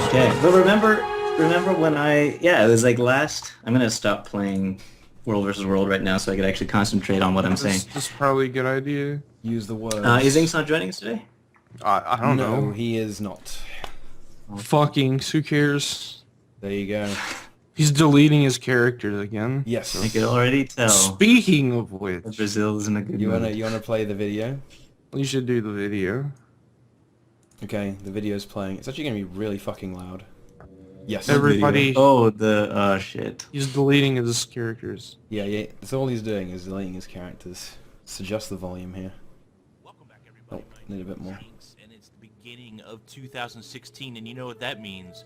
Okay, but remember when it was like last. I'm gonna stop playing World versus World right now so I could actually concentrate on what I'm saying. That's probably a good idea. Use the words. Is Inks not joining us today? I don't No, know. he is not. Fucking, who cares? There you go. He's deleting his characters again. Yes. I could already tell. Speaking of which, Brazil isn't a good You mood. wanna play the video? you should do the video. Okay, the video's playing. It's actually gonna be really fucking loud. Yes. Everybody, Oh, the shit. he's deleting his characters. Yeah. That's all he's doing is deleting his characters. Let's adjust the volume here. Welcome back, everybody. Oh, need a bit more. Jinx, and it's the beginning of 2016, and you know what that means.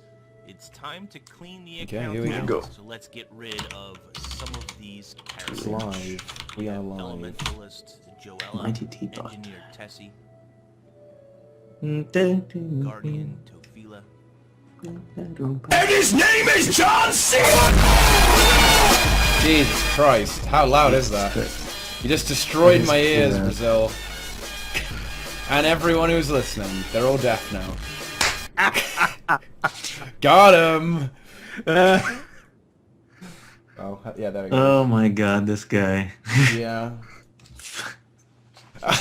It's time to clean the Okay, account here we out. go. So let's get rid of some of these It's characters. live. We are live. Elementalist Joella, MightyTeapot. Engineer Tessie, Guardian. Guardian Tofila, And his name is John Cena! Jesus Christ, how loud is that? You just destroyed my ears, Yeah. Brazil. And everyone who's listening, they're all deaf now. Got him! Oh, yeah, there we go. Oh my god, this guy. Yeah.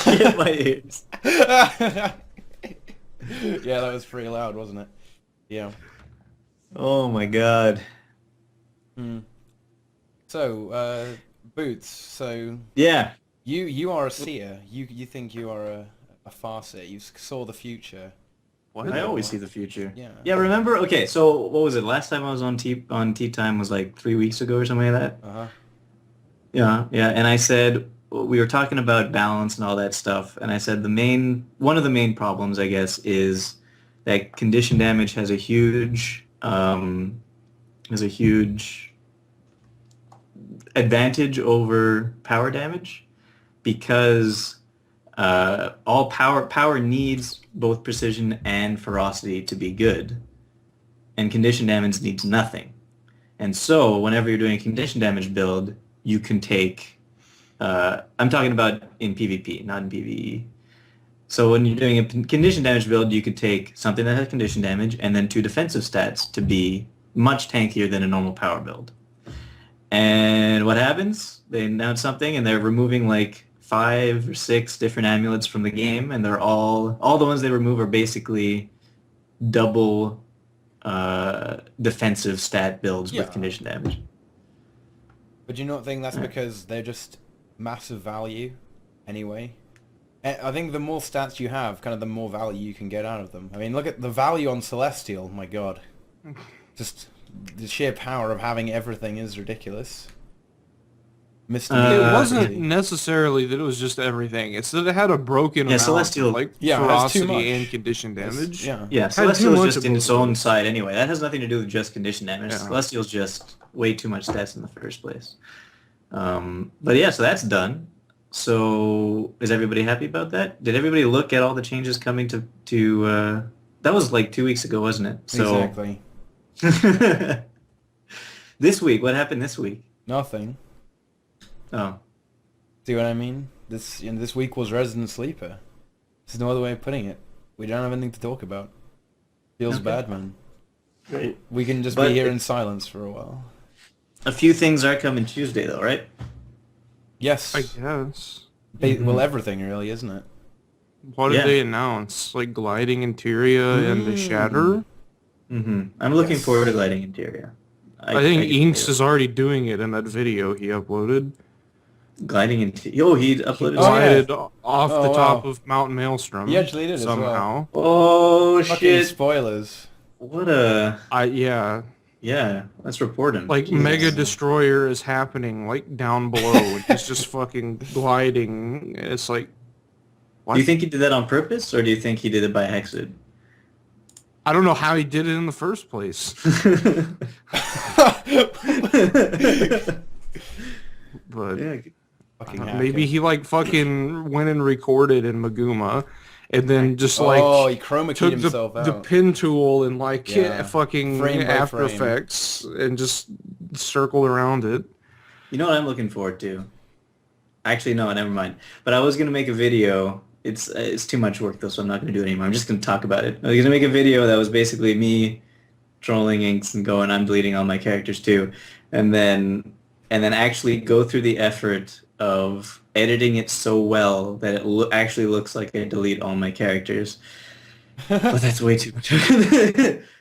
Hit my ears. Yeah, that was pretty loud, wasn't it? Yeah. Oh my god. So, Boots, so Yeah. you are a seer. You think you are a farseer. You saw the future. I always see the future. Yeah. Yeah, remember? Okay, so what was it? Last time I was on TeaTime was like 3 weeks ago or something like that. Uh-huh. Yeah, and I said we were talking about balance and all that stuff, and I said one of the main problems, I guess, is that condition damage has a huge advantage over power damage because all power needs both precision and ferocity to be good, and condition damage needs nothing. And so whenever you're doing a condition damage build, you can take I'm talking about in PvP, not in PvE. So when you're doing a condition damage build, you could take something that has condition damage and then 2 defensive stats to be much tankier than a normal power build. And what happens? They announce something and they're removing like 5 or 6 different amulets from the game, and they're all the ones they remove are basically double defensive stat builds with Yeah. condition damage. But do you not think that's because they're just massive value anyway? I think the more stats you have, kind of the more value you can get out of them. I mean, look at the value on Celestial, my god. Just the sheer power of having everything is ridiculous. Mr. It wasn't Meat. necessarily that it was just everything. It's that it had a broken amount Celestial- of, like, Yeah, it has too much. ferocity and condition damage. Yeah. Yeah, too Celestial much is just of in both its of own those. side anyway. That has nothing to do with just condition damage. Yeah. Celestial's just way too much stats in the first place. But yeah, so that's done. So is everybody happy about that? Did everybody look at all the changes coming to that was like 2 weeks ago, wasn't it? So Exactly. this week, what happened this week? Nothing. Oh. See what I mean? This week was Resident Sleeper. There's no other way of putting it. We don't have anything to talk about. Feels Okay. bad, man. Great. We can just But be here it- in silence for a while. A few things are coming Tuesday though, right? Yes. I guess. Well, everything really, isn't it? What did Yeah. they announce? Like gliding interior and the shatter? Mm-hmm. I'm looking Yes. forward to lighting interior. I think can Inks feel is already doing it in that video he uploaded. it. Gliding interior. Oh, he uploaded. Oh, yeah. Glided off Oh, the top wow. of Mount Maelstrom. He actually did as well. somehow. Oh Fucking shit! spoilers. What a Yeah, let's report him. like Jesus. Mega Destroyer is happening like down below. And he's just fucking gliding. It's like, what? Do you think he did that on purpose, or do you think he did it by accident? I don't know how he did it in the first place. But Yeah. Fucking maybe he like fucking went and recorded in Maguma, and then just like oh, he chroma keyed took himself the out. pin tool and like Yeah. fucking Frame by After frame. Effects and just circled around it. You know what I'm looking forward to? Actually, no, never mind. But I was gonna make a video. It's too much work though, so I'm not gonna do it anymore. I'm just gonna talk about it. I was gonna make a video that was basically me trolling inks and going, I'm deleting all my characters too, and then actually go through the effort of editing it so well that it actually looks like I delete all my characters. But that's way too much.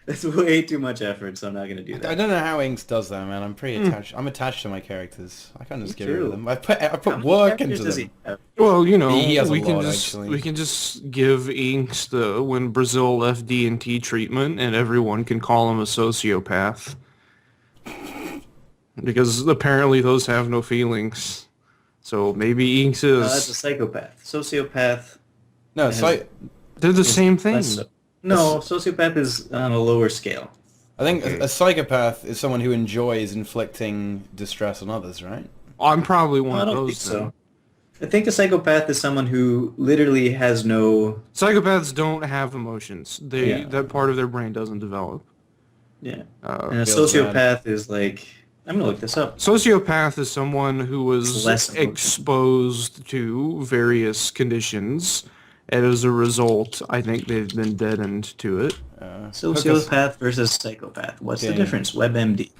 That's way too much effort, so I'm not gonna do I that. don't know how Inks does that, man. I'm pretty attached. I'm attached to my characters. I can't just Me get rid of too. them. I put How work many into characters does them. he have? Well, you know, He has a we can lot, just actually. we can just give Inks the when Brazil left D&T treatment, and everyone can call him a sociopath because apparently those have no feelings. So maybe Inks That's a is psychopath. Sociopath. No, Has- so they're the same thing. less so. No, sociopath is on a lower scale. I think Okay. a psychopath is someone who enjoys inflicting distress on others, right? I'm probably one I of don't those. think then. so. I think a psychopath is someone who literally has no. Psychopaths don't have emotions. They Yeah. that part of their brain doesn't develop. Yeah. And a Feels sociopath is like. I'm gonna look this up. Sociopath is someone who was Less emotion. exposed to various conditions, and as a result, I think they've been deadened to it. Sociopath versus psychopath. What's the Okay. difference? WebMD.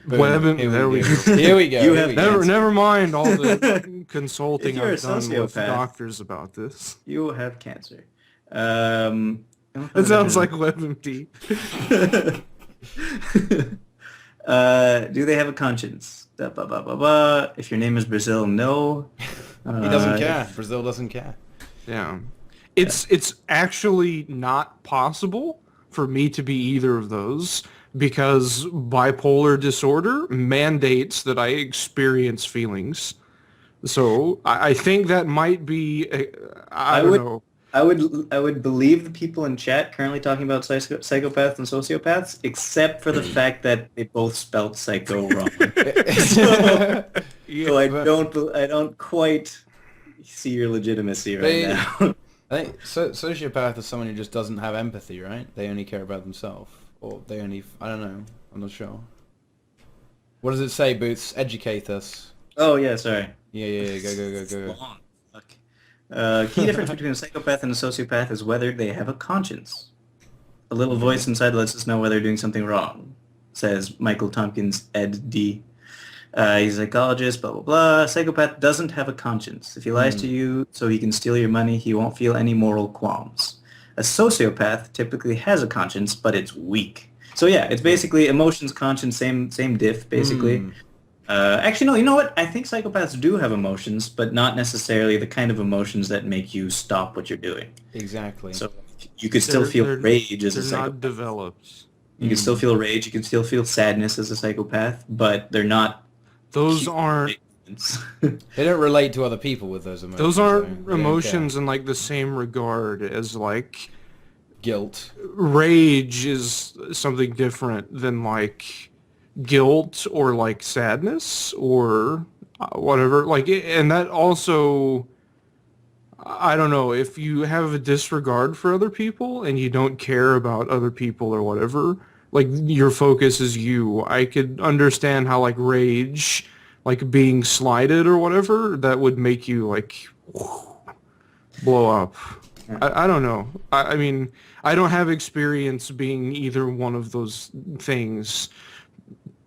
Boom. There we go. Here we go. You here have we go. Never mind all the consulting If you're a I've done with sociopath- doctors about this. You have cancer. It sounds like WebMD. Do they have a conscience? Da, ba, ba, ba, ba. If your name is Brazil, no. He doesn't care. Brazil doesn't care. Yeah. It's actually not possible for me to be either of those because bipolar disorder mandates that I experience feelings. So I think that might be I don't know. I would believe the people in chat currently talking about psychopaths and sociopaths, except for the fact that they both spelled psycho wrong. So I don't quite see your legitimacy right now. I think sociopath is someone who just doesn't have empathy, right? They only care about themselves, or they only. I don't know. I'm not sure. What does it say, Boots? Educate us. Oh yeah, sorry. Yeah. Go. Long. Fuck. Key difference between a psychopath and a sociopath is whether they have a conscience. A little voice inside lets us know whether they're doing something wrong, says Michael Tompkins, Ed D. He's a psychologist, blah, blah, blah. Psychopath doesn't have a conscience. If he lies to you so he can steal your money, he won't feel any moral qualms. A sociopath typically has a conscience, but it's weak. So yeah, it's basically emotions, conscience, same diff, basically. Actually, no, you know what? I think psychopaths do have emotions, but not necessarily the kind of emotions that make you stop what you're doing. Exactly. So you could still feel rage as a They're psychopath. not developed. You can still feel rage. You can still feel sadness as a psychopath, but they're not. Those aren't They don't relate to other people with those emotions. those though. aren't They don't emotions care. in like the same regard as like Guilt. rage is something different than like guilt or like sadness or whatever. Like, and that also, I don't know, if you have a disregard for other people and you don't care about other people or whatever, like your focus is you. I could understand how like rage, like being slighted or whatever, that would make you like blow up. I don't know. I mean, I don't have experience being either one of those things.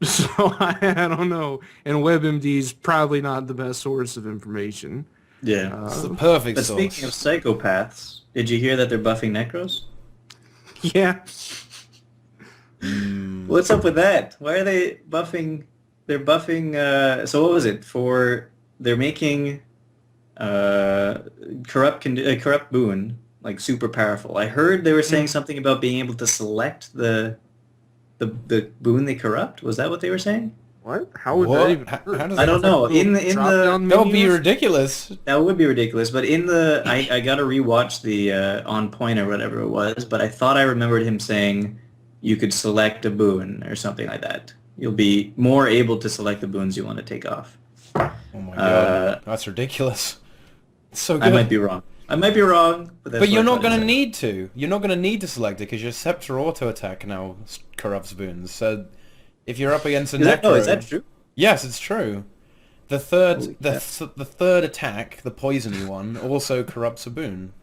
So I don't know. And WebMD is probably not the best source of information. Yeah. It's the perfect But source. speaking of psychopaths, did you hear that they're buffing Necros? Yeah. What's up with that? Why are they buffing? They're buffing. So what was it for? They're making corrupt boon like super powerful. I heard they were saying something about being able to select the boon they corrupt. Was that what they were saying? What? How would What? that even How work? does I don't that- know. In the That would be ridiculous. that would be ridiculous. But in the I got to rewatch the On Point or whatever it was. But I thought I remembered him saying you could select a boon or something like that. You'll be more able to select the boons you want to take off. Oh my god, that's ridiculous. It's so good. I might be wrong. But that's But you're what I not thought going he to said. need to. You're not going to need to select it because your Scepter auto attack now corrupts boons. So if you're up against a Necro... Is that true? Yes, it's true. The third Holy the third attack, the poisony one, also corrupts a boon.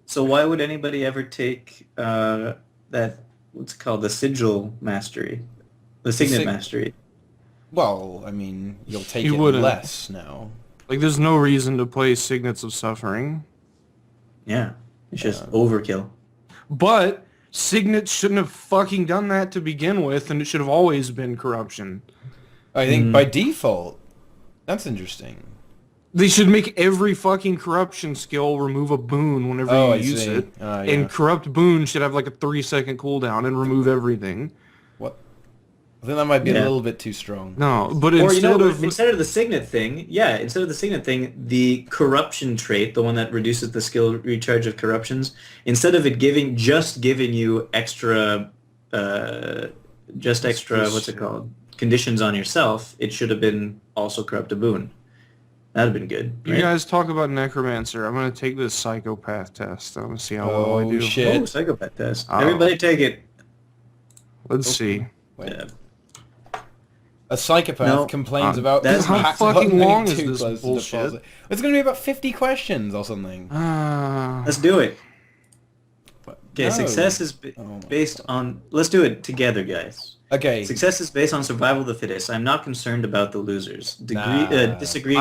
So why would anybody ever take that what's it called, the sigil mastery, the signet mastery. Well, I mean, you'll take You it wouldn't. less now. Like, there's no reason to play Signets of Suffering. Yeah, it's just overkill. But Signet shouldn't have fucking done that to begin with, and it should have always been corruption. I think by default, that's interesting. They should make every fucking corruption skill remove a boon whenever Oh, you I use see. it. Yeah. And corrupt boon should have like a 3-second cooldown and remove everything. What? I think that might be a Yeah. little bit too strong. No, but Or instead of instead of the signet thing, the corruption trait, the one that reduces the skill recharge of corruptions, instead of it giving you extra, what's it called, conditions on yourself, it should have been also corrupt a boon. That'd have been good. you Right? guys talk about Necromancer, I'm gonna take this psychopath test. I'm gonna see how well I Oh, do. shit. Oh, psychopath test. Oh. Everybody take it. Let's see. Wait. Yeah. A psychopath No, complains about that's how packs fucking hot long meat is too this close to bullshit? deposit. It's going to be about 50 questions or something. Let's do it. Okay, No. success is Oh my based on... Let's do it together, guys. Okay. Success is based on survival of the fittest. I'm not concerned about the losers. Disagree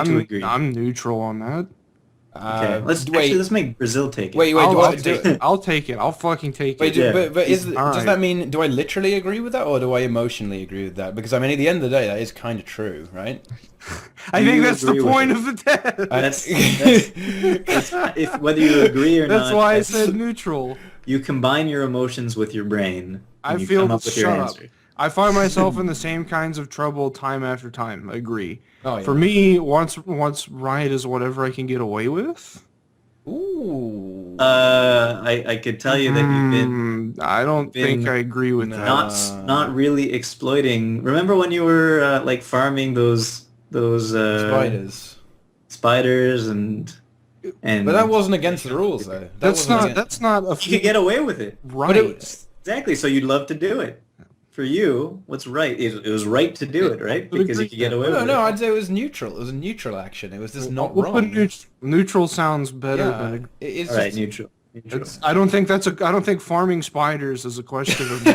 to agree. I'm neutral on that. Okay, wait. let's make Brazil take it. Wait, I'll do take it. I'll take it. I'll fucking take Wait, it. Yeah. but Alright. does that mean, do I literally agree with that, or do I emotionally agree with that? Because, I mean, at the end of the day, that is kind of true, right? I Do think you that's the agree with point it? of the test. That's if whether you agree or That's not. why I said neutral. You combine your emotions with your brain. I and you feel come up with your shut up. answer. I find myself in the same kinds of trouble time after time. Agree. Oh, yeah. For me, once right is whatever I can get away with. Ooh. I could tell you that you've been I don't think been I agree with that. not really exploiting. Remember when you were like farming those spiders and But that wasn't against the rules, though. That's not a you could get away with it. right. Exactly. So you'd love to do it. For you, what's right? It was right to do it, right? would Because you agree could get with away that. with it. No, I'd say it was neutral. It was a neutral action. It was just not We'll wrong. put neutral sounds better. Yeah, Than it is All right, just... neutral. I don't think farming spiders is a question of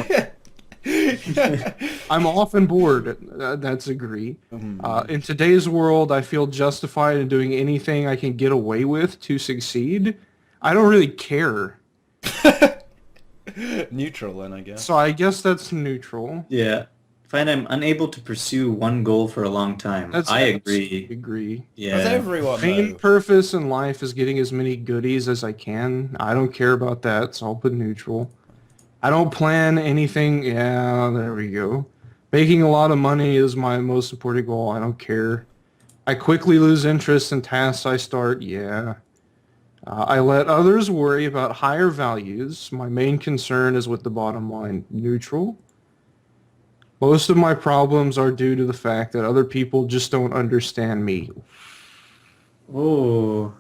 I'm often bored. That's agree. In today's world, I feel justified in doing anything I can get away with to succeed. I don't really care. Neutral, then, I guess. So I guess that's neutral. Yeah. Find I'm unable to pursue one goal for a long time. I agree. Agree. Yeah. That's everyone, Main though. purpose in life is getting as many goodies as I can. I don't care about that, so I'll put neutral. I don't plan anything. Yeah, there we go. Making a lot of money is my most important goal. I don't care. I quickly lose interest in tasks I start. Yeah. I let others worry about higher values. My main concern is with the bottom line. Neutral. Most of my problems are due to the fact that other people just don't understand me. Ooh.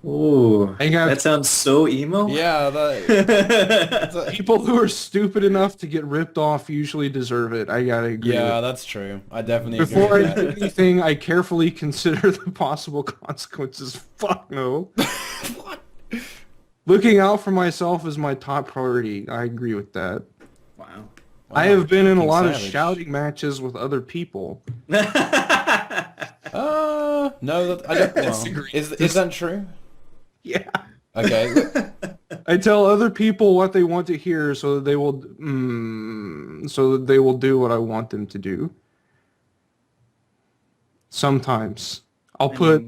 Ooh. That sounds so emo. Yeah, that... People who are stupid enough to get ripped off usually deserve it. I gotta agree. Yeah, that's true. I definitely Before agree I with do anything, I carefully consider the possible consequences. Fuck no. What? Looking out for myself is my top priority. I agree with that. Wow. I have been in a fucking lot of savage. shouting matches with other people. No, that, I don't... Well, Disagree. is that true? Yeah. Okay. I tell other people what they want to hear so that they will do what I want them to do. Sometimes. I'll put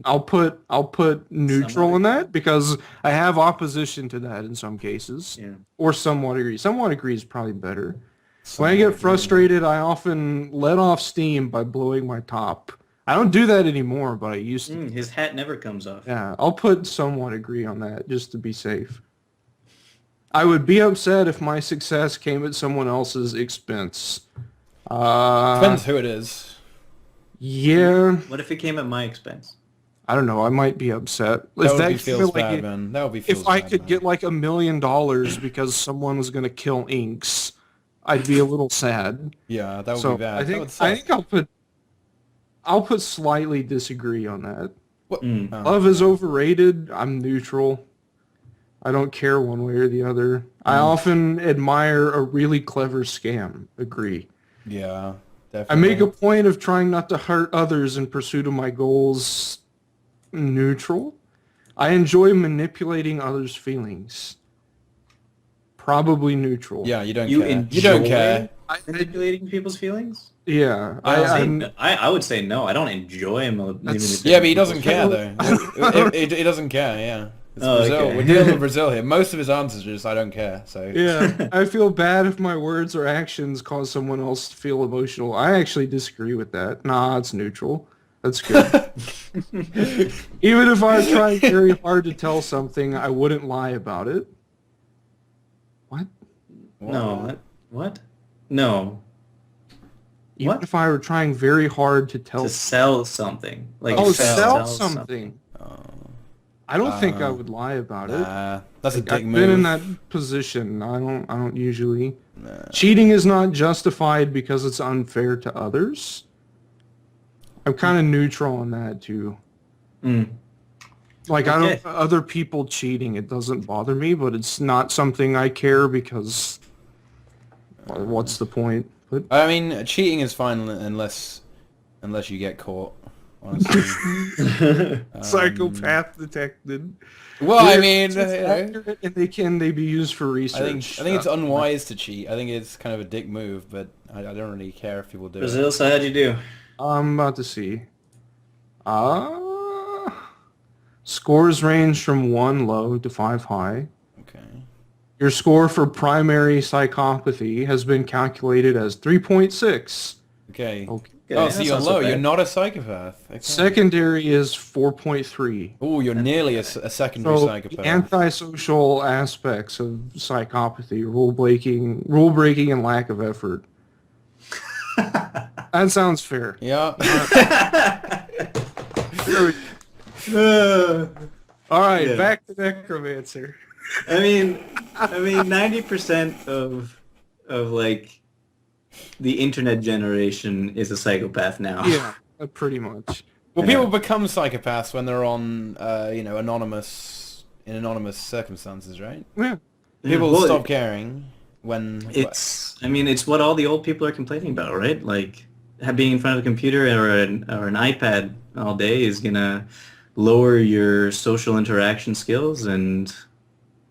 neutral in that because I have opposition to that in some cases. Yeah. Or somewhat agree. Somewhat agree is probably better. When I get frustrated, I often let off steam by blowing my top. I don't do that anymore, but I used to. His hat never comes off. Yeah, I'll put somewhat agree on that just to be safe. I would be upset if my success came at someone else's expense. Depends who it is. Yeah, What if it came at my expense? I don't know. I might be upset. That would be came feels at, like, bad, man. That would be feels if I bad, could man. get like $1 million because someone was going to kill Inks, I'd be a little sad. Yeah, that would So be bad. I That would think suck. I'll put slightly disagree on that. What? Mm. Oh. Love is overrated. I'm neutral. I don't care one way or the other. I often admire a really clever scam. Agree. Yeah, I definitely. make a point of trying not to hurt others in pursuit of my goals. Neutral. I enjoy manipulating others' feelings. Probably neutral. Yeah, you don't You care. You don't enjoy care. manipulating people's feelings? Yeah. I would say no. I don't enjoy manipulating. Yeah, but he people's doesn't care though. He doesn't care. Yeah. It's Oh, Brazil. okay. We're dealing with Brazil here. Most of his answers are just I don't care. So Yeah, I feel bad if my words or actions cause someone else to feel emotional. I actually disagree with that. Nah, it's neutral. That's good. Even if I try very hard to tell something, I wouldn't lie about it. What? No. What? No. Even What? if I were trying very hard to tell... To sell something. Like Oh, sell sell something. I don't think I would lie about it. that's a Like, dick I've move. been in that position. I don't usually. Cheating is not justified because it's unfair to others. I'm kind of neutral on that too. Like Okay. other people cheating, it doesn't bother me, but it's not something I care because what's the point? But I mean, cheating is fine unless you get caught. Honestly. psychopath detected. Well, I mean, It's you know, accurate and they be used for I research. think it's unwise to cheat. I think it's kind of a dick move, but I don't really care if people do it. Brazil, so how'd you do? I'm about to see. Scores range from 1 low to 5 high. Okay. Your score for primary psychopathy has been calculated as 3.6. Okay. Okay. Oh, that's so you're not so low. You're bad. not a psychopath. Okay. Secondary is 4.3. Oh, you're nearly a secondary So psychopath. the antisocial aspects of psychopathy, rule breaking, and lack of effort. That sounds fair. Yeah. All right, Yeah. back to Necromancer. I mean, 90% of like the internet generation is a psychopath now. Yeah, pretty much. Well, people become psychopaths when they're on, anonymous circumstances, right? Yeah. People Well, stop caring when It's what all the old people are complaining about, right? Like being in front of a computer or an iPad all day is gonna lower your social interaction skills and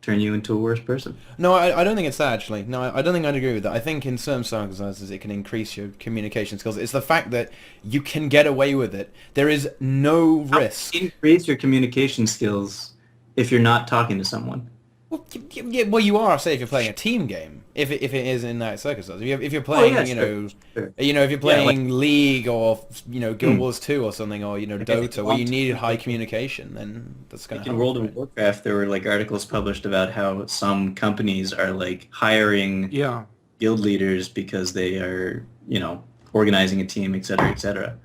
turn you into a worse person. No, I don't think it's that, actually. No, I don't think I'd agree with that. I think in certain circumstances it can increase your communication skills. It's the fact that you can get away with it. There is no risk. Increase your communication skills if you're not talking to someone. Well, well, you are, say, if you're playing a team game. If it is in that circumstance. If you're Oh, playing, yeah, you sure, know, sure. if you're playing League or Guild Wars 2 or something, or Dota, where you need high communication, then that's gonna Like in help. World of right? Warcraft, there were like articles published about how some companies are like hiring Yeah. guild leaders because they are, organizing a team, etc., etc.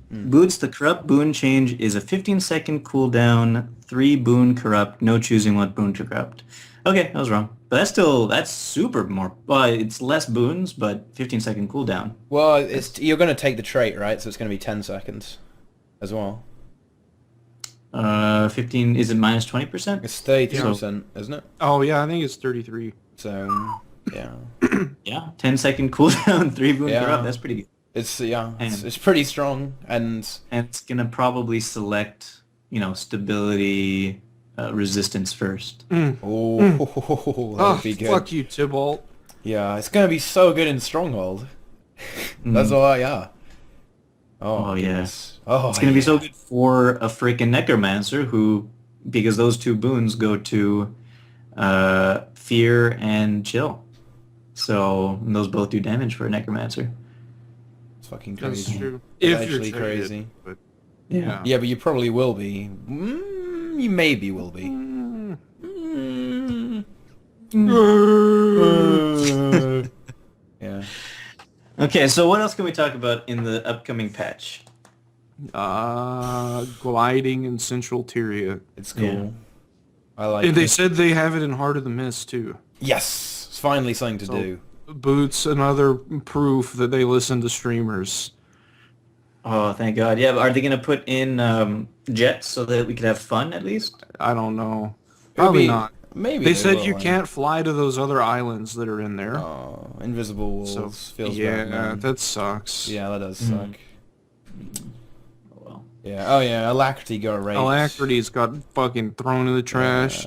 Boots, the corrupt boon change is a 15-second cooldown, 3 boon corrupt, no choosing what boon to corrupt. Okay, I was wrong. But that's super more, well, it's less boons, but 15-second cooldown. Well, you're going to take the trait, right? So it's going to be 10 seconds as well. 15, is it minus 20%? It's 32%, isn't it? Oh yeah, I think it's 33. So, yeah. Yeah, 10-second cooldown, 3 boon Yeah. corrupt, that's pretty good. It's pretty strong, and And it's going to probably select, stability, resistance first. that would be good. Fuck you, Tybalt. Yeah, it's gonna be so good in Stronghold. That's all, yeah. Oh, yeah. goodness. Oh, It's going to be so good for a freaking Necromancer who, because those 2 boons go to Fear and Chill. So those both do damage for a Necromancer. It's fucking That's crazy. true. It's If actually you're traded, crazy. But Yeah. Yeah, but you probably will be. You maybe will be. Yeah. Okay, so what else can we talk about in the upcoming patch? gliding in Central Tyria. It's cool. Yeah. I like And they it. said they have it in Heart of the Mist too. Yes! It's finally something to So- do. Boots, another proof that they listen to streamers. Oh, thank God. Yeah, but are they going to put in jets so that we could have fun at least? I don't know. Probably Maybe- not. Maybe They said will, you like- can't fly to those other islands that are in there. Oh, invisible walls So feels yeah, bad, man. that sucks. Yeah, that does suck. Oh, well. Yeah. Oh yeah, Alacrity got raped. Alacrity's got fucking thrown in the trash.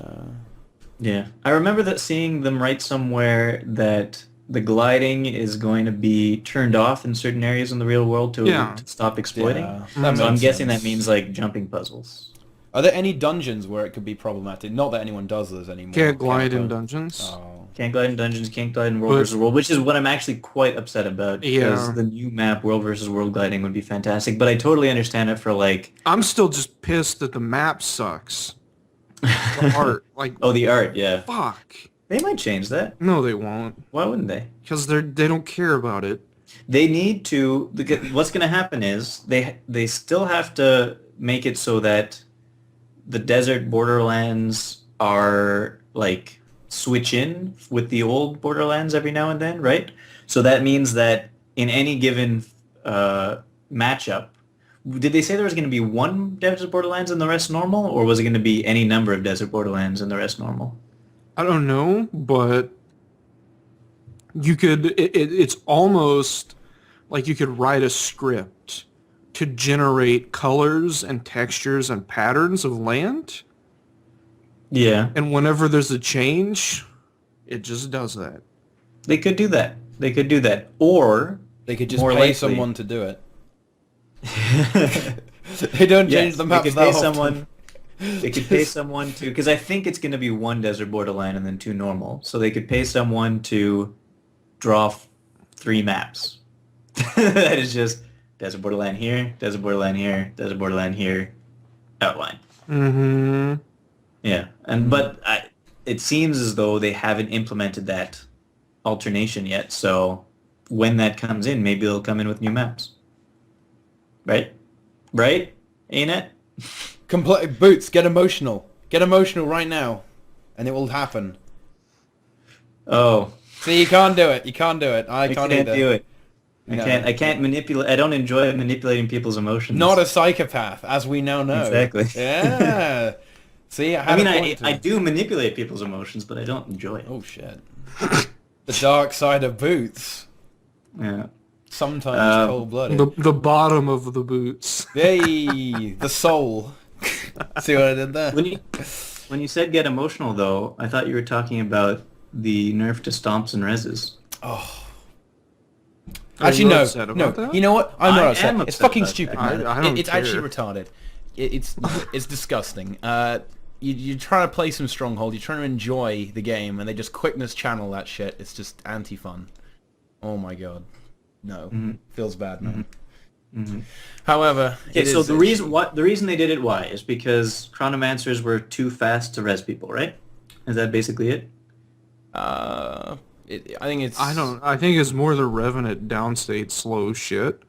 Yeah. I remember that seeing them write somewhere that the gliding is going to be turned off in certain areas in the real world to stop exploiting. Yeah, So I'm makes guessing sense. that means like jumping puzzles. Are there any dungeons where it could be problematic? Not that anyone does those anymore. Can't glide in Kappa. dungeons. Oh. Can't glide in dungeons, can't glide in World But- versus World, which is what I'm actually quite upset about because Yeah. the new map, World versus World gliding, would be fantastic. But I totally understand it for like... I'm still just pissed that the map sucks. The art, like, Oh, the art, yeah. fuck. They might change that. No, they won't, Why wouldn't they? because they don't care about it. They need to... What's going to happen is they still have to make it so that the desert borderlands are like switch in with the old borderlands every now and then, right? So that means that in any given matchup, did they say there was going to be one desert borderlands and the rest normal, or was it going to be any number of desert borderlands and the rest normal? I don't know, but you could. It's almost like you could write a script to generate colors and textures and patterns of land, Yeah, and whenever there's a change, it just does that. they could do that. They could do that, or They could just More pay likely. someone to do it. They don't change yes, the they maps could that pay often. someone. They could pay someone to, because I think it's going to be one desert borderland and then two normal. So they could pay someone to draw 3 maps. That is just desert borderland here, desert borderland here, desert borderland here, outline. Mm-hmm. Yeah, but it seems as though they haven't implemented that alternation yet. So when that comes in, maybe they'll come in with new maps. Right? Right? Ain't it? Boots, get emotional. Get emotional right now, and it will happen. Oh, See, you can't do it. You can't do it. I I can't can't either. do it. No. I can't manipulate. I don't enjoy manipulating people's emotions. Not a psychopath, as we now know. Exactly. Yeah. See, I I had mean, a I point to I it. do manipulate people's emotions, but I don't enjoy it. Oh shit. The dark side of Boots. Yeah. Sometimes cold-blooded. The bottom of the boots. Hey, the soul. See what I did there? When you said get emotional, though, I thought you were talking about the nerf to stomps and reses. Actually, you no. upset No. about that? You know what? I'm I not am upset. It's upset fucking about stupid, that. man. I don't It's care. actually retarded. It's disgusting. You're trying to play some Stronghold. You're trying to enjoy the game, and they just quickness channel that shit. It's just anti-fun. Oh my god. No. Feels bad, man. However, Okay, it so is- the reason they did it why is because chronomancers were too fast to res people, right? Is that basically it? I think it's. I think it's more the Revenant downstate slow shit.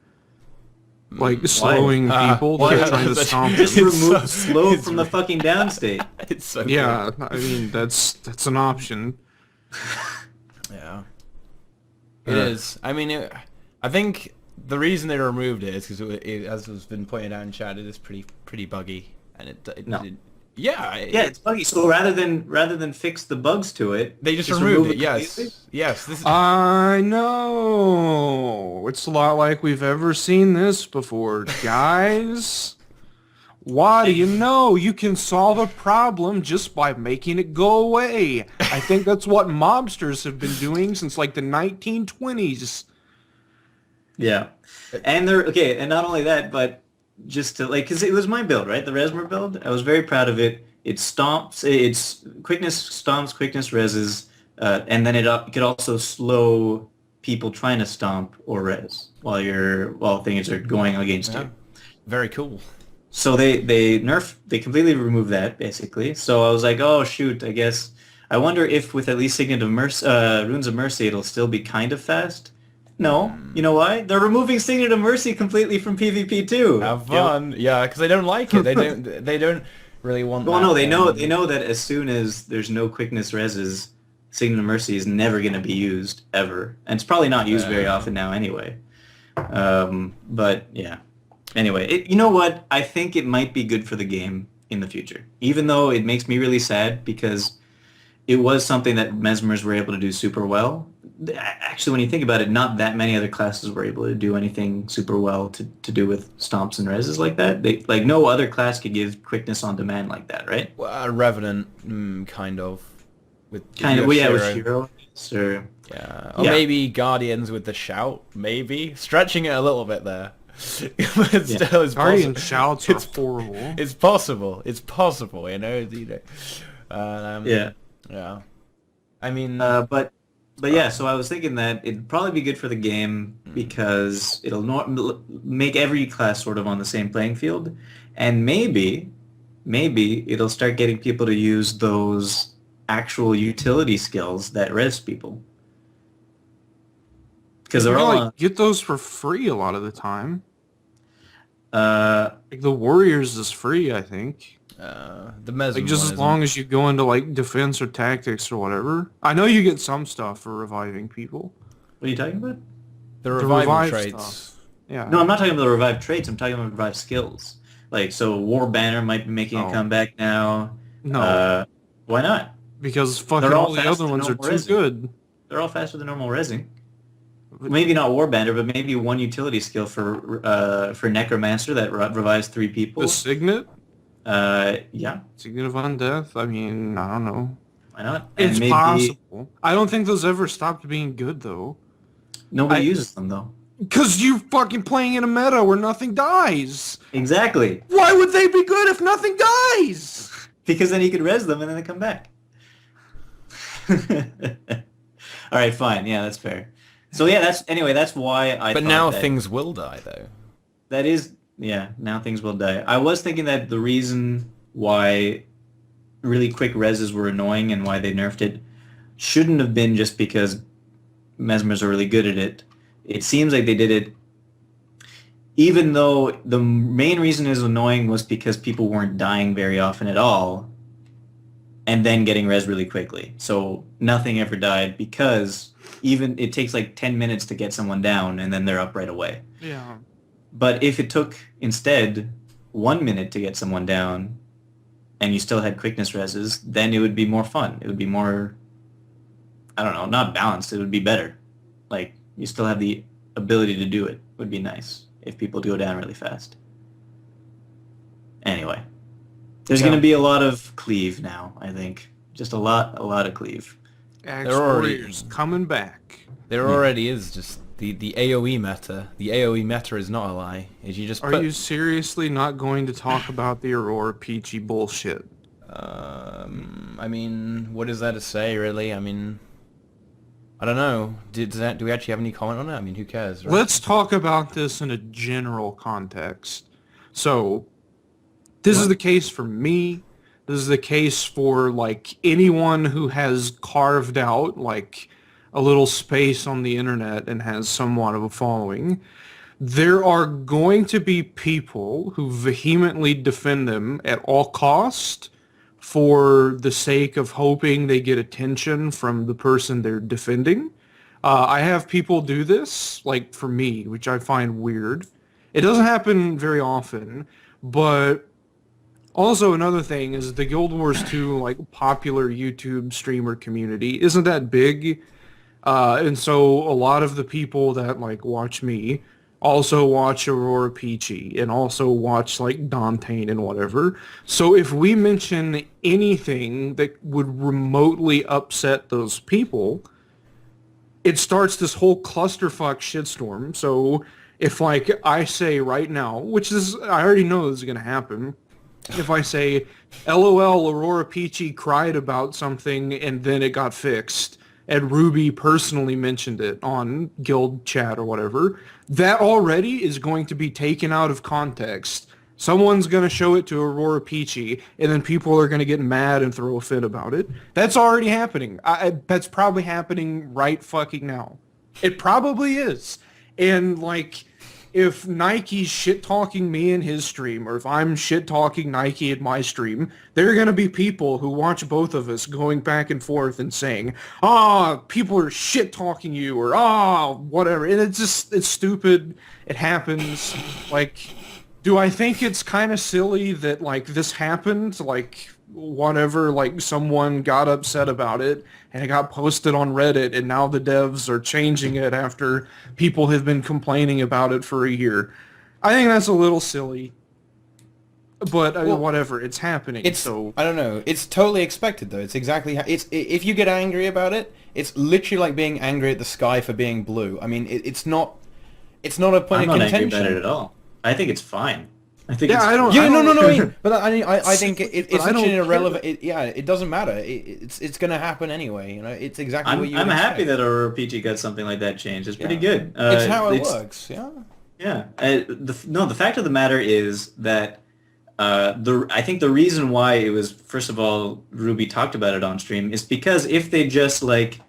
Like slowing people Why? that are trying to That's- stomp Just them. remove slow from the fucking downstate. It's so Yeah, I mean that's an option. good. Yeah. It is. I mean, I think the reason they removed it is because, as has been pointed out in chat, it is pretty buggy, and it No. yeah, Yeah, it's buggy. So rather than fix the bugs to it, they just remove removed it. Yes, completely? yes. This is, I know. It's a lot like we've ever seen this before, guys. Why do you know? You can solve a problem just by making it go away. I think that's what mobsters have been doing since like the 1920s. Yeah, and they're okay. And not only that, but just to like, because it was my build, right? The Resmer build. I was very proud of it. It stomps. It's quickness stomps, quickness reses, and then it could also slow people trying to stomp or res while things are going against you. very cool. So they completely removed that basically. So I was like, oh shoot, I guess I wonder if with at least Signet of Mercy, Runes of Mercy, it'll still be kind of fast. No, you know why? They're removing Signet of Mercy completely from PvP too. Have fun. Yeah, because they don't like it. They don't really want. Well, that, no, they know that as soon as there's no quickness reses, Signet of Mercy is never going to be used ever, and it's probably not used very often now anyway. But yeah. Anyway, you know what? I think it might be good for the game in the future. Even though it makes me really sad because it was something that Mesmers were able to do super well. Actually, when you think about it, not that many other classes were able to do anything super well to do with stomps and reses like that. Like no other class could give quickness on demand like that, right? Well, Revenant, kind of. With Well, yeah, with Hero. Shiro. Or Yeah, or Yeah. maybe Guardians with the shout, maybe. Stretching it a little bit there. But still, it's Guardian possible. shouts are horrible. It's possible. It's possible, you know. yeah. Yeah. I mean, But yeah, so I was thinking that it'd probably be good for the game because it'll make every class sort of on the same playing field, and maybe it'll start getting people to use those actual utility skills that res people. Because You they're can, all like, get those for free a lot of the time. on, Like the Warriors is free, I think. the Mesmer Like just one as long as you go into like defense or tactics or whatever. I know you get some stuff for reviving people. what are you talking about? the The revival revive traits. stuff. Yeah. No, I'm not talking about the revived traits. I'm talking about revived skills. Like, so War Banner might be making a Oh. comeback now. No. Why not? Because fucking They're all all the fast other and ones are no too resin. good. They're all faster than normal resing. Maybe not Warbanders, but maybe one utility skill for Necromancer that revives 3 people. The Signet? Yeah, Signet of Undeath? I mean, I don't know. why not? And It's maybe possible. I don't think those ever stopped being good, though. nobody I- uses them though. Because you're fucking playing in a meta where nothing dies. Exactly, Why would they be good if nothing dies? because then you could res them and then they come back. All right, fine. Yeah, that's fair. So yeah, that's why I. But thought now that things will die, though. That is, yeah, now things will die. I was thinking that the reason why really quick reses were annoying and why they nerfed it shouldn't have been just because Mesmers are really good at it. It seems like they did it even though the main reason it was annoying was because people weren't dying very often at all and then getting res really quickly. So nothing ever died because even it takes like 10 minutes to get someone down and then they're up right away. Yeah. But if it took instead 1 minute to get someone down and you still had quickness reses, then it would be more fun. It would be more, I don't know, not balanced. It would be better. Like you still have the ability to do it. Would be nice if people go down really fast. Anyway, there's Yeah. going to be a lot of cleave now, I think. Just a lot of cleave. Axe They're already- Warriors coming back. There already is just the AoE meta. The AoE meta is not a lie. Is you just Are put... you seriously not going to talk about the Aurora Peachy bullshit? I mean, what is there to say, really? I mean, I don't know. Do we actually have any comment on it? I mean, who cares, right? Let's talk about this in a general context. So, this is the case for me. This is the case for, like, anyone who has carved out, like, a little space on the internet and has somewhat of a following. There are going to be people who vehemently defend them at all cost for the sake of hoping they get attention from the person they're defending. I have people do this, like for me, which I find weird. It doesn't happen very often, but also another thing is the Guild Wars 2 like popular YouTube streamer community isn't that big. And so a lot of the people that like watch me also watch Aurora Peachy and also watch like Dante and whatever. So if we mention anything that would remotely upset those people, it starts this whole clusterfuck shitstorm. So if like I say right now, which is, I already know this is going to happen. If I say, LOL, Aurora Peachy cried about something and then it got fixed, and Ruby personally mentioned it on guild chat or whatever, that already is going to be taken out of context. Someone's going to show it to Aurora Peachy, and then people are going to get mad and throw a fit about it. That's already happening. That's probably happening right fucking now. It probably is. And, like, if Nike's shit-talking me in his stream, or if I'm shit-talking Nike in my stream, there are going to be people who watch both of us going back and forth and saying, people are shit-talking you, or whatever. And it's just, it's stupid. It happens. Like, Do I think it's kind of silly that, like, this happened, like, whatever, like, someone got upset about it, and it got posted on Reddit, and now the devs are changing it after people have been complaining about it for a year? I think that's a little silly. But, Well, whatever, it's happening, It's so... I don't know. It's totally expected though. It's exactly how, if you get angry about it, it's literally like being angry at the sky for being blue. I mean, it's not a point I'm of not angry contention. about it at all. I think it's fine. I think Yeah, it's I don't- Yeah, I no, don't- no, no. I mean, but I think it's But I such don't an irrelevant. care. Yeah, it doesn't matter. It's gonna happen anyway. You know, it's exactly what you. I'm would happy expect. that Aurora Peachy got something like that changed. It's pretty Yeah. good. It's how it works. Yeah. Yeah. The fact of the matter is that I think the reason why it was, first of all, Ruby talked about it on stream is because if they just like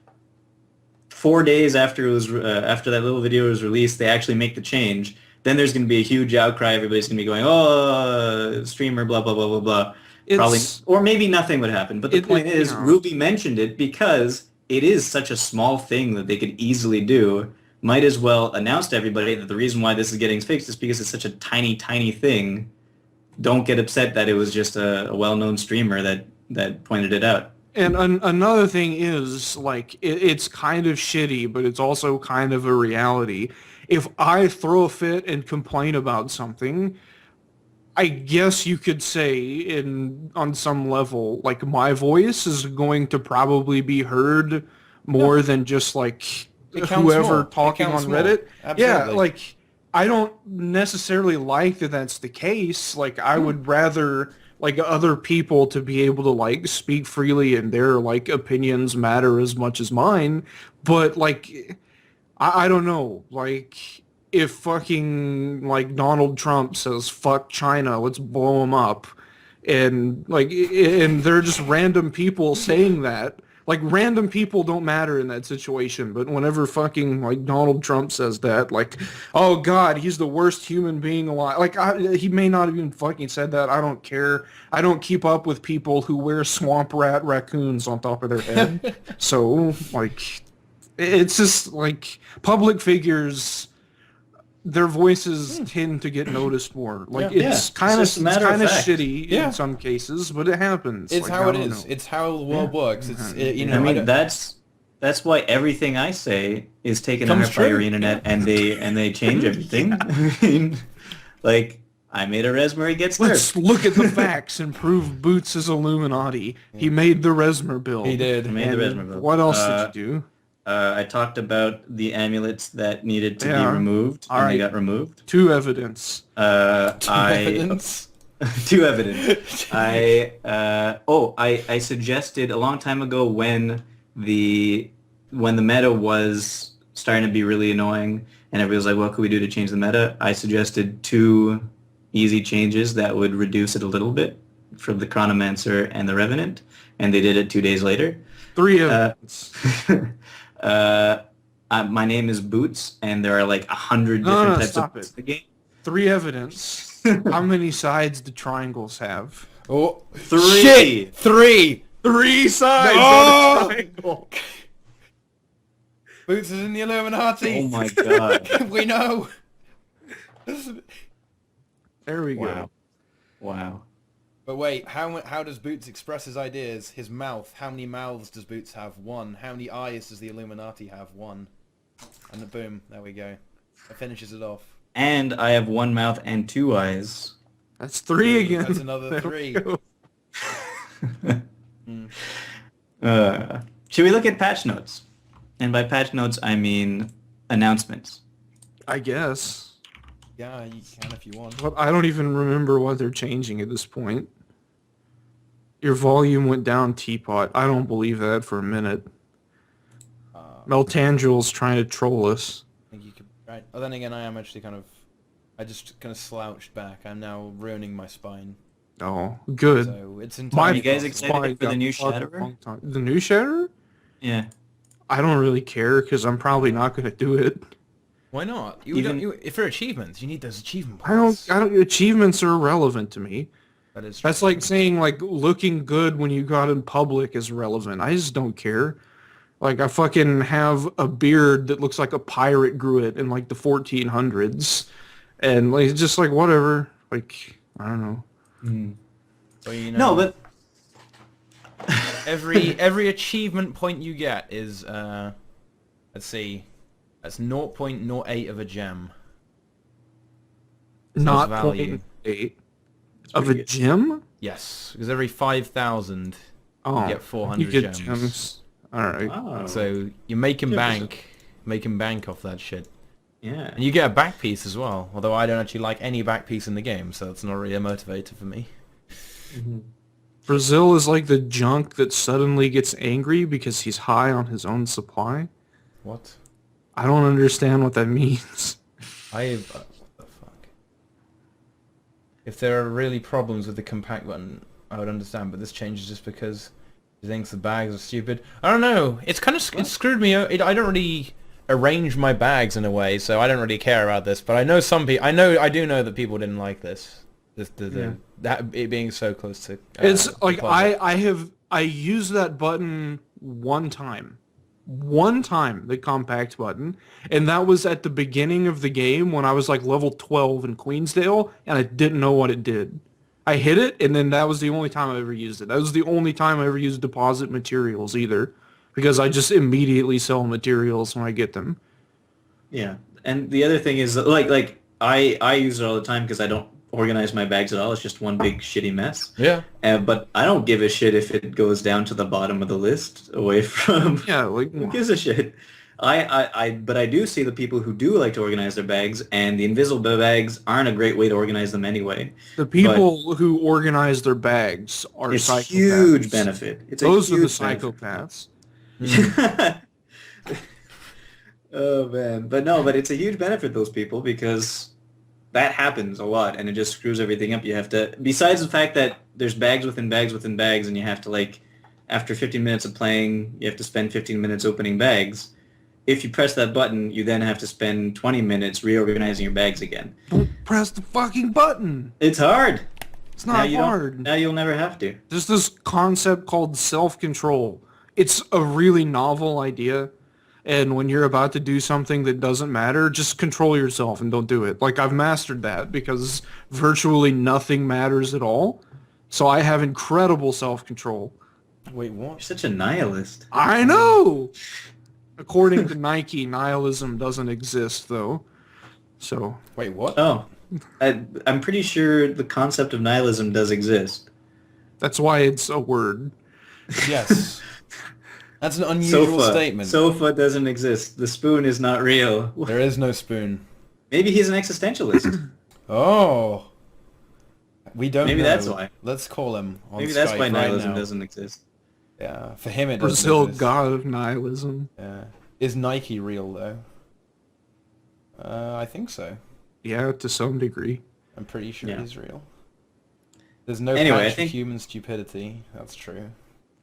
4 days after it was after that little video was released, they actually make the change, then there's going to be a huge outcry. Everybody's going to be going, "Oh, streamer, blah blah blah blah blah." Probably, It's... or maybe nothing would happen. But the point is, you know. Ruby mentioned it because it is such a small thing that they could easily do. Might as well announce to everybody that the reason why this is getting fixed is because it's such a tiny, tiny thing. Don't get upset that it was just a well-known streamer that pointed it out. And another thing is, like, it's kind of shitty, but it's also kind of a reality. If I throw a fit and complain about something, I guess you could say, on some level, like, my voice is going to probably be heard more than just, like, It counts whoever more. It talking counts on more. Reddit. Absolutely. Yeah, like, I don't necessarily like that that's the case. Like, I would rather, like, other people to be able to, like, speak freely and their, like, opinions matter as much as mine. But, like, I don't know. Like, if fucking, like, Donald Trump says, fuck China, let's blow him up. And, like, and they're just random people saying that. Like, random people don't matter in that situation, but whenever fucking, like, Donald Trump says that, like, oh, God, he's the worst human being alive. Like, he may not have even fucking said that. I don't care. I don't keep up with people who wear swamp rat raccoons on top of their head. So, like, it's just, like, public figures... their voices tend to get noticed more. Like, Yeah. it's Yeah, kind of it's just a matter of fact. shitty Yeah. in some cases, but it happens. It's Like, how I it don't is. know. It's how the world works. It's you know. I mean, don't- that's why everything I say is taken Comes out by true, ArenaNet, yeah. and they change everything. I mean, like, I made a res where he gets Let's nerfed. look at the facts and prove Boots is Illuminati. He made the Resmer build. He did. I made the And Resmer build. what else did you do? I talked about the amulets that needed to be Yeah. removed, All and right. they got removed. Two evidence. Evidence. Too evident. I suggested a long time ago when the meta was starting to be really annoying and everybody was like, what could we do to change the meta? I suggested 2 easy changes that would reduce it a little bit for the Chronomancer and the Revenant, and they did it 2 days later. 3 evidence. My name is Boots, and there are like 100 No, different no, types stop of boots it. in the game. 3 evidence. How many sides do triangles have? Oh, 3. shit! 3. 3 sides Oh! on a triangle. Boots is in the Illuminati. Oh my god. We know. There we Wow. go. Wow. But wait, how does Boots express his ideas? His mouth. How many mouths does Boots have? 1. How many eyes does the Illuminati have? 1. And then boom, there we go. That finishes it off. And I have 1 mouth and 2 eyes. That's 3 again. That's another There 3. we go. Should we look at patch notes? And by patch notes, I mean announcements. I guess. Yeah, you can if you want. But I don't even remember what they're changing at this point. Your volume went down, Teapot. I don't believe that for a minute. Meltangirl's trying to troll us. I think you could. Right. Oh, then again, I am actually kind of. I just kind of slouched back. I'm now ruining my spine. Oh, good. So it's My entirely You guys possible. excited for the new got fucked a Shatterer? long time. The new Shatterer? Yeah. I don't really care because I'm probably not going to do it. Why not? Even- If for achievements, you need those achievement I don't. points. Achievements are irrelevant to me. That is true. That's like saying like looking good when you got in public is relevant. I just don't care. Like I fucking have a beard that looks like a pirate grew it in like the 1400s, and like it's just like whatever. Like, I don't know. Well, you know, No, but every achievement point you get is let's see, that's 0.08 of a gem. So Not that's value. 0.8 of a pretty good. gem? Yes, because every 5,000 Oh, you get 400 you get gems. Alright. wow. So you're making Yeah, making bank off that shit. yeah. And you get a back piece as well, although I don't actually like any back piece in the game, so it's not really a motivator for me. Brazil is like the junk that suddenly gets angry because he's high on his own supply. What? I don't understand what that means. What the fuck? If there are really problems with the compact button, I would understand, but this changes just because he thinks the bags are stupid. I don't know. It's kind of it screwed me. I don't really arrange my bags in a way, so I don't really care about this. But I know some people. I do know that people didn't like this. That it being so close to. It's the like puzzle. I used that button one time. The compact button, and that was at the beginning of the game when I was like level 12 in Queensdale, and I didn't know what it did. I hit it, and then that was the only time I ever used it. That was the only time I ever used deposit materials either, because I just immediately sell materials when I get them. Yeah, and the other thing is like I use it all the time because I don't organize my bags at all. It's just one big shitty mess. Yeah. But I don't give a shit if it goes down to the bottom of the list away from. Yeah, like Who gives a shit? But I do see the people who do like to organize their bags, and the invisible bags aren't a great way to organize them anyway. the people who organize their bags are It's psychopaths. huge benefit. It's Those a are the huge benefit. psychopaths. Oh man, but it's a huge benefit, those people, because that happens a lot and it just screws everything up. You have to, besides the fact that there's bags within bags within bags, and you have to, like, after 15 minutes of playing, you have to spend 15 minutes opening bags. If you press that button, you then have to spend 20 minutes reorganizing your bags again. Don't press the fucking button. It's hard. It's not hard. Now you'll never have to. There's this concept called self-control. It's a really novel idea. And when you're about to do something that doesn't matter, just control yourself and don't do it. Like, I've mastered that because virtually nothing matters at all. So I have incredible self-control. Wait, You're what? such a nihilist. I know! According to Nike, nihilism doesn't exist, though. So, Wait, what? Oh, I'm pretty sure the concept of nihilism does exist. that's why it's a word. Yes. That's an unusual statement. Sofa doesn't exist. The spoon is not real. There is no spoon. Maybe he's an existentialist. Oh. We don't Maybe know. that's why. Let's call him on Maybe Skype that's why right nihilism now. doesn't exist. Yeah, for him it doesn't Brazil, exist. god of nihilism. Yeah. Is Nike real, though? I think so. Yeah, to some degree. I'm pretty sure Yeah. it is real. There's no Anyway, I patch for think- human stupidity. That's true.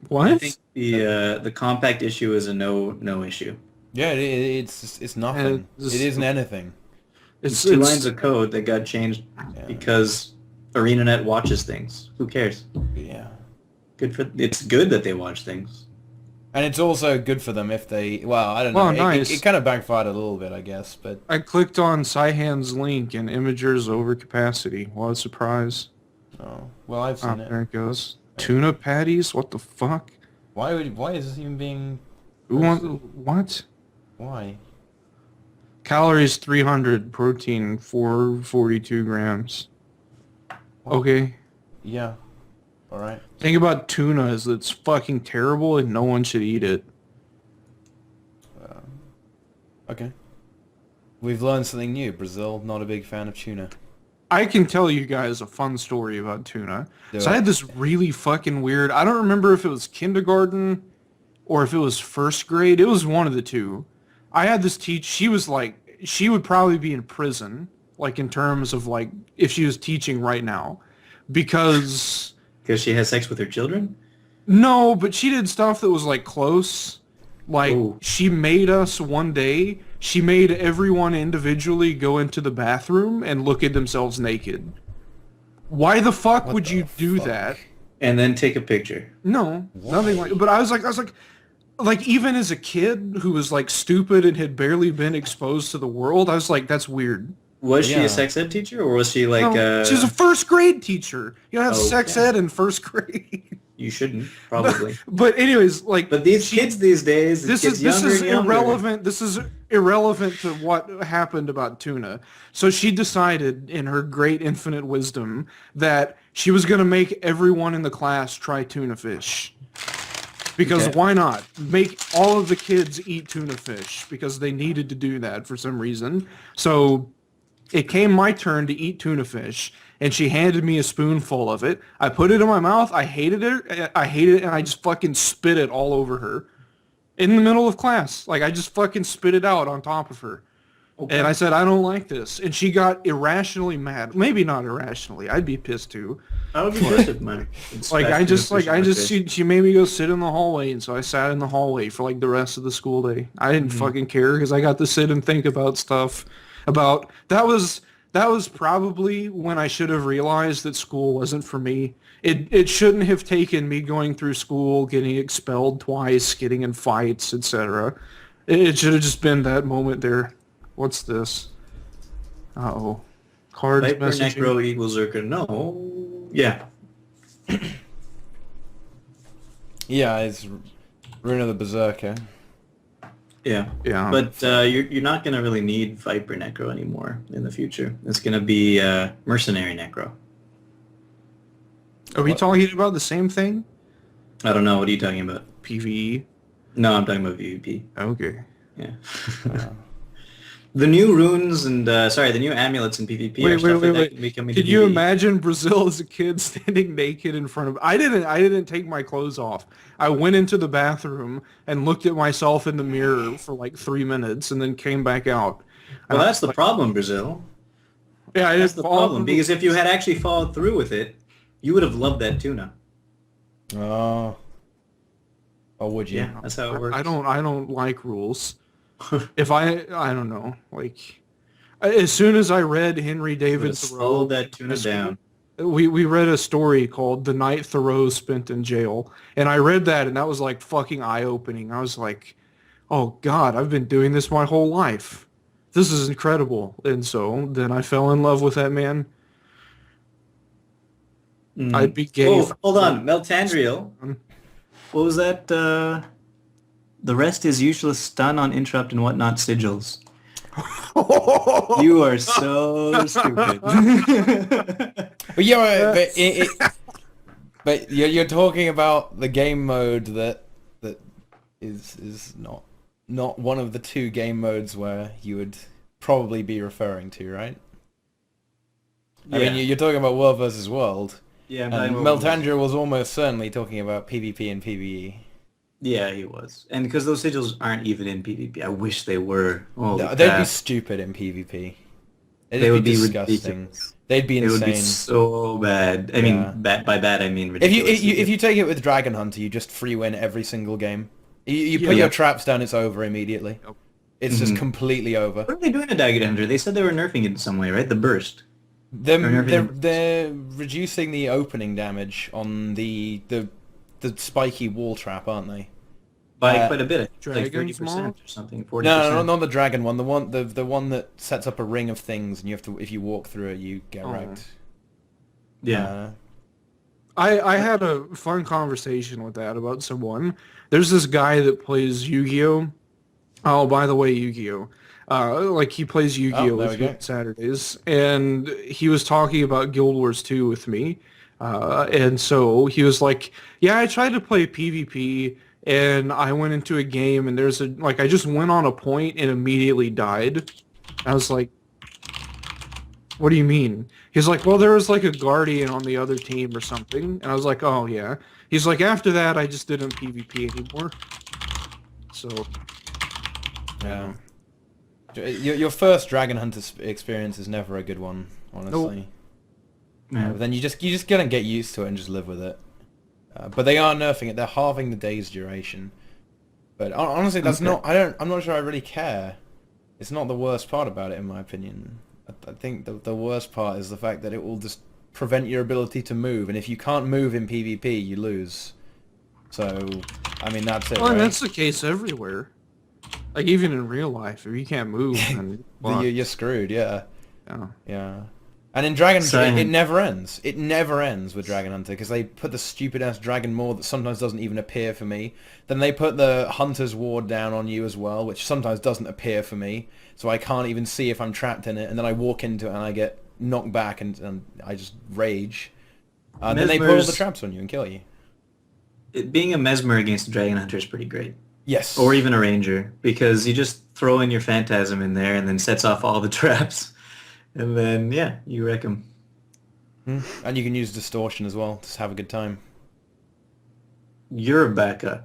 What? I think the compact issue is a no issue. Yeah, it's nothing. this- It isn't anything. It's Two lines of code that got changed Yeah. because ArenaNet watches things. Who cares? Yeah. It's good that they watch things. And it's also good for them if they... Well, I don't know. Oh, It nice. kind of backfired a little bit, I guess, but... I clicked on Cyhan's link and Imager's overcapacity. What a surprise. Oh, well, I've Oh, seen it. there it goes. Tuna patties? What the fuck? Why is this even being... Who wants... What? Why? Calories 300, protein 442 grams. Okay. Yeah. Alright. Thing about tuna is that it's fucking terrible and no one should eat it. Okay. We've learned something new. Brazil, not a big fan of tuna. I can tell you guys a fun story about tuna. Do So I it. had this really fucking weird... I don't remember if it was kindergarten or if it was first grade. It was one of the two. I had this she was like... She would probably be in prison, like in terms of like if she was teaching right now. Because... Because she has sex with her children? No, but she did stuff that was like close. Like, Ooh. she made us one day, she made everyone individually go into the bathroom and look at themselves naked. Why the fuck What would the you do fuck? that? And then take a picture. No, nothing like. But I was like, even as a kid who was like stupid and had barely been exposed to the world, I was like, that's weird. Was she Yeah. a sex ed teacher, or was she like? No, she's a first grade teacher. You don't have Oh, sex yeah. ed in first grade. You shouldn't probably. But anyways, like, But these kids these days, it this gets is this younger is and younger. irrelevant. This is irrelevant to what happened about Tuna. So she decided, in her great infinite wisdom, that she was going to make everyone in the class try tuna fish. Because Okay. why not? Make all of the kids eat tuna fish because they needed to do that for some reason. So it came my turn to eat tuna fish, and she handed me a spoonful of it. I put it in my mouth. I hated it, and I just fucking spit it all over her in the middle of class. Like, I just fucking spit it out on top of her. Okay. And I said, I don't like this. And she got irrationally mad. Maybe not irrationally. I'd be pissed too. I would be pissed if my She made me go sit in the hallway, and so I sat in the hallway for like the rest of the school day. I didn't fucking care because I got to sit and think about stuff. That was probably when I should have realized that school wasn't for me. It shouldn't have taken me going through school, getting expelled twice, getting in fights, etc. It should have just been that moment there. What's this? Uh-oh. Cards Viper messaging. Necro equals Zerka. No. Yeah. Yeah, it's Rune of the Berserker. Yeah. Yeah. But you're not going to really need Viper Necro anymore in the future. It's going to be Mercenary Necro. Are we talking about the same thing? I don't know. What are you talking about? PvE? No, I'm talking about PvP. Okay. Yeah. The new runes and, the new amulets in PvP are stuff like that can be coming to Could you PvE. imagine Brazil as a kid standing naked in front of... I didn't take my clothes off. I went into the bathroom and looked at myself in the mirror for like 3 minutes and then came back out. Well, that's the problem, Brazil. Yeah, I That's didn't the fall problem. through- Because if you had actually followed through with it, you would have loved that tuna. Oh. Or would you? Yeah, that's how it works. I don't like rules. If I don't know, like, as soon as I read Henry David Thoreau Thoreau, that tuna down. we read a story called The Night Thoreau Spent in Jail, and I read that, and that was like fucking eye-opening. I was like, oh God, I've been doing this my whole life. This is incredible. And so then I fell in love with that man. I'd be gay. Oh, hold on, Meltandriel. What was that? The rest is useless stun on interrupt and whatnot sigils. You are so stupid. But yeah, but you're talking about the game mode that is not one of the two game modes where you would probably be referring to, right? I mean, you're talking about world versus world. Yeah, And Meltandra was almost certainly talking about PvP and PvE. Yeah, he was. And because those sigils aren't even in PvP. I wish they were. Oh, No, they'd be stupid in PvP. They would be disgusting. ridiculous. They'd be It insane. would be so bad. I Yeah. mean, by bad I mean If ridiculous. you take it with Dragon Hunter, you just free win every single game. You put Yeah. your traps down, it's over immediately. Yep. It's just completely over. What are they doing to Dagger Hunter? They said they were nerfing it in some way, right? The burst. They're reducing the opening damage on the spiky wall trap, aren't they? By quite a bit. It's like Dragon's 30% Maw? or something. 40%. No, not the dragon one. The one that sets up a ring of things, and you have to, if you walk through it, you get wrecked. Yeah. I had a fun conversation with that about someone. There's this guy that plays Yu-Gi-Oh! Oh, by the way, Yu-Gi-Oh! Like, he plays Yu-Gi-Oh! there we with me go. on Saturdays, and he was talking about Guild Wars 2 with me, and so he was like, yeah, I tried to play PvP, and I went into a game, and I just went on a point and immediately died. I was like, what do you mean? He's like, well, there was like a guardian on the other team or something. And I was like, oh, yeah. He's like, after that, I just didn't PvP anymore. So, Yeah. Your first Dragon Hunter experience is never a good one, honestly. Yeah. But then you just gotta get used to it and just live with it. But they are nerfing it. They're halving the day's duration. But honestly, that's not. I'm not sure I really care. It's not the worst part about it, in my opinion. I think the worst part is the fact that it will just prevent your ability to move, and if you can't move in PvP, you lose. So, I mean, that's it, well, right? that's the case everywhere. Like, even in real life, if you can't move, then You're screwed, yeah. Yeah. And in Dragon So- Hunter, it never ends. It never ends with Dragon Hunter, because they put the stupid-ass Dragon Maw that sometimes doesn't even appear for me. Then they put the Hunter's Ward down on you as well, which sometimes doesn't appear for me, so I can't even see if I'm trapped in it, and then I walk into it and I get knocked back and I just rage. Then they put all the Mesmer's- traps on you and kill you. Being a Mesmer against a Dragon Hunter is pretty great. Yes. Or even a Ranger, because you just throw in your Phantasm in there and then sets off all the traps. And then, yeah, you wreck them. And you can use Distortion as well, just have a good time. You're a Bacca.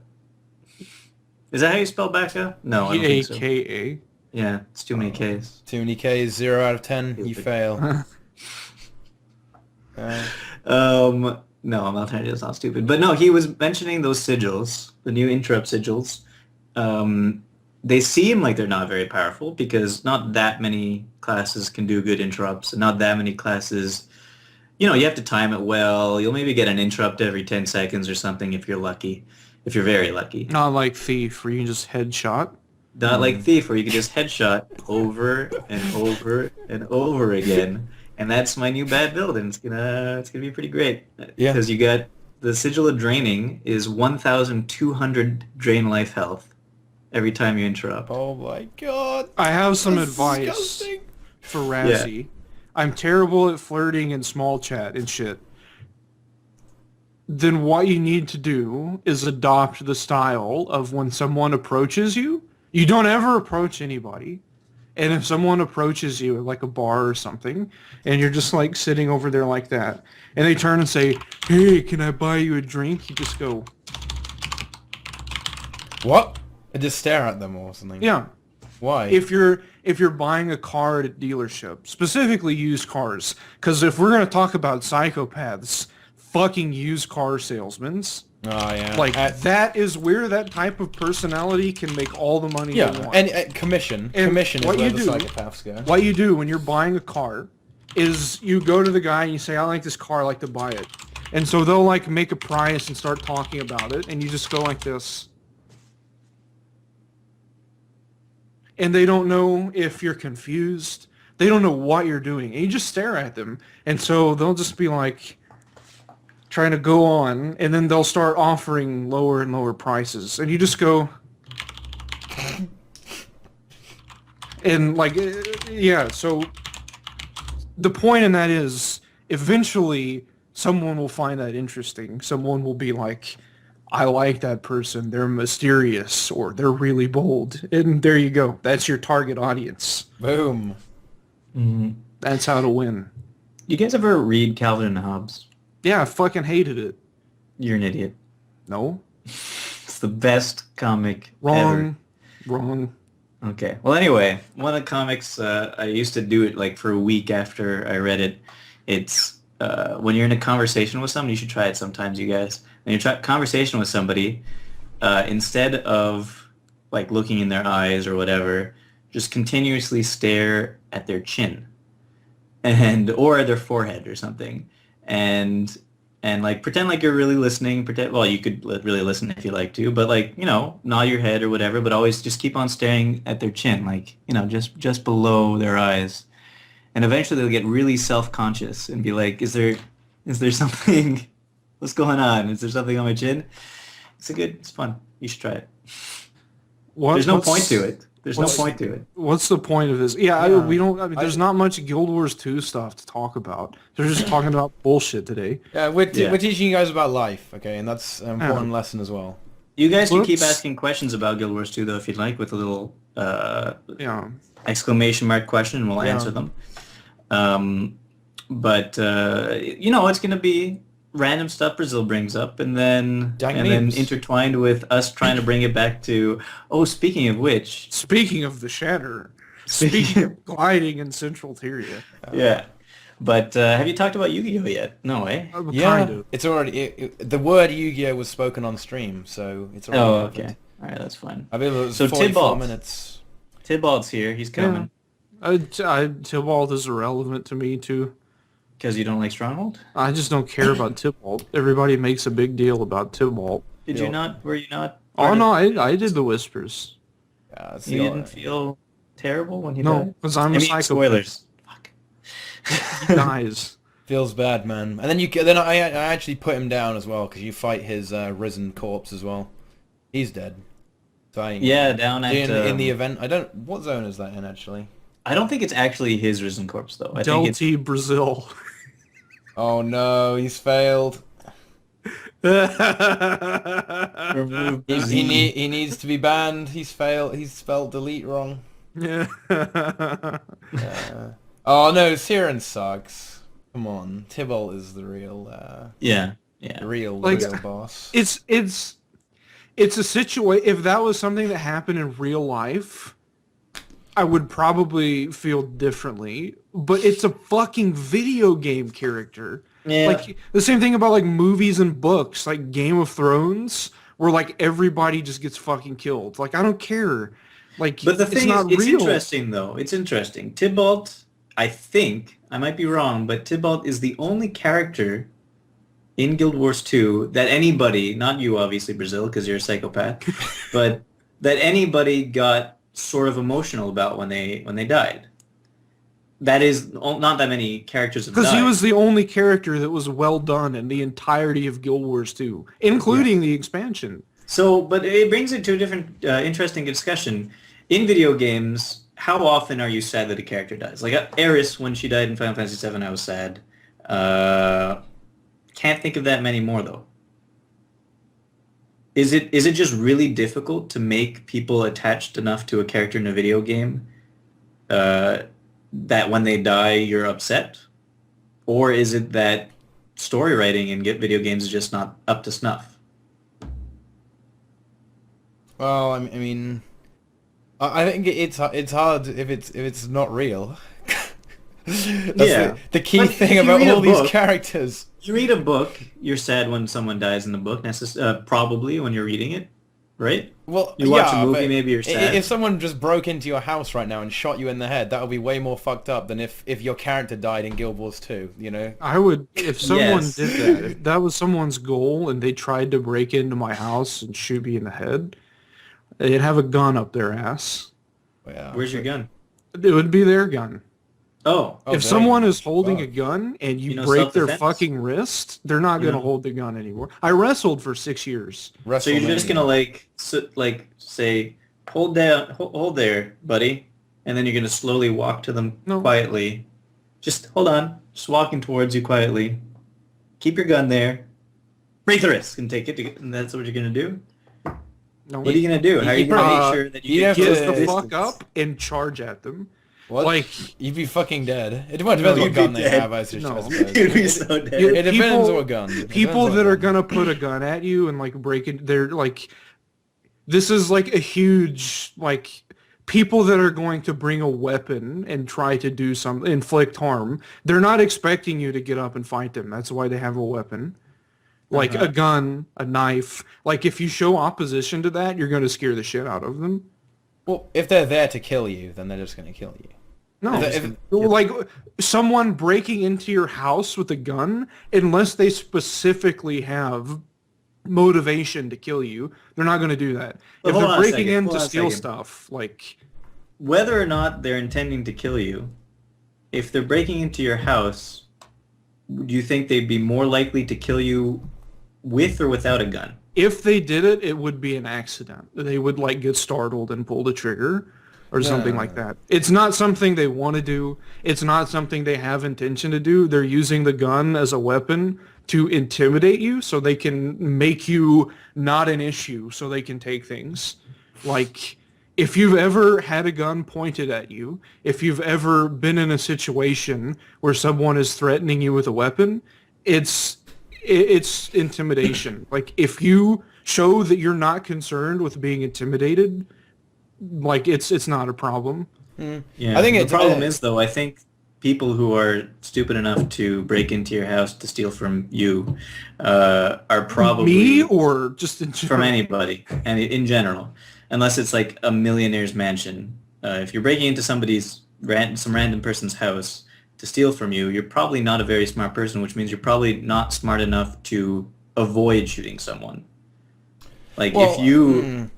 Is that how you spell Bacca? No, I don't think so. AKA. Yeah, it's too many Ks. Too many Ks, 0 out of 10, you fail. No, I'm not trying to sound stupid. But no, he was mentioning those sigils, the new interrupt sigils. They seem like they're not very powerful because not that many classes can do good interrupts, and not that many classes, you have to time it well. You'll maybe get an interrupt every 10 seconds or something if you're lucky, if you're very lucky. Not like Thief, where you can just headshot. Not like Thief, where you can just headshot over and over and over again. And that's my new bad build, and it's gonna be pretty great. Yeah. Because you got the Sigil of Draining is 1,200 drain life health every time you interrupt. Oh my god. I have some That's advice disgusting. for Razzie. I'm terrible at flirting in small chat and shit. Then what you need to do is adopt the style of when someone approaches you, you don't ever approach anybody. And if someone approaches you at like a bar or something, and you're just like sitting over there like that, and they turn and say, "Hey, can I buy you a drink?" You just go, What? I just stare at them or something. "Yeah." Why? If you're buying a car at a dealership, specifically used cars, because if we're gonna talk about psychopaths, fucking used car salesmen, Oh yeah. like that is where that type of personality can make all the money they yeah, want. and commission. And Commission is what where you the do- psychopaths go. What you do when you're buying a car is you go to the guy and you say, "I like this car, I'd like to buy it." And so they'll like make a price and start talking about it, and you just go like this. And they don't know if you're confused. They don't know what you're doing. And you just stare at them. And so they'll just be like trying to go on, and then they'll start offering lower and lower prices. And you just go, and like, yeah, so the point in that is eventually someone will find that interesting. Someone will be like, "I like that person. They're mysterious," or "They're really bold." And there you go. That's your target audience. Boom. That's how to win. You guys ever read Calvin and Hobbes? Yeah, I fucking hated it. You're an idiot. No? It's the best comic Wrong. Wrong. ever. Okay. Well, anyway, one of the comics, I used to do it like for a week after I read it. It's when you're in a conversation with someone, you should try it sometimes, you guys. When you're in conversation with somebody, instead of like looking in their eyes or whatever, just continuously stare at their chin or their forehead or something, and like pretend like you're really listening. Well, you could really listen if you like to, but like nod your head or whatever. But always just keep on staring at their chin, like just below their eyes, and eventually they'll get really self-conscious and be like, "Is there something? What's going on? Is there something on my chin?" It's fun. You should try it. There's no point to it. There's no point to it. What's the point of this? Yeah, there's not much Guild Wars 2 stuff to talk about. They're just talking about bullshit today. Yeah, we're teaching you guys about life, okay, and that's an important lesson as well. You guys can keep Whoops. asking questions about Guild Wars 2 though, if you'd like, with a little Yeah. exclamation mark question, and we'll answer them. But it's going to be random stuff Brazil brings up, and then memes. intertwined with us trying to bring it back to. Oh, speaking of which, Speaking of the Shatter, speaking of gliding in Central Tyria, yeah. But have you talked about Yu-Gi-Oh yet? No, eh? kind of. It's already the word Yu-Gi-Oh was spoken on stream, so it's already Oh, happened. okay. All right, that's fine. I believe it was So 44 Tybalt. minutes. Tybald's here. He's coming. Tybalt is irrelevant to me too. Because you don't like Stronghold? I just don't care about Tybalt. Everybody makes a big deal about Tybalt. Did you not? Were you not? Oh part no, of- I did the whispers. Yeah, it's You the- didn't feel terrible when he No, died? because I'm I a mean, psychopath. spoilers. Fuck. He dies. Feels bad, man. And then then I actually put him down as well because you fight his risen corpse as well. He's dead. So Yeah, down at in the event. What zone is that in actually? I don't think it's actually his risen corpse though. I think Del it's T Brazil. Oh no, he's failed. remove He needs to be banned. He's failed. He's spelled delete wrong. Yeah. Oh no, Siren sucks. Come on, Tybalt is the real, yeah. the real boss. It's a situation. If that was something that happened in real life, I would probably feel differently. But it's a fucking video game character. Yeah. Like the same thing about like movies and books, like Game of Thrones, where like everybody just gets fucking killed. Like I don't care. Like, But the thing it's not is, it's real. interesting though. It's interesting. Tybalt, I think, I might be wrong, but Tybalt is the only character in Guild Wars 2 that anybody, not you obviously, Brazil, because you're a psychopath, but that anybody got sort of emotional about when they died. That is not that many characters have died. Because he was the only character that was well done in the entirety of Guild Wars 2, including the expansion. So, but it brings it to a different interesting discussion. In video games, how often are you sad that a character dies? Like Aerith, when she died in Final Fantasy VII, I was sad. Can't think of that many more though. Is it just really difficult to make people attached enough to a character in a video game that when they die you're upset? Or is it that story writing in video games is just not up to snuff? Well, I mean, I think it's hard if it's not real. That's the key But thing if you about read a all these book- characters. You read a book, you're sad when someone dies in the book, probably when you're reading it, right? Well, You watch a yeah, movie, but maybe you're sad. If someone just broke into your house right now and shot you in the head, that would be way more fucked up than if your character died in Guild Wars 2, you know? I would, if someone Yes. did that, if that was someone's goal and they tried to break into my house and shoot me in the head, they'd have a gun up their ass. Yeah. Where's your gun? It would be their gun. Oh, Oh, If dang. someone is holding a Fuck. gun and you You know, break their self-defense? fucking wrist, they're not going to Yeah. hold the gun anymore. I wrestled for 6 years. so you're just gonna say, hold there, buddy, and then you're gonna slowly walk to them No. quietly. Just hold on, just walking towards you quietly. Keep your gun there. Break the wrist and take it. And that's what you're gonna do. No, What are you gonna do? How are you you gonna probably- make sure that you you have can get to- keep the distance? fuck up and charge at them. What? Like, You'd be fucking dead. It depends what you'd gun be they dead. have, I suppose. No. You'd be so dead. You- It depends People- on what gun. It depends people on that what are gun. gonna put a gun at you and like break it, they're like, this is like a huge, like, people that are going to bring a weapon and try to do some, inflict harm, they're not expecting you to get up and fight them. That's why they have a weapon. Like a gun, a knife. Like if you show opposition to that, you're gonna scare the shit out of them. Well, if they're there to kill you, then they're just gonna kill you. No, If- like someone breaking into your house with a gun, unless they specifically have motivation to kill you, they're not going to do that. Well, If hold they're on a breaking second, in hold to on a steal second. stuff, like Whether or not they're intending to kill you, if they're breaking into your house, do you think they'd be more likely to kill you with or without a gun? if they did it, it would be an accident. They would like get startled and pull the trigger or something like that. It's not something they want to do. It's not something they have intention to do. They're using the gun as a weapon to intimidate you so they can make you not an issue so they can take things. Like if you've ever had a gun pointed at you, if you've ever been in a situation where someone is threatening you with a weapon, it's intimidation. Like if you show that you're not concerned with being intimidated, like it's not a problem. Yeah, I think the it's problem is though. I think people who are stupid enough to break into your house to steal from you are probably Me or just in from general? anybody, and in general, unless it's like a millionaire's mansion. If you're breaking into some random person's house to steal from you, you're probably not a very smart person, which means you're probably not smart enough to avoid shooting someone. Like if you,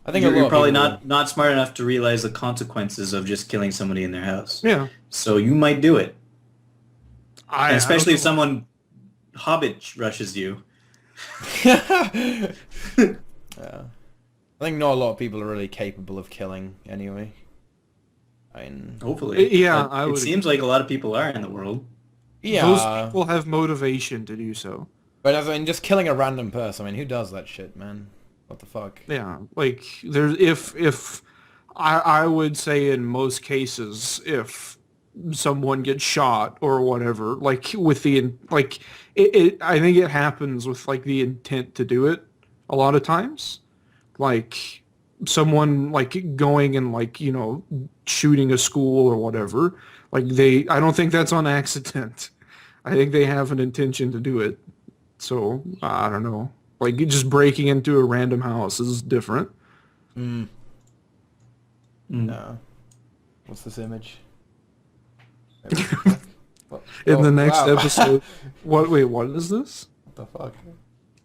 I think a lot you're of probably people- not smart enough to realize the consequences of just killing somebody in their house. Yeah. So you might do it. And especially if someone Hobbit rushes you. Yeah. I think not a lot of people are really capable of killing anyway. I mean, Hopefully. Yeah, But I would. it seems like a lot of people are in the world. yeah. Those people have motivation to do so. But I mean, just killing a random person. I mean, who does that shit, man? What the fuck? Yeah, like there's if I would say in most cases if someone gets shot or whatever, like with the like it I think it happens with like the intent to do it a lot of times. Like someone like going and like, you know, shooting a school or whatever. Like I don't think that's on accident. I think they have an intention to do it. So, I don't know. Like just breaking into a random house is different. No. What's this image? What? In Oh, the next wow. episode, what is this? What the fuck?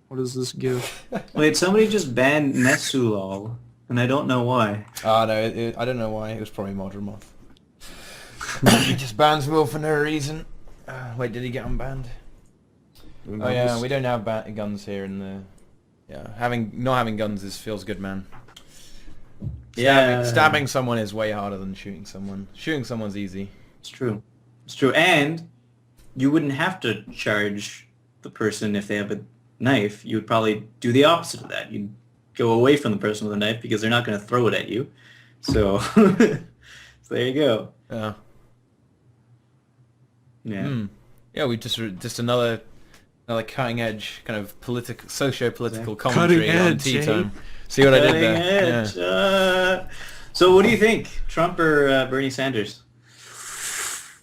What does this give? Wait, somebody just banned Nesulol, and I don't know why. Oh no, I don't know why. It was probably Modremoth. He just bans Will for no reason. Wait, did he get unbanned? Oh yeah, we don't have guns here in the... Yeah, not having guns feels good, man. Stabbing someone is way harder than shooting someone. Shooting someone's easy. It's true. It's true. And you wouldn't have to charge the person if they have a knife. You would probably do the opposite of that. You'd go away from the person with a knife because they're not going to throw it at you. So, so there you go. Yeah. Yeah. Yeah, we just another cutting edge kind of socio-political Cutting commentary on edge, Tea eh? Time. See what I did Cutting there? edge. Yeah. So what do you think? Trump or Bernie Sanders?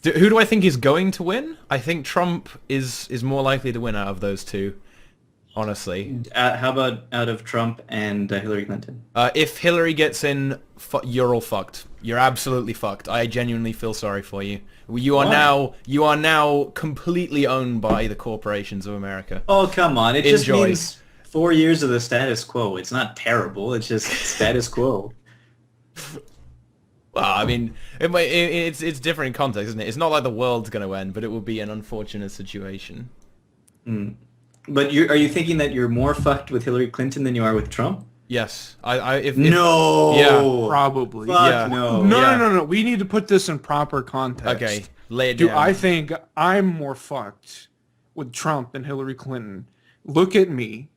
Who do I think is going to win? I think Trump is more likely to win out of those two, honestly. How about out of Trump and Hillary Clinton? If Hillary gets in, you're all fucked. You're absolutely fucked. I genuinely feel sorry for you. You are now completely owned by the corporations of America. Oh, come on. It just Enjoy. means 4 years of the status quo. It's not terrible. It's just status quo. Well, I mean, it's different in context, isn't it? It's not like the world's going to end, but it will be an unfortunate situation. But are you thinking that you're more fucked with Hillary Clinton than you are with Trump? Yes. No. Yeah. Probably. Fuck Yeah. no. No. We need to put this in proper context. Okay, lay it Do down. I think I'm more fucked with Trump than Hillary Clinton? Look at me.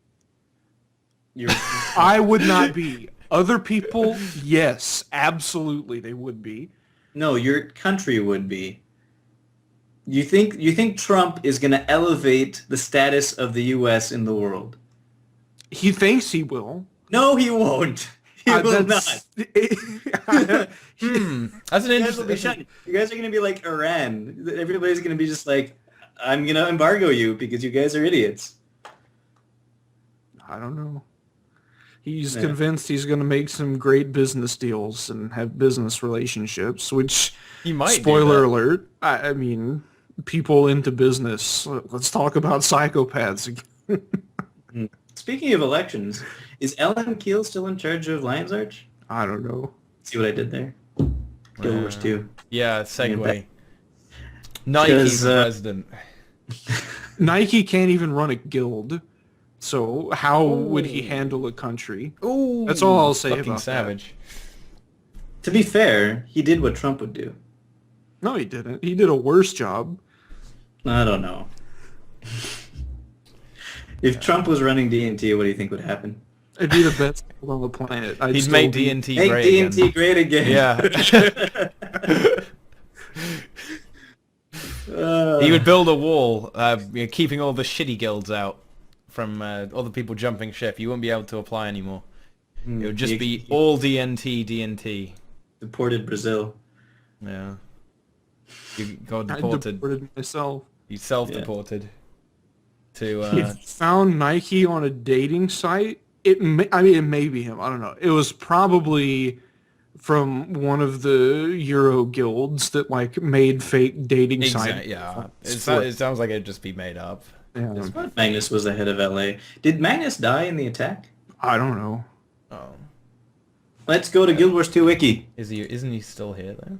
I would not be. Other people, yes, absolutely, they would be. No, your country would be. You think Trump is going to elevate the status of the U.S. in the world? He thinks he will. No, he won't. He will not. That's an You guys will be shocked. interesting... You guys are going to be like Iran. Everybody's going to be just like, I'm going to embargo you because you guys are idiots. I don't know. He's convinced he's going to make some great business deals and have business relationships, which, He might do spoiler that. alert, I mean, people into business. Let's talk about psychopaths again. Speaking of elections, is Ellen Keel still in charge of Lions Arch? I don't know. See what I did there? Guild Wars 2. Yeah, segue. Because, Nike's the president. Nike can't even run a guild, so how would he handle a country? Ooh, That's all I'll say fucking about savage. To be fair, he did what Trump would do. No, he didn't. He did a worse job. I don't know. If Trump was running D&T, what do you think would happen? It'd be the best guild on the planet. He'd make D&T Make great D&T again. great again. Yeah. He would build a wall, keeping all the shitty guilds out from other people jumping ship. You wouldn't be able to apply anymore. It would just be all D&T. Deported Brazil. Yeah. You got I deported. deported myself. You self-deported. To If you found Nike on a dating site, it may be him. I don't know. It was probably from one of the Euro guilds that like made fake dating sites. Yeah. It sounds like it'd just be made up. Yeah. Magnus was the head of LA. Did Magnus die in the attack? I don't know. Oh. Let's go to Guild Wars 2 Wiki. Isn't he still here though?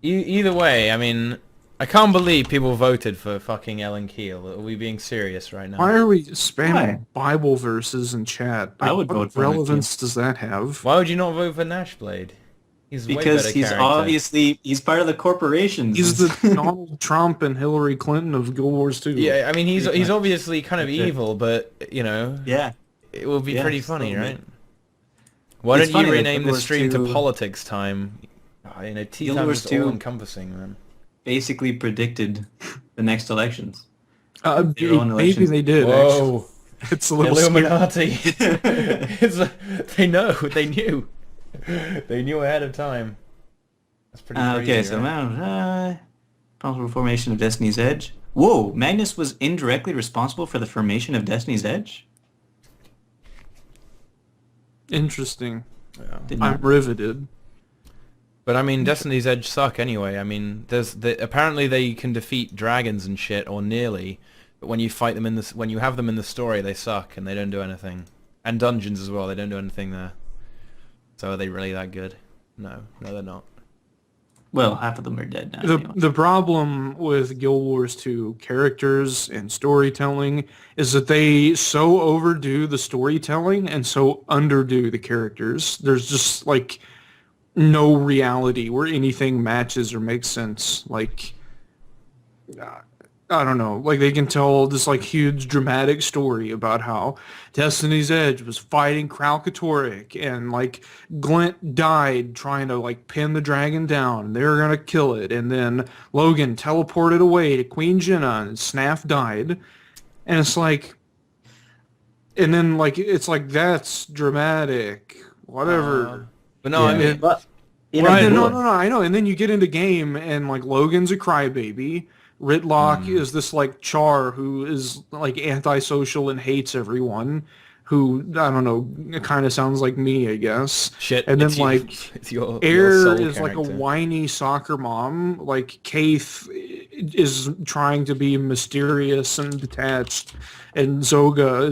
Either way, I mean, I can't believe people voted for fucking Ellen Keel. Are we being serious right now? Why are we spamming Why? Bible verses in chat? I would what vote for Ellen relevance does that have? Why would you not vote for Nashblade? He's a way Because better he's character. obviously he's part of the corporations. He's the Donald Trump and Hillary Clinton of Guild Wars 2. Yeah, I mean he's Pretty much. obviously kind of That's it. evil, but you know, yeah. it will be Yeah, pretty it's funny, totally. right? Why It's don't you funny that rename Guild the Wars stream 2 to politics time? You know, tea Guild time Wars is 2 all encompassing, man. Basically predicted the next elections. Their own Maybe elections. they did, actually. Whoa, It's a little scary. Illuminati! They know, they knew, they knew ahead of time. That's pretty crazy. Okay, so right? responsible for formation of Destiny's Edge. Whoa, Magnus was indirectly responsible for the formation of Destiny's Edge? Interesting. Yeah. Did I'm not. riveted. But I mean, Destiny's Edge suck anyway. I mean, apparently they can defeat dragons and shit, or nearly. But when you fight them when you have them in the story, they suck and they don't do anything. And dungeons as well, they don't do anything there. So are they really that good? No, they're not. Well, half of them are dead now. anyway. The problem with Guild Wars 2 characters and storytelling is that they so overdo the storytelling and so underdo the characters. There's just like no reality where anything matches or makes sense. Like, I don't know, like they can tell this like huge dramatic story about how Destiny's Edge was fighting Kralkatorrik and like Glint died trying to like pin the dragon down and they were gonna kill it, and then Logan teleported away to Queen Jenna and Snaff died, and it's like, and then like it's like that's dramatic, whatever. But no, I Yeah. mean, But in Right, a no, book- I know. And then you get into game, and like Logan's a crybaby. Ritlock is this like char who is like antisocial and hates everyone. Who I don't know, kind of sounds like me, I guess. shit. And then it's you- like it's your Air soul is like a character. whiny soccer mom. Like Kaith is trying to be mysterious and detached, and Zoja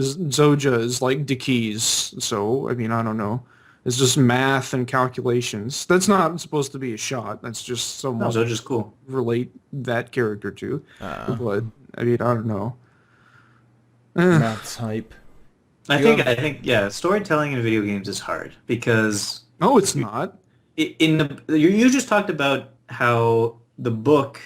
is like Dekeys. So I mean, I don't know. It's just math and calculations. That's not supposed to be a shot. That's just No, someone Zoja's cool. relate that character to. But I mean, I don't know. Maths hype. I You think, yeah, storytelling in video games is hard because No, it's not. you just talked about how the book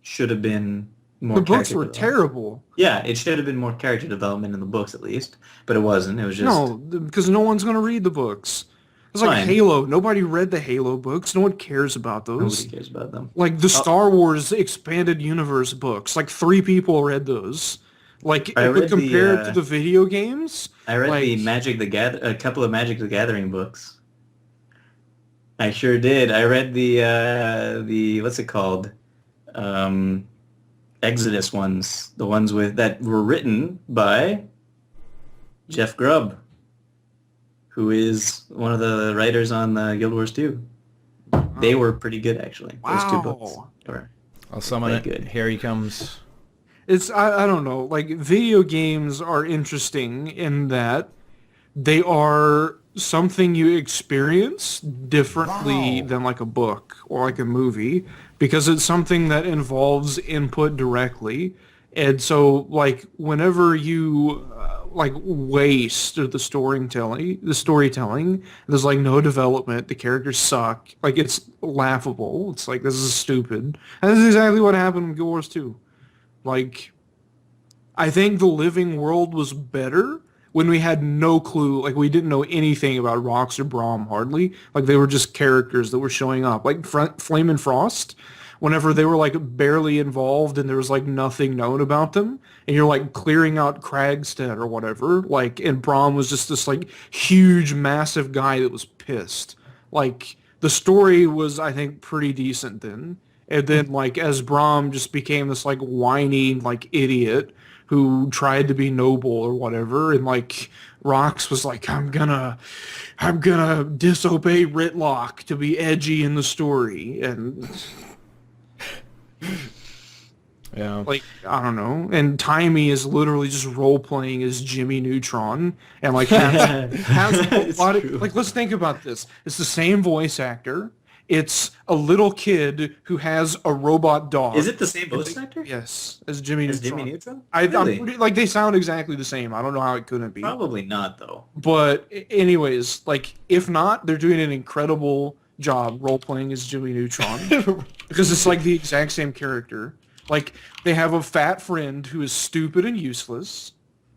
should have been more. The books character were development. terrible. Yeah, it should have been more character development in the books at least, but it wasn't. It was just No, because no one's going to read the books. It's like Fine. Halo. Nobody read the Halo books. No one cares about those. nobody cares about them. Like the Star Wars Expanded Universe books. Like 3 people read those. Like I read compared to the video games. I read the like- a couple of Magic the Gathering books. I sure did. I read the what's it called? Exodus ones, the ones that were written by Jeff Grubb, who is one of the writers on Guild Wars 2. They were pretty good actually. Those 2 books Wow. were. I'll summon it. Quite good. Here he comes. It's I don't know. Like video games are interesting in that they are something you experience differently than like a book or like a movie, because it's something that involves input directly. And so like whenever you like waste the storytelling, there's like no development, the characters suck, like it's laughable. It's like, this is stupid. And this is exactly what happened in Guild Wars 2. Like, I think the living world was better when we had no clue, like we didn't know anything about Rox or Braum hardly. Like they were just characters that were showing up. Like Flame and Frost, whenever they were like barely involved and there was like nothing known about them, and you're like clearing out Kragstead or whatever, like, and Braum was just this like huge, massive guy that was pissed. Like the story was, I think, pretty decent then. And then, like, as Braum just became this, like, whiny, like, idiot who tried to be noble or whatever, and, like, Rox was like, I'm gonna disobey Ritlock to be edgy in the story, and, Yeah. like, I don't know, and Timey is literally just role-playing as Jimmy Neutron, and, like, has a It's lot of, true. like, let's think about this. It's the same voice actor. It's a little kid who has a robot dog. Is it the same voice actor? Yes, as Jimmy As Neutron. Jimmy Neutron? I'm Really? pretty, like they sound exactly the same. I don't know how it couldn't be. Probably not, though. But anyways, like if not, they're doing an incredible job role playing as Jimmy Neutron because it's like the exact same character. Like they have a fat friend who is stupid and useless.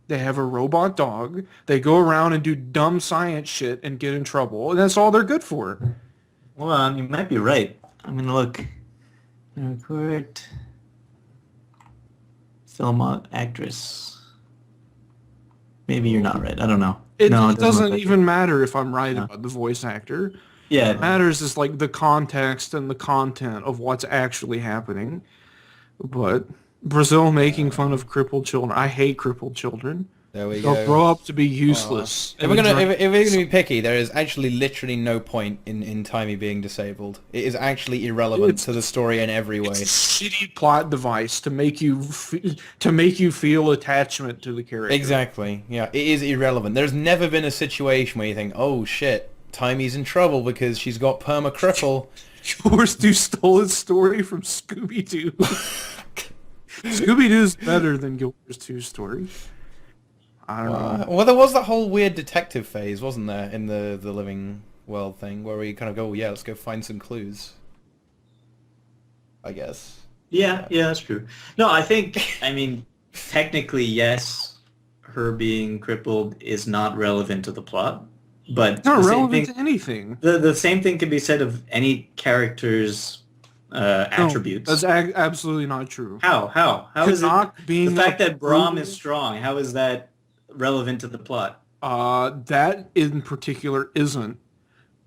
They have a robot dog. They go around and do dumb science shit and get in trouble, and that's all they're good for. Well, you might be right. I'm gonna look. Record film actress. Maybe you're not right. I don't know. It No, doesn't look like even matter if I'm right No. about the voice actor. Yeah. What matters is like the context and the content of what's actually happening. But Brazil making fun of crippled children. I hate crippled children. There we They'll go. grow up to be useless. If we're gonna be picky, there is actually literally no point in Timey being disabled. It is actually irrelevant to the story in every way. It's a shitty plot device to make you feel attachment to the character. Exactly. Yeah, it is irrelevant. There's never been a situation where you think, "Oh shit, Timey's in trouble because she's got perma cripple." Yours two stole his story from Scooby-Doo. Scooby-Doo's better than Gilbert's 2 story. I don't know. Well, there was that whole weird detective phase, wasn't there, in the Living World thing, where we kind of go, yeah, let's go find some clues. I guess. Yeah, that's true. No, I mean, technically, yes, her being crippled is not relevant to the plot, but It's not the same relevant thing, to anything. the same thing can be said of any character's attributes. That's absolutely not true. How is it? Canuck being The fact that Brahm proven- is strong, how is that relevant to the plot? That in particular isn't.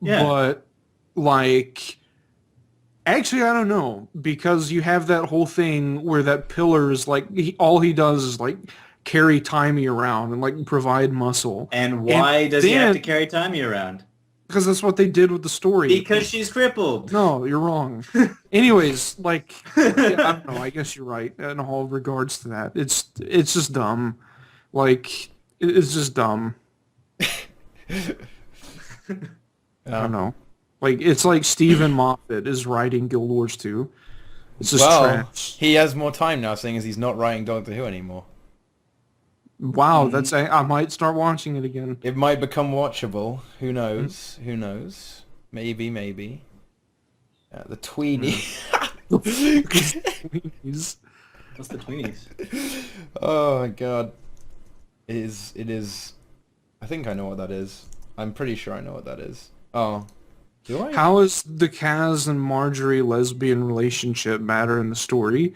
Yeah. But, like, actually, I don't know. Because you have that whole thing where that pillar is, like, all he does is, like, carry Timey around and, like, provide muscle. And why does he have then- to carry Timey around? Because that's what they did with the story. Because she's crippled. No, you're wrong. Anyways, like, yeah, I don't know. I guess you're right in all regards to that. It's just dumb. Like, it's just dumb. I don't know. Like, it's like Stephen Moffat is writing Guild Wars 2. It's just trash. He has more time now, seeing as he's not writing Doctor Who anymore. Wow, that's I might start watching it again. It might become watchable. Who knows? Who knows? Maybe. The Tweenie. Please. What's the tweenies? Oh my god. It is. I think I know what that is. I'm pretty sure I know what that is. Oh. Do I? How is the Kaz and Marjorie lesbian relationship matter in the story?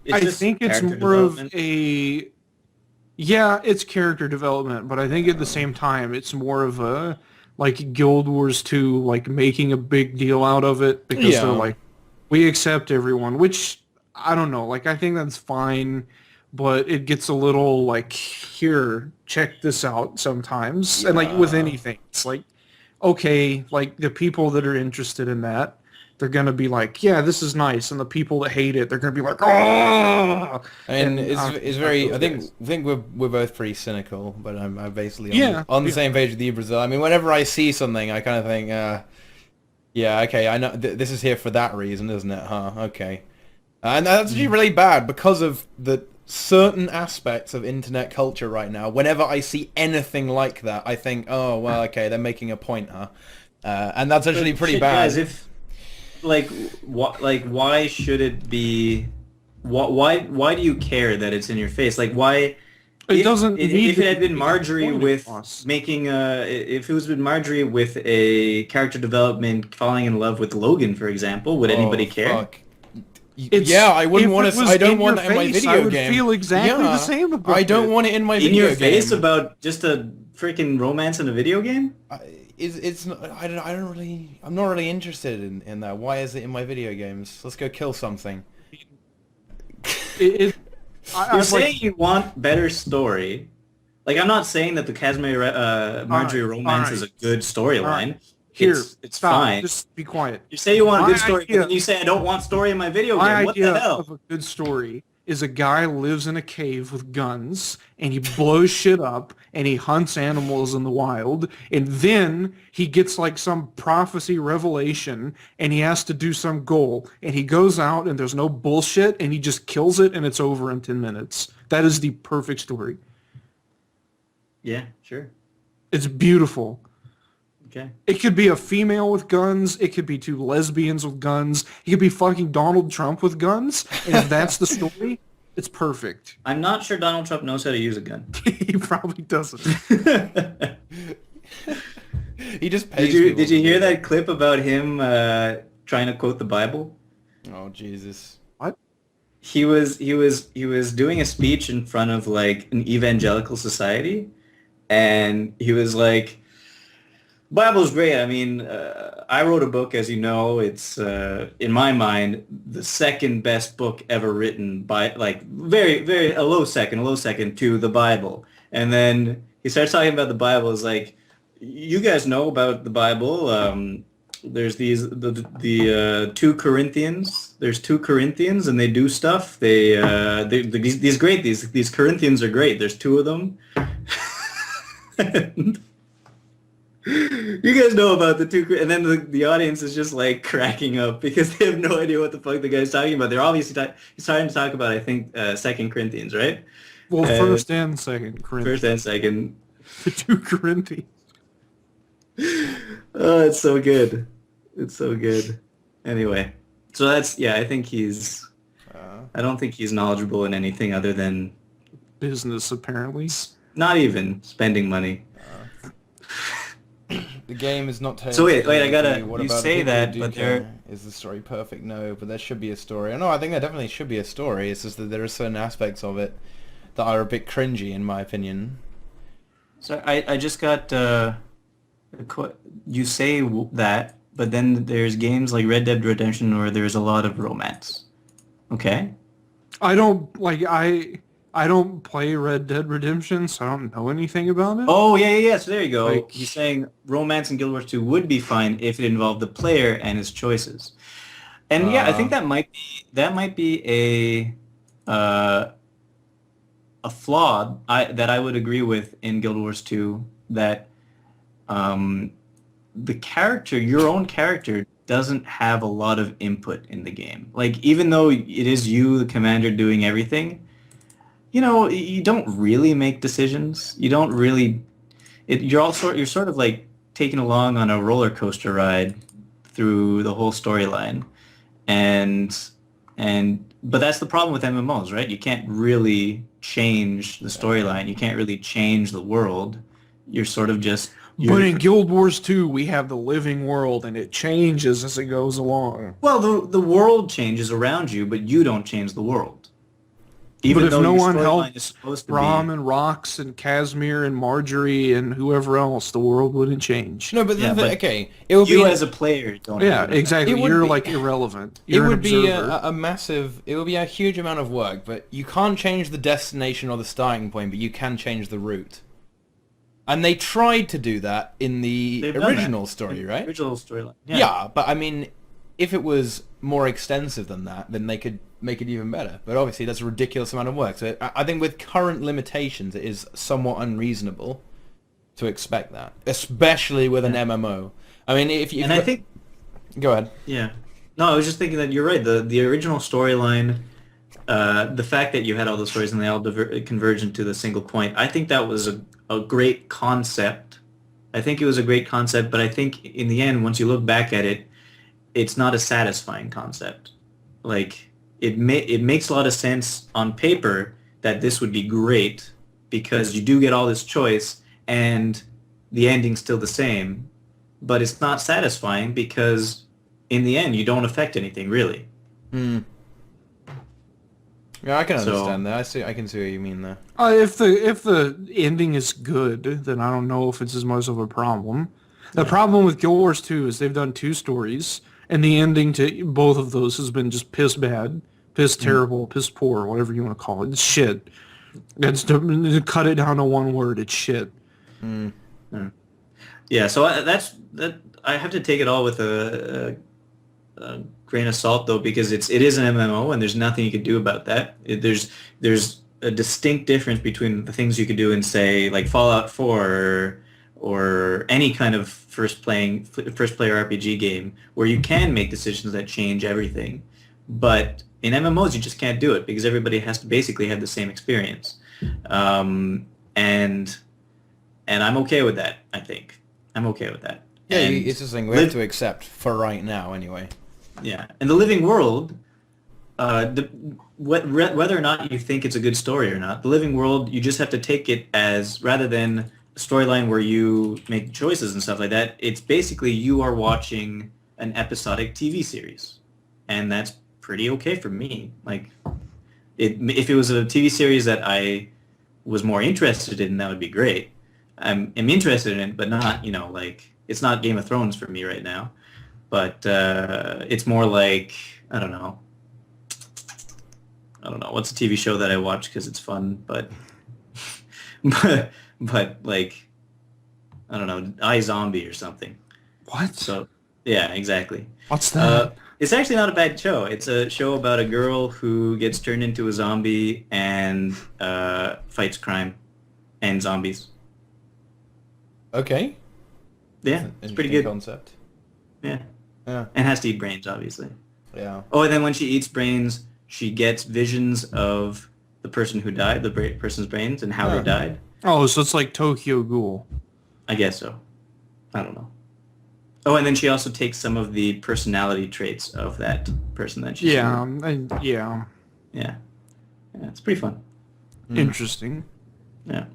It's I just think it's character more of development. a... Yeah, it's character development, but I think at the same time it's more of a, like, Guild Wars 2, like, making a big deal out of it because Yeah. they're like, we accept everyone, which, I don't know, like, I think that's fine, but it gets a little, like, here, check this out sometimes. And, like, with anything, it's like, okay, like, the people that are interested in that, they're going to be like, yeah, this is nice. And the people that hate it, they're going to be like, oh! And it's very. I think we're both pretty cynical, but I'm basically on the same page with you, Brazil. I mean, whenever I see something, I kind of think, yeah, okay, I know this is here for that reason, isn't it? Huh? Okay, and that's actually really bad because of the certain aspects of internet culture right now. Whenever I see anything like that, I think, oh well, okay, they're making a point, huh? And that's actually pretty bad. Guys, if why should it be? Why do you care that it's in your face? Like, why? It doesn't If need it had to been be Marjorie pointing with us. making if it was been Marjorie with a character development, falling in love with Logan, for example, would anybody care? Fuck. Yeah, I wouldn't want to. I don't want that in my video I would game. feel exactly Yeah, the same about I don't it. want it in my In video your face game. about just a freaking romance in a video game? It's not, I don't really. I'm not really interested in that. Why is it in my video games? Let's go kill something. You're You're saying you want better story. Like, I'm not saying that the Casimir Marjorie romance is a good storyline. Here, It's stop. fine. Just be quiet. You say you want a My good story, idea- and then you say I don't want story in my video My game. What idea the hell? of a good story is a guy lives in a cave with guns, and he blows shit up, and he hunts animals in the wild, and then he gets like some prophecy revelation, and he has to do some goal, and he goes out, and there's no bullshit, and he just kills it, and it's over in 10 minutes. That is the perfect story. Yeah, sure. It's beautiful. Okay. It could be a female with guns. It could be two lesbians with guns. It could be fucking Donald Trump with guns. And if that's the story, it's perfect. I'm not sure Donald Trump knows how to use a gun. He probably doesn't. He just pays Did you hear that clip about him trying to quote the Bible? Oh Jesus. What? He was doing a speech in front of like an evangelical society, and he was like, Bible's great. I mean, I wrote a book, as you know. It's, in my mind, the second best book ever written by, like, a low second to the Bible. And then he starts talking about the Bible. It's like, you guys know about the Bible. There's the 2 Corinthians. There's 2 Corinthians, and they do stuff. These Corinthians are great. There's 2 of them. And you guys know about the 2, and then the audience is just like cracking up because they have no idea what the fuck the guy's talking about. They're obviously he's starting to talk about, I think, 2 Corinthians, right? Well, first and second Corinthians. First and second. The 2 Corinthians. Oh, it's so good. It's so good. Anyway, so that's, yeah, I think I don't think he's knowledgeable in anything other than Business, apparently. not even spending money. The game is not telling. So wait, I gotta. Okay, what You about say the people that, who do but care? there. Is the story perfect? No, but there should be a story. No, I think there definitely should be a story. It's just that there are certain aspects of it that are a bit cringy, in my opinion. So I just got. You say that, but then there's games like Red Dead Redemption where there's a lot of romance. Okay. I don't play Red Dead Redemption, so I don't know anything about it. Oh yeah. So there you go. Like- He's saying romance in Guild Wars 2 would be fine if it involved the player and his choices. And yeah, I think that might be a flaw that I would agree with in Guild Wars 2, that your own character doesn't have a lot of input in the game. Like, even though it is you, the commander, doing everything, you don't really make decisions. You don't really. You're sort of like taken along on a roller coaster ride through the whole storyline, but that's the problem with MMOs, right? You can't really change the storyline. You can't really change the world. You're sort of just. But in Guild Wars 2, we have the living world, and it changes as it goes along. Well, the world changes around you, but you don't change the world. But if though no your one storyline helped is supposed to Rom be, and Rox and Casimir and Marjorie and whoever else, the world wouldn't change. No, but, Yeah, but okay, it would you be as a player don't. Yeah, have an exactly. It would You're be- like irrelevant. it You're an would be observer. a massive. It would be a huge amount of work, but you can't change the destination or the starting point, but you can change the route. And they tried to do that in the They've done original that. story, right? Original storyline. Yeah, but I mean, if it was more extensive than that, then they could make it even better. But obviously, that's a ridiculous amount of work. So I think with current limitations, it is somewhat unreasonable to expect that, especially with an MMO. I mean, if you... And I think... Go ahead. Yeah. No, I was just thinking that you're right. The original storyline, the fact that you had all the stories and they all converge into the single point, I think that was a great concept. I think it was a great concept, but I think in the end, once you look back at it, it's not a satisfying concept. Like, it makes a lot of sense on paper that this would be great because you do get all this choice and the ending's still the same, but it's not satisfying because in the end you don't affect anything really. Yeah, I can So- understand that. I can see what you mean there. If the ending is good, then I don't know if it's as much of a problem. The problem with Guild Wars 2 is they've done 2 stories, and the ending to both of those has been just piss bad, piss terrible, piss poor, whatever you want to call it. It's shit. It's to cut it down to one word. It's shit. Yeah, so that I have to take it all with a grain of salt though, because it is an MMO and there's nothing you can do about that. There's a distinct difference between the things you could do in, say, like Fallout 4 or any kind of first player RPG game where you can make decisions that change everything. But in MMOs, you just can't do it because everybody has to basically have the same experience. And I'm okay with that, I think. I'm okay with that. Yeah, And it's just something we have to accept for right now, anyway. yeah, and the living world, whether or not you think it's a good story or not, the living world, you just have to take it as, rather than a storyline where you make choices and stuff like that, it's basically you are watching an episodic TV series, and that's pretty okay for me. Like, if it was a TV series that I was more interested in, that would be great. I'm interested in it, but not, like, it's not Game of Thrones for me right now. But it's more like, I don't know. What's a TV show that I watch because it's fun, but like, I don't know, iZombie or something. What? So, yeah, exactly. What's that? It's actually not a bad show. It's a show about a girl who gets turned into a zombie and fights crime and zombies. Okay. Yeah, it's pretty Interesting good. concept. Yeah. Yeah. And has to eat brains, obviously. Yeah. Oh, and then when she eats brains, she gets visions of the person who died, the person's brains, and how they died. Oh, so it's like Tokyo Ghoul. I guess so. I don't know. Oh, and then she also takes some of the personality traits of that person that she's Yeah, yeah. Yeah, it's pretty fun. Interesting. Yeah.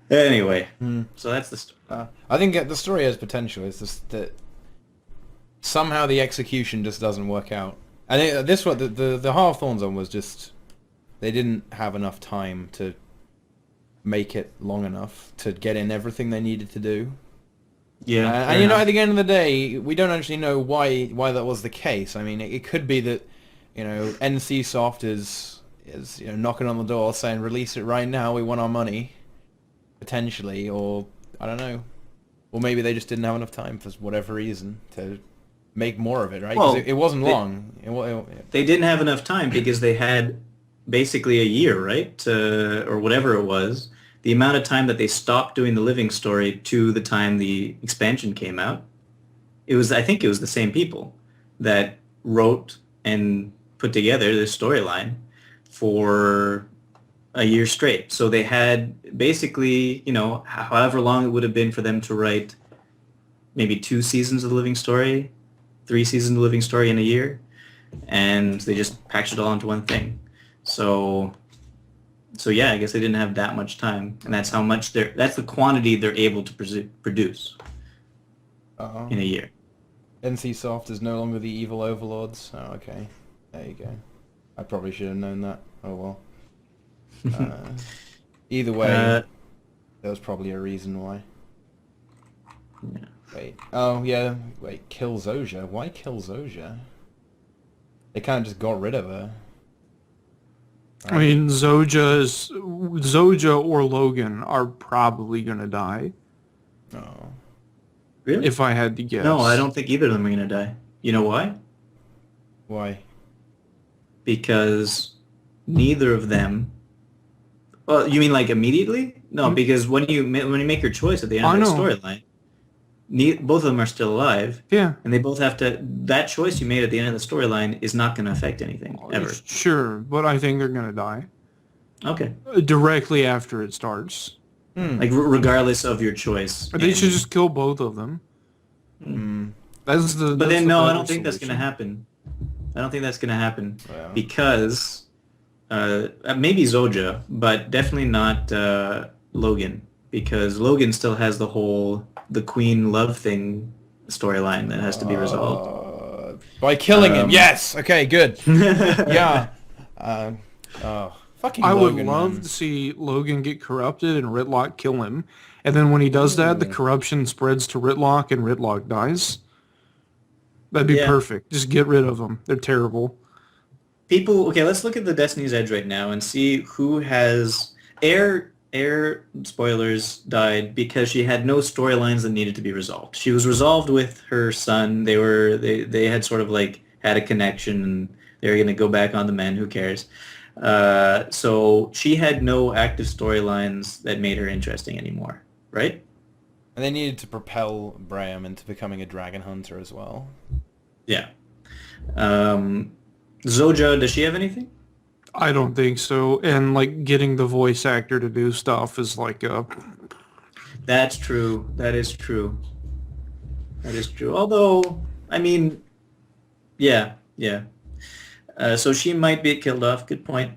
Anyway, so that's the story. I think the story has potential. It's just that somehow the execution just doesn't work out. And this one, the Heart of Thorns one was just, they didn't have enough time to make it long enough to get in everything they needed to do. Yeah. And at the end of the day, we don't actually know why that was the case. I mean, it could be that, NCSoft is knocking on the door saying, release it right now, we want our money, potentially, or I don't know. Or maybe they just didn't have enough time for whatever reason to make more of it, right? Because Well, it wasn't long. They didn't have enough time because they had basically a year, right? Or whatever it was. The amount of time that they stopped doing the living story to the time the expansion came out. I think it was the same people that wrote and put together this storyline for a year straight. So they had basically, however long it would have been for them to write maybe 2 seasons of the living story, 3 seasons of the living story in a year, and they just packaged it all into one thing. So yeah, I guess they didn't have that much time, and that's how much that's the quantity they're able to produce in a year. NCSoft is no longer the evil overlords. Oh, okay. There you go. I probably should have known that. Oh well. Either way, there was probably a reason why. Yeah. Wait. Oh yeah. Wait. Kill Zoja. Why kill Zoja? They kind of just got rid of her. I mean, Zoja or Logan are probably gonna die. Oh. Really? If I had to guess. No, I don't think either of them are going to die. You know why? Why? Because neither of them... Well, you mean like immediately? No, because when you make your choice at the end of the storyline, both of them are still alive. Yeah. And they both have to... That choice you made at the end of the storyline is not going to affect anything, ever. Sure, but I think they're gonna die. Okay. Directly after it starts. Like, regardless of your choice. They should just kill both of them. That's the. But that's then, the no, I better don't think that's going to solution. happen. I don't think that's going to happen. Yeah. Because... maybe Zoja, but definitely not Logan. Because Logan still has the Queen love thing storyline that has to be resolved. By killing him. Yes. Okay. Good. Yeah. Fucking. I would Logan, love man. to see Logan get corrupted and Ritlock kill him. And then when he does that, the corruption spreads to Ritlock and Ritlock dies. That'd be perfect. Just get rid of them. They're terrible. Okay, let's look at the Destiny's Edge right now and see who has... Air, spoilers, died because she had no storylines that needed to be resolved. She was resolved with her son. They had sort of like had a connection, and they were going to go back on the men. Who cares? So she had no active storylines that made her interesting anymore, right? And they needed to propel Graham into becoming a dragon hunter as well. Yeah. Zoja, does she have anything? I don't think so. And like getting the voice actor to do stuff is like a... That's true. That is true. That is true. Although, I mean, yeah. So she might be killed off. Good point.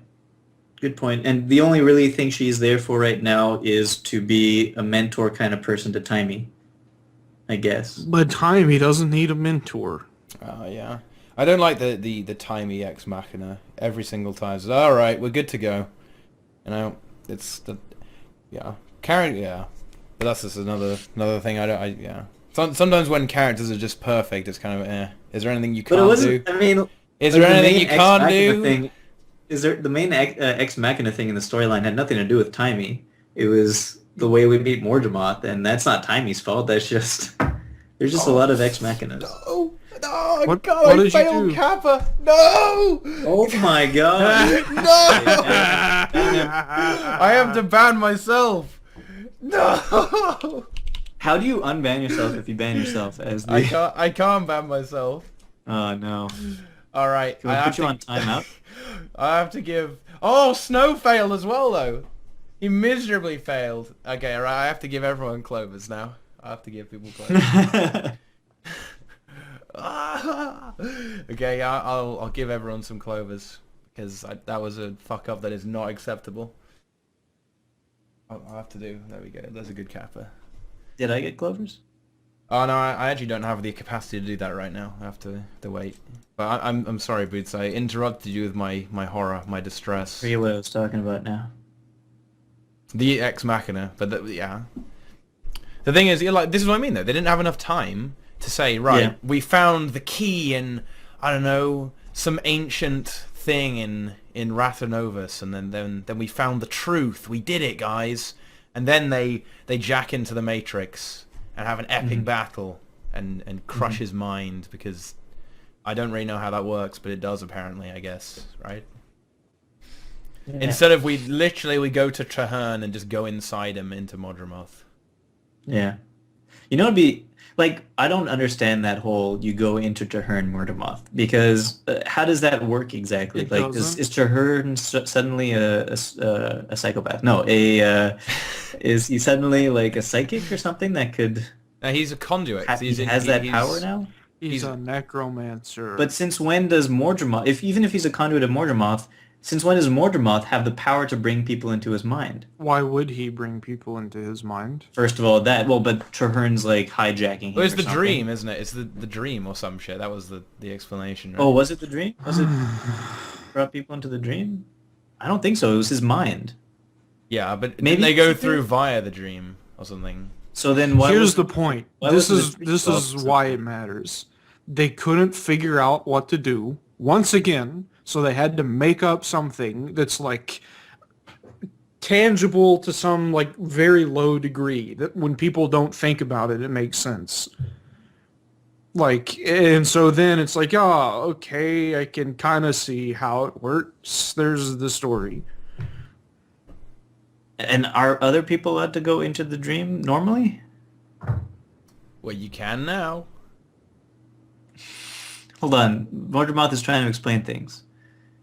Good point. And the only really thing she's there for right now is to be a mentor kind of person to Timey, I guess. But Timey doesn't need a mentor. Yeah. I don't like the timey ex machina every single time. It's, all right, we're good to go. You know, it's the character. Yeah, but that's just another thing. Sometimes when characters are just perfect, it's kind of Is there anything you can't do? But it wasn't. I mean, is there anything you can't do? The main ex machina thing in the storyline had nothing to do with Timey. It was the way we meet Mordramoth, and that's not Timey's fault. That's just there's just a lot of ex machinas. No, What God, I did you failed do? Kappa. No! Oh my god. No! I have to ban myself. No! How do you unban yourself if you ban yourself as the... I can't ban myself. Oh no. All right. Can we put you on timeout? I have to give... Oh, Snow failed as well, though. He miserably failed. Okay, all right. I have to give everyone clovers now. I have to give people clovers. Okay, I'll give everyone some clovers because that was a fuck up that is not acceptable. I'll have to do. There we go. There's a good Kappa. Did I get clovers? Oh no, I actually don't have the capacity to do that right now. I have to wait. But I'm sorry, Boots. I interrupted you with my horror, my distress. I forget what I was talking about now. The ex machina, but yeah. The thing is, like, this is what I mean though. They didn't have enough time to say, right, we found the key in, I don't know, some ancient thing in Rathanovus, and then we found the truth. We did it, guys. And then they jack into the Matrix and have an epic battle and crush his mind, because I don't really know how that works, but it does apparently, I guess, right? Yeah. Instead of we go to Traherne and just go inside him into Mordramoth. Yeah. You know, it'd be... Like, I don't understand that whole you go into Traherne Mordramoth, because how does that work exactly? It like, is Traherne suddenly a psychopath? No, is he suddenly like a psychic or something that could... he's a conduit. He has that power now? He's a necromancer. But since when does Mordramoth, even if he's a conduit of Mordramoth, since when does Mordramoth have the power to bring people into his mind? Why would he bring people into his mind? First of all, but Traherne's like hijacking him. Well, it's the dream, isn't it? It's the dream or some shit. That was the explanation, right? Oh, was it the dream? Was it brought people into the dream? I don't think so. It was his mind. Yeah, but maybe they go through via the dream or something. So then why Here's the point. This is why it matters. They couldn't figure out what to do. Once again, so they had to make up something that's like tangible to some like very low degree, that when people don't think about it, it makes sense. Like, and so then it's like, oh, okay, I can kind of see how it works. There's the story. And are other people allowed to go into the dream normally? Well, you can now. Hold on. Mordramoth is trying to explain things.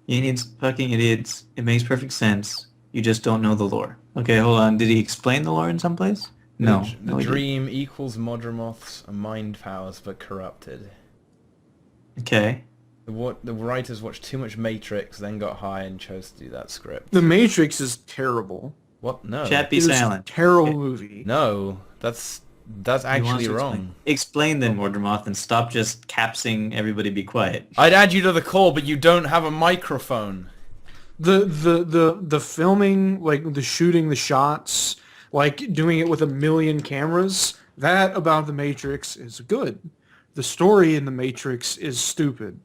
You need fucking idiots. It makes perfect sense. You just don't know the lore. Okay, hold on. Did he explain the lore in some place? No. The dream equals Mordramoth's mind powers, but corrupted. Okay. The writers watched too much Matrix, then got high and chose to do that script. The Matrix is terrible. What? No. Chat be It is a silent. terrible movie. No, that's actually wrong. Explain then, Mordramoth, and stop just capsing everybody be quiet. I'd add you to the call, but you don't have a microphone. The filming, like the shooting the shots, like doing it with 1 million cameras, that about the Matrix is good. The story in the Matrix is stupid.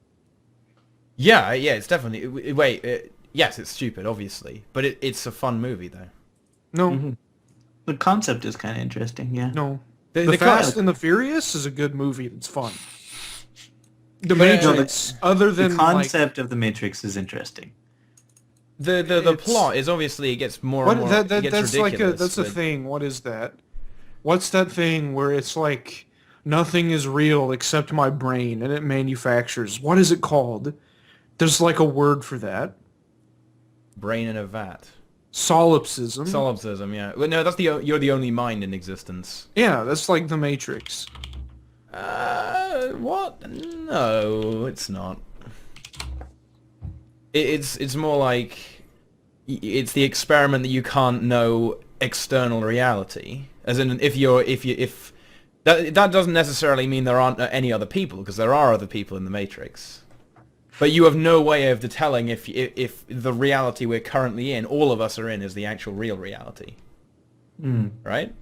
Yeah, it's definitely... yes, it's stupid, obviously, but it's a fun movie, though. No, Mhm. The concept is kind of interesting, yeah. no. The The Fast con- and the Furious is a good movie. It's fun. The But, Matrix, other The than concept of the Matrix is interesting. the It's- plot is obviously, it gets more what and more, that it gets that's like ridiculous. that's a but- thing. What is that? What's that thing where it's like nothing is real except my brain and it manufactures? What is it called? There's like a word for that. Brain in a vat. Solipsism. Solipsism, yeah. Well, no, you're the only mind in existence. Yeah, that's like the Matrix. What? No, it's not. It's more like it's the experiment that you can't know external reality. As in, if that doesn't necessarily mean there aren't any other people, because there are other people in the Matrix. But you have no way of telling if the reality we're currently in, all of us are in, is the actual real reality. Right?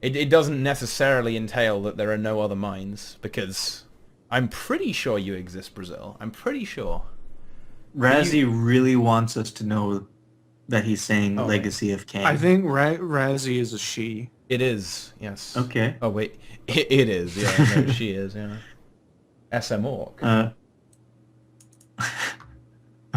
It doesn't necessarily entail that there are no other minds, because I'm pretty sure you exist, Brazil. I'm pretty sure. Razzie really wants us to know that he's saying Oh, Legacy of Kain. I think Razzie is a she. It is, yes. Okay. Oh, wait. It is, yeah. No, she is, yeah. SM Orc.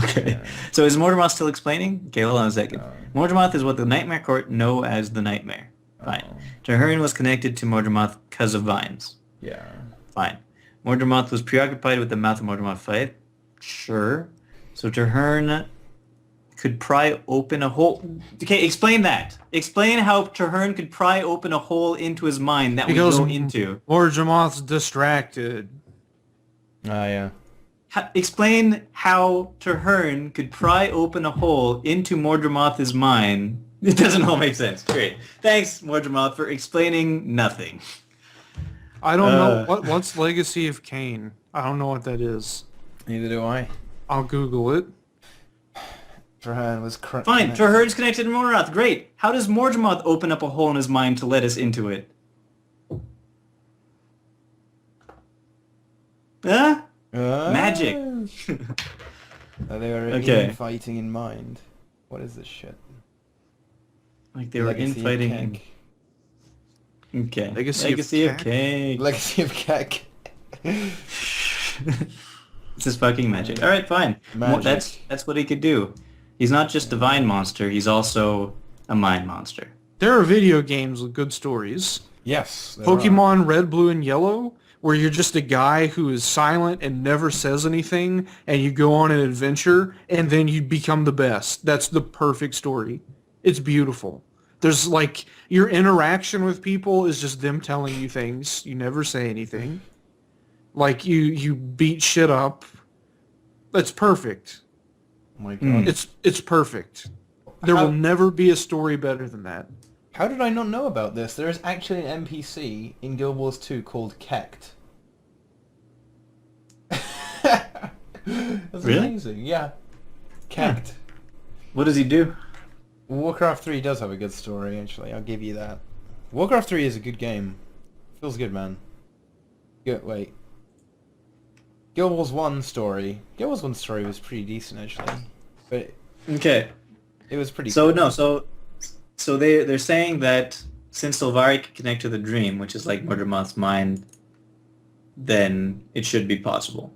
Okay. So is Mortimer still explaining? Okay, hold on a second. Mortimer is what the Nightmare Court know as the Nightmare. Fine. Traherne was connected to Mortimer because of vines. Yeah. Fine. Mortimer was preoccupied with the Mouth of Mortimer fight. Sure. So Traherne could pry open a hole. Okay, explain that. Explain how Traherne could pry open a hole into his mind that we go into. Mortimer's distracted. Yeah. Explain how Traherne could pry open a hole into Mordramoth's mind. It doesn't all make sense. Great. Thanks, Mordramoth, for explaining nothing. I don't know what's Legacy of Kain. I don't know what that is. Neither do I. I'll Google it. Traherne was Fine, Traherne's connected to Mordramoth. Great. How does Mordramoth open up a hole in his mind to let us into it? Huh? Magic. They were Okay. fighting in mind. What is this shit? Like they were Legacy of infighting. Okay. Legacy of of Cake. Legacy of Keck. This is fucking magic. All right, fine. Magic. That's what he could do. He's not just a vine monster. He's also a mind monster. There are video games with good stories. Yes. there Pokemon Red, Blue, and Yellow, where you're just a guy who is silent and never says anything, and you go on an adventure, and then you become the best. That's the perfect story. It's beautiful. There's like, your interaction with people is just them telling you things. You never say anything. Like, you beat shit up. That's perfect. Oh my god. It's perfect. There will never be a story better than that. How did I not know about this? There is actually an NPC in Guild Wars 2 called Kekt. That's Really? amazing. Yeah. Kekt. What does he do? Warcraft 3 does have a good story, actually. I'll give you that. Warcraft 3 is a good game. Feels good, man. Good. Wait. Guild Wars 1 story. Guild Wars 1 story was pretty decent, actually. But Okay. it was pretty So cool. no, so they're saying that since Sylvari can connect to the dream, which is like Mordramoth's mind, then it should be possible.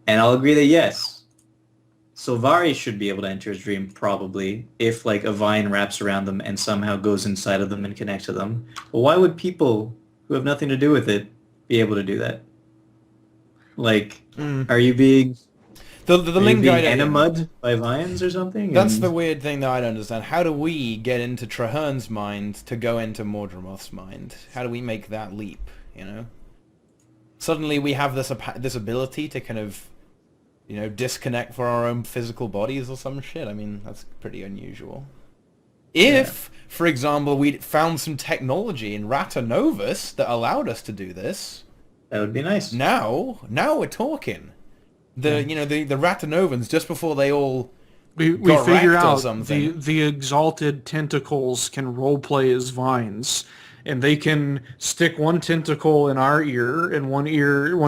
And I'll agree that yes, Sylvari should be able to enter his dream probably if like a vine wraps around them and somehow goes inside of them and connects to them. But why would people who have nothing to do with it be able to do that? Like, are you being The are you link being guide enamored by vines or something? That's And- the weird thing that I don't understand. How do we get into Traherne's mind to go into Mordramoth's mind? How do we make that leap, you know? Suddenly we have this ability to kind of, you know, disconnect for our own physical bodies or some shit. I mean, that's pretty unusual. If, for example, we found some technology in Ratanovus that allowed us to do this, That would be nice. now we're talking. The Ratanovans, just before they all We got figure wrecked or out something. the exalted tentacles can roleplay as vines, and they can stick one tentacle in our ear and one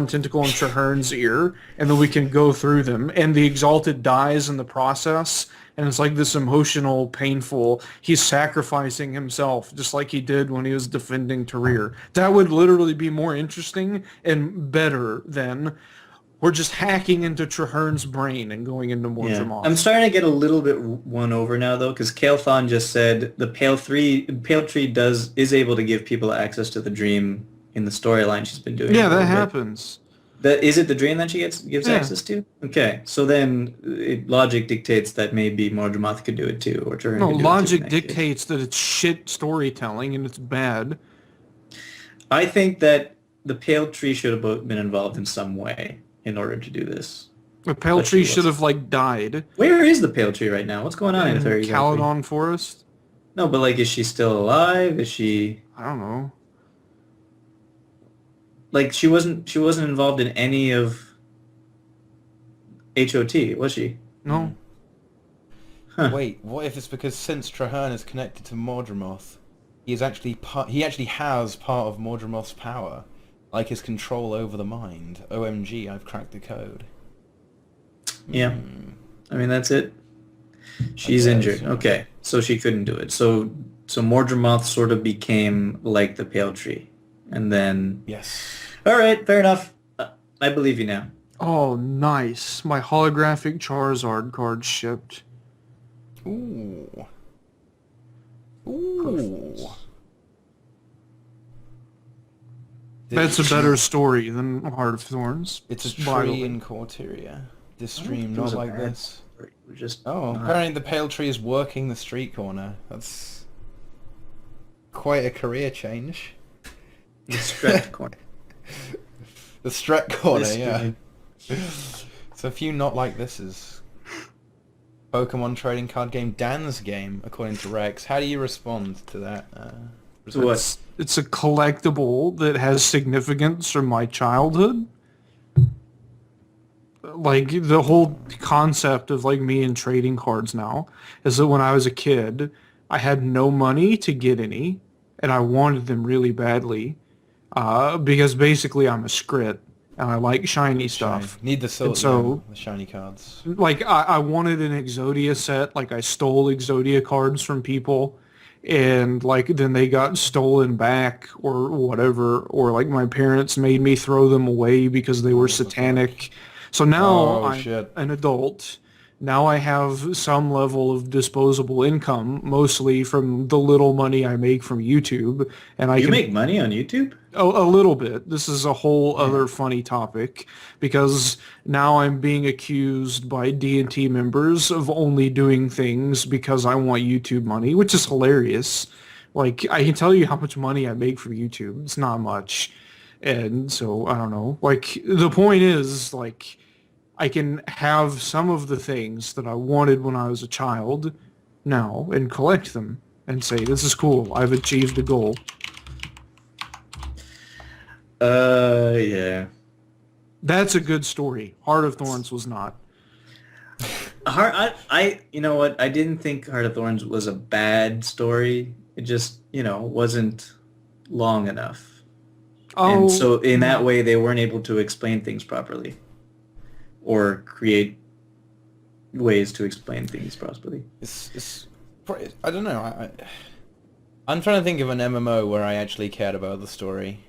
tentacle in Trahern's ear, and then we can go through them. And the Exalted dies in the process, and it's like this emotional, painful. He's sacrificing himself, just like he did when he was defending Tarir. That would literally be more interesting and better than we're just hacking into Trahern's brain and going into Mordremoth. I'm starting to get a little bit won over now, though, because Kael'thon just said the Pale Tree is able to give people access to the dream in the storyline she's been doing. Yeah, that happens. Is it the dream that she gives access to? Okay, so then logic dictates that maybe Mordremoth could do it too, or Trahern No, could do logic it too dictates that it's shit storytelling and it's bad. I think that the Pale Tree should have been involved in some way in order to do this. The Pale But Tree she should have, like, died. Where is the Pale Tree right now? What's going on in the Fairy Caledon Forest? No, but, like, is she still alive? Is she... I don't know. Like, she wasn't involved in any of HOT, was she? No. Huh. Wait, what if it's because since Trahern is connected to Mordremoth, he actually has part of Mordremoth's power, like his control over the mind. OMG, I've cracked the code. Yeah. I mean, that's it. She's injured. Yeah. Okay, so she couldn't do it. So Mordremoth sort of became like the Pale Tree. And then... Yes. All right, fair enough. I believe you now. Oh, nice. My holographic Charizard card shipped. Ooh. Ooh. That's a better story than Heart of Thorns. It's a by the tree way. in Corteria. This I don't stream think it not was a like bad this. story. We're just Oh, not- apparently the Pale Tree is working the street corner. That's quite a career change. The stretch corner. The Stret corner, This yeah. stream. So a few not like this is Pokemon trading card game Dan's game, according to Rex. How do you respond to that? To what? It's a collectible that has significance from my childhood. Like, the whole concept of, like, me and trading cards now is that when I was a kid, I had no money to get any, and I wanted them really badly, because basically I'm a scrit, and I like shiny stuff. Need the silver, And so- the shiny cards. Like, I wanted an Exodia set. Like, I stole Exodia cards from people, and, like, then they got stolen back or whatever, or, like, my parents made me throw them away because they were satanic. So now Oh, I'm shit. an adult. Now I have some level of disposable income, mostly from the little money I make from YouTube, and I You can make money on YouTube? a little bit. This is a whole other funny topic because now I'm being accused by D&T members of only doing things because I want YouTube money, which is hilarious. Like, I can tell you how much money I make from YouTube. It's not much. And so, I don't know. Like, the point is, like, I can have some of the things that I wanted when I was a child now and collect them and say, this is cool. I've achieved a goal. Yeah. That's a good story. Heart of Thorns was not. You know what? I didn't think Heart of Thorns was a bad story. It just, wasn't long enough. Oh, And so in that way, they weren't able to explain things properly or create ways to explain things properly. I don't know. I'm trying to think of an MMO where I actually cared about the story.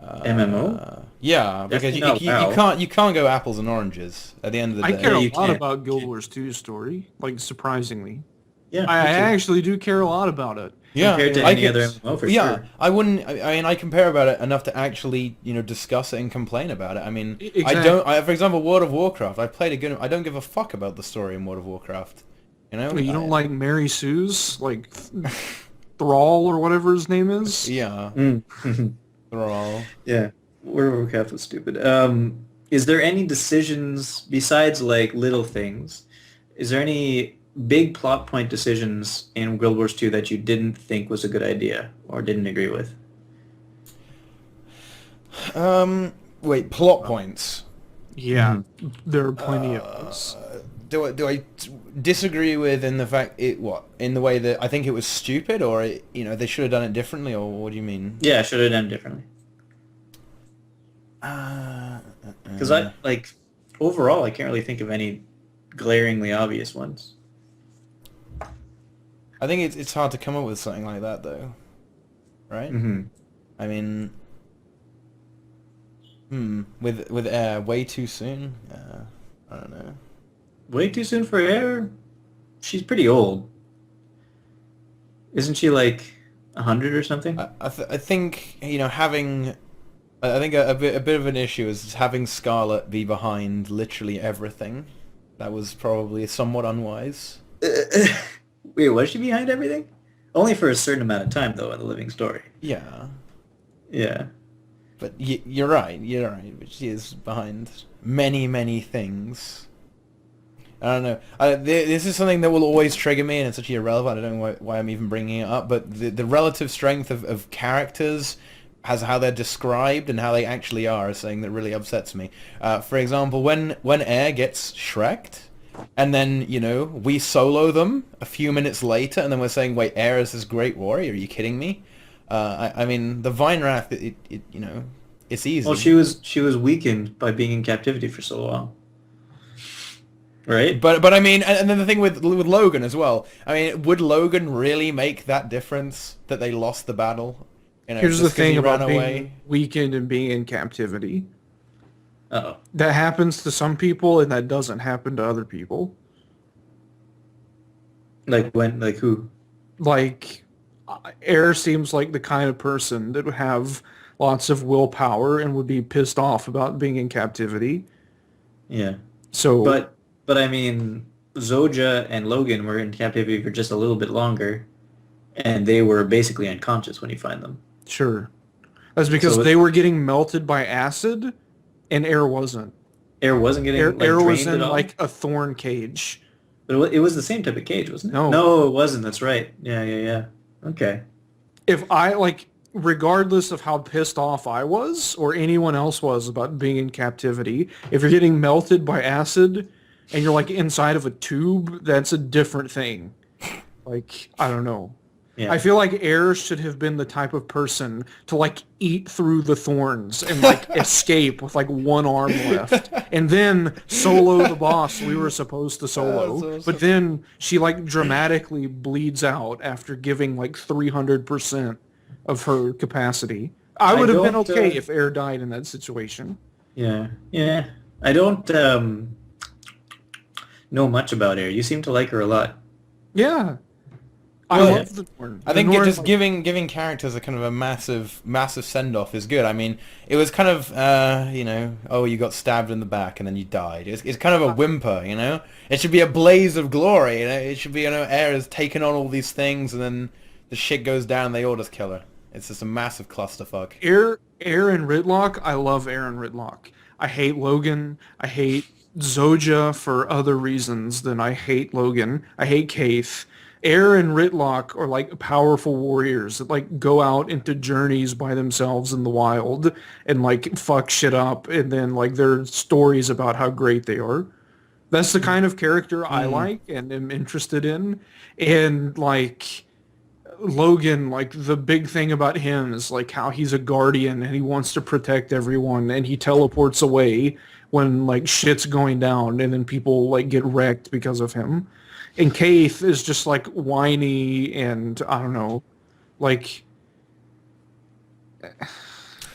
MMO? Yeah, because Definitely not WoW. you can't go apples and oranges at the end of the I day. care a you lot can't. about Guild Wars 2's story, like, surprisingly. Yeah. I me too. actually do care a lot about it. Yeah, Compared to I any could- other MMO, for yeah, sure. I wouldn't. I mean, I compare about it enough to actually, discuss it and complain about it. I mean, Exactly. for example, World of Warcraft. I played a good. I don't give a fuck about the story in World of Warcraft. You know, You don't like Mary Sue's, like, Thrall or whatever his name is? Yeah, Mm. Thrall. Yeah. World of Warcraft was stupid. Is there any decisions besides like little things? Is there any big plot point decisions in Guild Wars 2 that you didn't think was a good idea or didn't agree with? Wait, plot points. Yeah, there are plenty of those. I disagree with in the fact in the way that I think it was stupid, or they should have done it differently, or what do you mean? Yeah, should have done it differently. Because overall, I can't really think of any glaringly obvious ones. I think it's hard to come up with something like that, though. Right? Mm-hmm. I mean, with Air way too soon. I don't know. Way too soon for Air? She's pretty old. Isn't she like 100 or something? I think having. I think a bit of an issue is having Scarlet be behind literally everything. That was probably somewhat unwise. Wait, was she behind everything? Only for a certain amount of time, though, in the living story. Yeah. Yeah. But you're right. But she is behind many, many things. I don't know. This is something that will always trigger me, and it's actually irrelevant. I don't know why I'm even bringing it up. But the relative strength of characters as how they're described and how they actually are is something that really upsets me. For example, when Air gets Shrek'd, and then, we solo them a few minutes later, and then we're saying, wait, Air is this great warrior? Are you kidding me? I mean, the Vine Wrath, it's easy. Well, she was weakened by being in captivity for so long. Right? But I mean, and then the thing with Logan as well. I mean, would Logan really make that difference that they lost the battle? Here's the thing about being away? weakened and being in captivity. Uh-oh. That happens to some people, and that doesn't happen to other people. Like who? Like, Air seems like the kind of person that would have lots of willpower and would be pissed off about being in captivity. Yeah. So, But I mean, Zoja and Logan were in captivity for just a little bit longer, and they were basically unconscious when you find them. sure. That's because they were getting melted by acid, and Air wasn't. Air wasn't getting Air was drained in at all? like a thorn cage. But it was the same type of cage, wasn't it? No. No, it wasn't. That's right. Yeah. Okay. If I, regardless of how pissed off I was or anyone else was about being in captivity, if you're getting melted by acid and you're inside of a tube, that's a different thing. I don't know. Yeah. I feel like Air should have been the type of person to eat through the thorns and escape with one arm left, and then solo the boss we were supposed to solo. Awesome. But then she dramatically bleeds out after giving 300% of her capacity. I would have been okay if Air died in that situation. Yeah. I don't know much about Air. You seem to like her a lot. Yeah. Well, I love the Norn. I think the Norn, just giving characters a kind of a massive send off is good. I mean, it was kind of oh, you got stabbed in the back and then you died. It's kind of a whimper, It should be a blaze of glory. It should be Air has taken on all these things and then the shit goes down and they all just kill her. It's just a massive clusterfuck. Air and Ridlock. I love Air and Ridlock. I hate Logan. I hate Zoja for other reasons than I hate Logan. I hate Kaith. Air and Ritlock are powerful warriors that go out into journeys by themselves in the wild and fuck shit up, and then their stories about how great they are. That's the kind of character I like and am interested in. And Logan, the big thing about him is how he's a guardian and he wants to protect everyone, and he teleports away when shit's going down, and then people get wrecked because of him. And Kaith is just whiny and I don't know,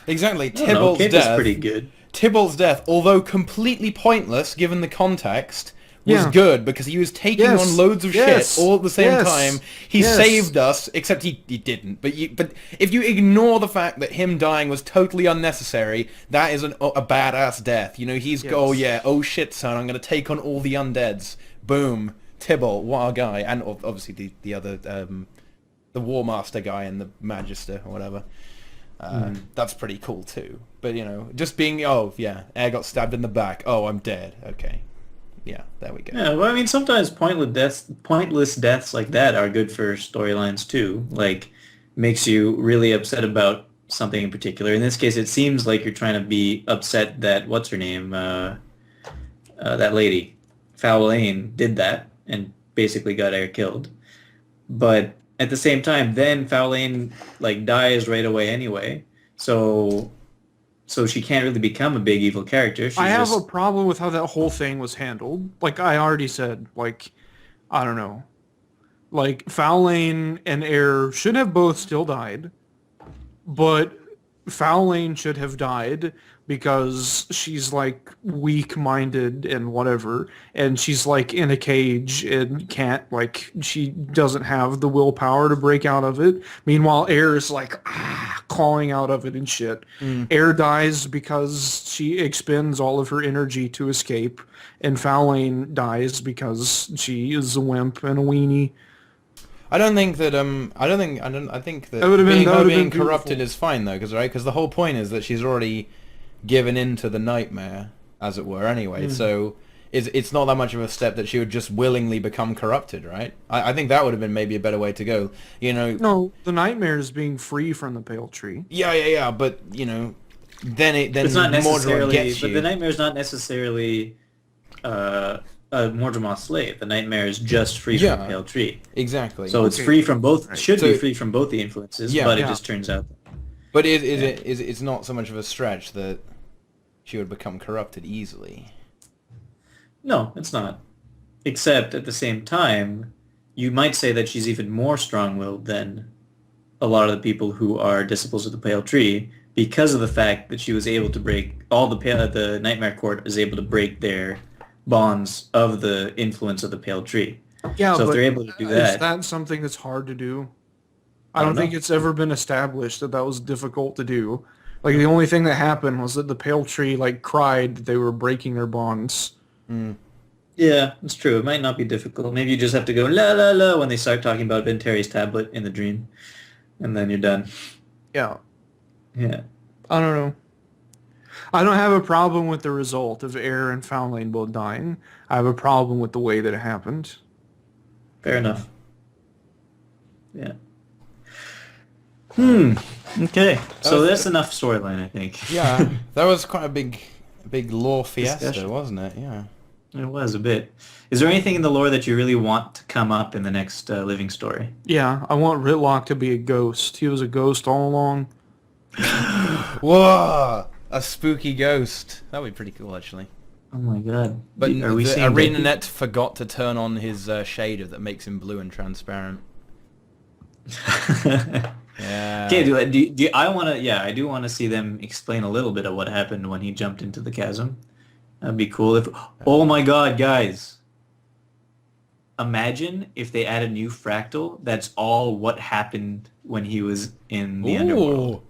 exactly. Tybalt's Kaith death is pretty good. Tybalt's death, although completely pointless given the context, was good because he was taking on loads of shit all at the same time. He saved us, except he didn't. But if you ignore the fact that him dying was totally unnecessary, that is a badass death. Oh shit, son, I'm gonna take on all the undeads. Boom. Tybalt, what a guy, and obviously the other, the War Master guy and the Magister or whatever. That's pretty cool too. But just being, Air got stabbed in the back. Oh, I'm dead. Okay, yeah, there we go. Yeah, well, I mean, sometimes pointless deaths like that are good for storylines too. Makes you really upset about something in particular. In this case, it seems like you're trying to be upset that what's her name, that lady. Foul Lane did that and basically got Air killed. But at the same time, then Foul Lane like dies right away anyway. So she can't really become a big evil character. She's I have just a problem with how that whole thing was handled. Like I already said, like, I don't know. Like, Foul Lane and Air should have both still died, but Foul Lane should have died because she's, like, weak-minded and whatever, and she's, like, in a cage and can't, like, she doesn't have the willpower to break out of it. Meanwhile, Air is, like, clawing out of it and shit. Air dies because she expends all of her energy to escape, and Foul Lane dies because she is a wimp and a weenie. I think that That would've been- being, that her would've being been corrupted beautiful. is fine though, because the whole point is that she's already given in to the nightmare, as it were. Anyway, so it's not that much of a step that she would just willingly become corrupted, right? I think that would have been maybe a better way to go. You know? No, the nightmare is being free from the pale tree. Yeah. But you know, then it's not Mordor necessarily, gets but you. the nightmare is not necessarily a Mordremoth slave. The nightmare is just free from the Pale Tree. Exactly. So it's Okay. free from both. Right. Should So- be free from both the influences, Yeah. but it Yeah. just turns out. But it's not so much of a stretch that she would become corrupted easily. No, it's not. Except at the same time, you might say that she's even more strong-willed than a lot of the people who are disciples of the Pale Tree because of the fact that she was able to break the Nightmare Court is able to break their bonds of the influence of the Pale Tree. Yeah, So if but they're able to do is that, that something that's hard to do? I don't don't think know. it's ever been established that that was difficult to do. Like, the only thing that happened was that the Pale Tree, like, cried that they were breaking their bonds. yeah, it's true. It might not be difficult. Maybe you just have to go la la la when they start talking about Ventari's tablet in the dream, and then you're done. Yeah. Yeah. I don't know. I don't have a problem with the result of Air and Foul Lane both dying. I have a problem with the way that it happened. Fair enough. Yeah. Okay. So was- that's enough storyline, I think. Yeah, that was quite a big lore fiesta, Discussion. wasn't it? Yeah. It was a bit. Is there anything in the lore that you really want to come up in the next living story? Yeah, I want Ritlock to be a ghost. He was a ghost all along. Whoa! A spooky ghost. That would be pretty cool, actually. Oh my god. But Are we the seeing ArenaNet forgot to turn on his shader that makes him blue and transparent. Yeah. Okay, I do want to see them explain a little bit of what happened when he jumped into the chasm. That'd be cool if, oh my god, guys. Imagine if they add a new fractal that's all what happened when he was in the underworld.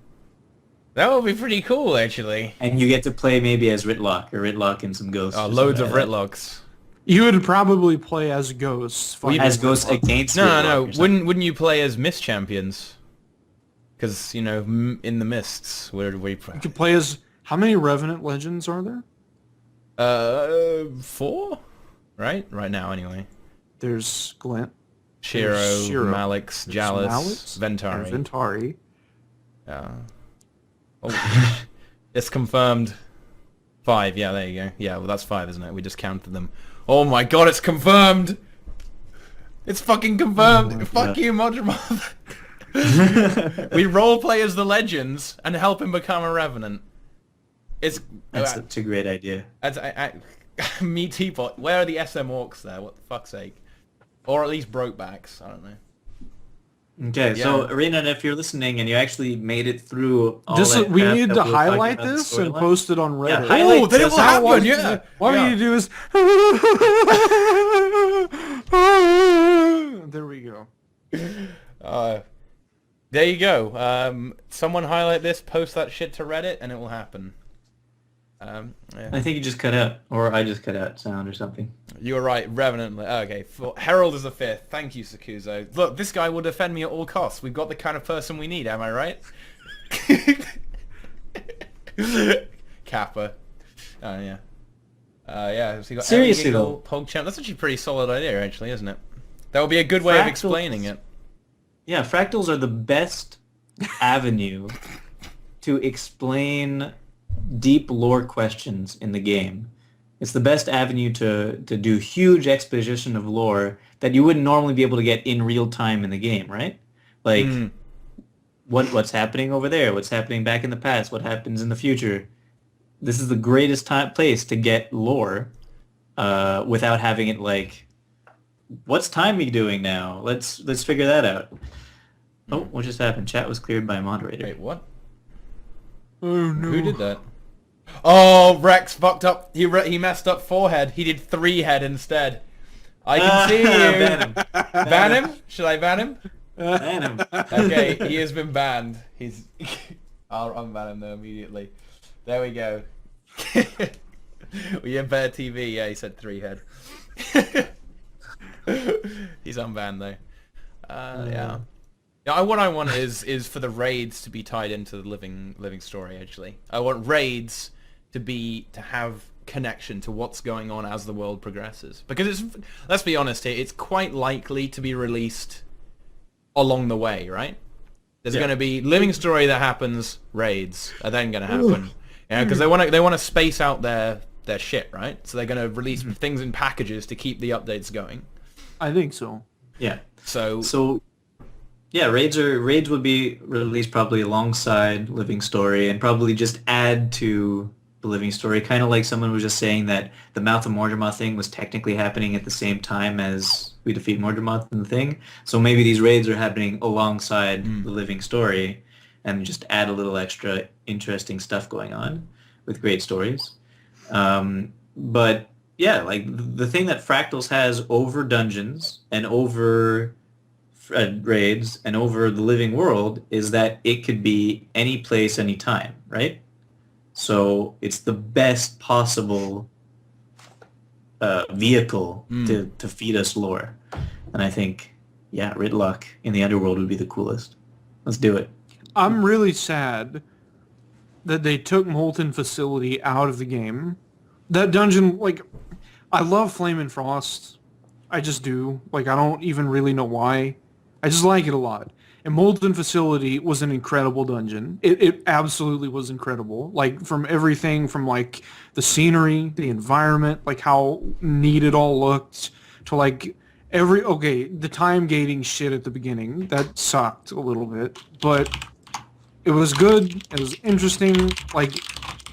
That would be pretty cool, actually. And you get to play maybe as Ritlock or Ritlock and some ghosts. or Loads of something like that. Ritlocks. You would probably play as ghosts. As ghosts against No, Ritlock no, or no. something. Wouldn't you play as Mist Champions? Because, you know, in the Mists, where do we... You could play as... How many Revenant Legends are there? 4? Right? Right now, anyway. There's Glint. Shiro, There's Shiro. Malix, There's Jalis, Malix Ventari. and Ventari. Yeah. Oh, it's confirmed. 5, yeah, there you go. Yeah, well, that's 5, isn't it? We just counted them. Oh my god, it's confirmed! It's fucking confirmed! Oh my Fuck God. you, Modremoth! We roleplay as the legends and help him become a revenant. It's... That's such a great idea. MightyTeapot. Where are the SM orcs there? What the fuck's sake? Or at least Brokebacks. I don't know. Okay, so Yeah. Arena, if you're listening and you actually made it through all This that we crap need that to we were talking highlight about the this and storyline. post it on Reddit. Yeah, highlight Oh, then it this. will happen, What yeah! What we Yeah. need to do is... There we go. There you go. Someone highlight this, post that shit to Reddit, and it will happen. Yeah. I think you just cut out, or I just cut out sound or something. You were right, Revenant. Okay, Herald is a 5th. Thank you, Sakuzo. Look, this guy will defend me at all costs. We've got the kind of person we need, am I right? Kappa. Oh, yeah. Yeah, so you got Seriously, Erangel, PogChamp. That's actually a pretty solid idea, actually, isn't it? That would be a good way of Fractals. explaining it. Yeah, fractals are the best avenue to explain deep lore questions in the game It's the best avenue to do huge exposition of lore that you wouldn't normally be able to get in real time in the game, right? Like, what's happening over there? What's happening back in the past? What happens in the future? This is the greatest place to get lore without having it like, what's Timey doing now? Let's figure that out. Oh, what just happened? Chat was cleared by a moderator. Wait, what? Oh no. Who did that? Oh, Rex fucked up. He messed up forehead. He did 3 head instead. I can see you. Ban him. Ban him? Should I ban him? Ban him. Okay, he has been banned. He's. I'll unban him though immediately. There we go. We have better TV. Yeah, he said 3 head. He's unbanned though. Yeah. Yeah, what I want is for the raids to be tied into the living story. Actually, I want raids to have connection to what's going on as the world progresses. Because let's be honest here, it's quite likely to be released along the way, right? There's going to be living story that happens, raids are then going to happen. Yeah, because they want to space out their shit, right? So they're going to release things in packages to keep the updates going. I think so. Yeah. So yeah, raids would be released probably alongside living story and probably just add to the living story, kind of like someone was just saying that the Mouth of Mordramoth thing was technically happening at the same time as we defeat Mordramoth in the thing. So maybe these raids are happening alongside the living story and just add a little extra interesting stuff going on with great stories. But yeah, like the thing that Fractals has over dungeons and over raids and over the living world is that it could be any place, any time, right? So it's the best possible vehicle to feed us lore. And I think, yeah, Ritlock in the underworld would be the coolest. Let's do it. I'm really sad that they took Molten Facility out of the game. That dungeon, like, I love Flame and Frost. I just do. Like, I don't even really know why. I just like it a lot. And Molten Facility was an incredible dungeon. It absolutely was incredible. Like, from everything from, like, the scenery, the environment, like, how neat it all looked, to, like, the time gating shit at the beginning. That sucked a little bit. But it was good. It was interesting. Like,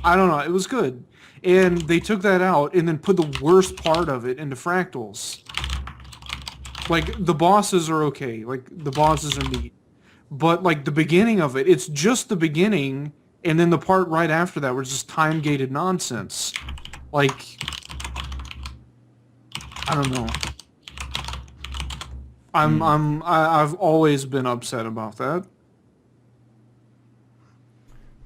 I don't know. It was good. And they took that out and then put the worst part of it into Fractals. Like, the bosses are okay. Like, the bosses are neat. But, like, the beginning of it, it's just the beginning, and then the part right after that was just time-gated nonsense. Like, I don't know. I've always been upset about that.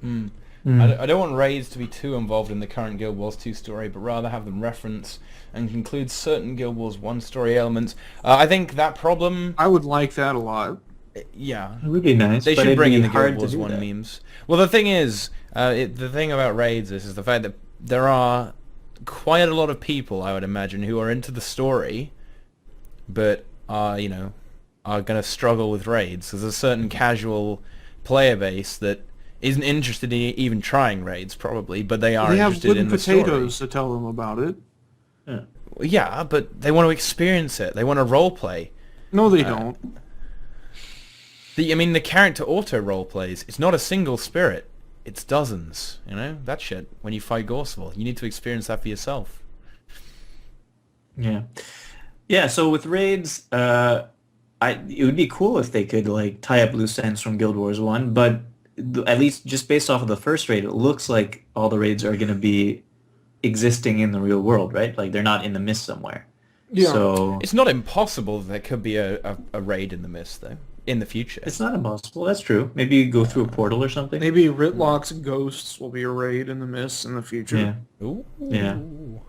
I don't want raids to be too involved in the current Guild Wars 2 story, but rather have them reference and include certain Guild Wars 1 story elements. I think that problem... I would like that a lot. Yeah. It would be nice. They but should it'd bring be in the hard Guild Wars to do 1 that. memes. Well, the thing is, the thing about raids is the fact that there are quite a lot of people, I would imagine, who are into the story, but are going to struggle with raids. There's a certain casual player base that isn't interested in even trying raids, probably, but they are interested in the story. They have wooden potatoes to tell them about it. Yeah. Yeah, but they want to experience it. They want to roleplay. No, they don't. The character auto roleplays. It's not a single spirit. It's dozens. That shit. When you fight Gorsval, you need to experience that for yourself. Yeah. Yeah, so with raids, it would be cool if they could, like, tie up loose ends from Guild Wars 1, but at least just based off of the first raid, it looks like all the raids are going to be existing in the real world, right? Like, they're not in the mist somewhere. Yeah. So It's not impossible that there could be a raid in the mist, though, in the future. it's not impossible. That's true. Maybe you go through a portal or something. Maybe Ritlock's ghosts will be a raid in the mist in the future. Yeah. Ooh. Yeah.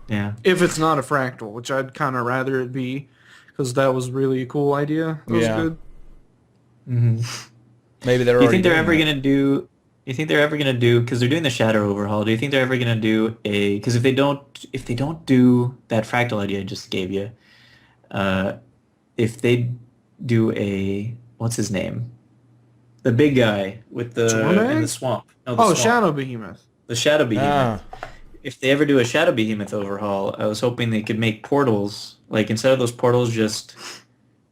Yeah. If it's not a fractal, which I'd kind of rather it be, because that was really a cool idea. That was good. Mm-hmm. Maybe they're Do you already think they're doing ever that. gonna do? You think they're ever gonna do? Because they're doing the Shadow Overhaul. Do you think they're ever gonna do a? Because if they don't do that fractal idea I just gave you, if they do a what's his name, the big guy with the in the swamp. No, the swamp. Shadow Behemoth. The Shadow Behemoth. if they ever do a Shadow Behemoth overhaul, I was hoping they could make portals. Like, instead of those portals just...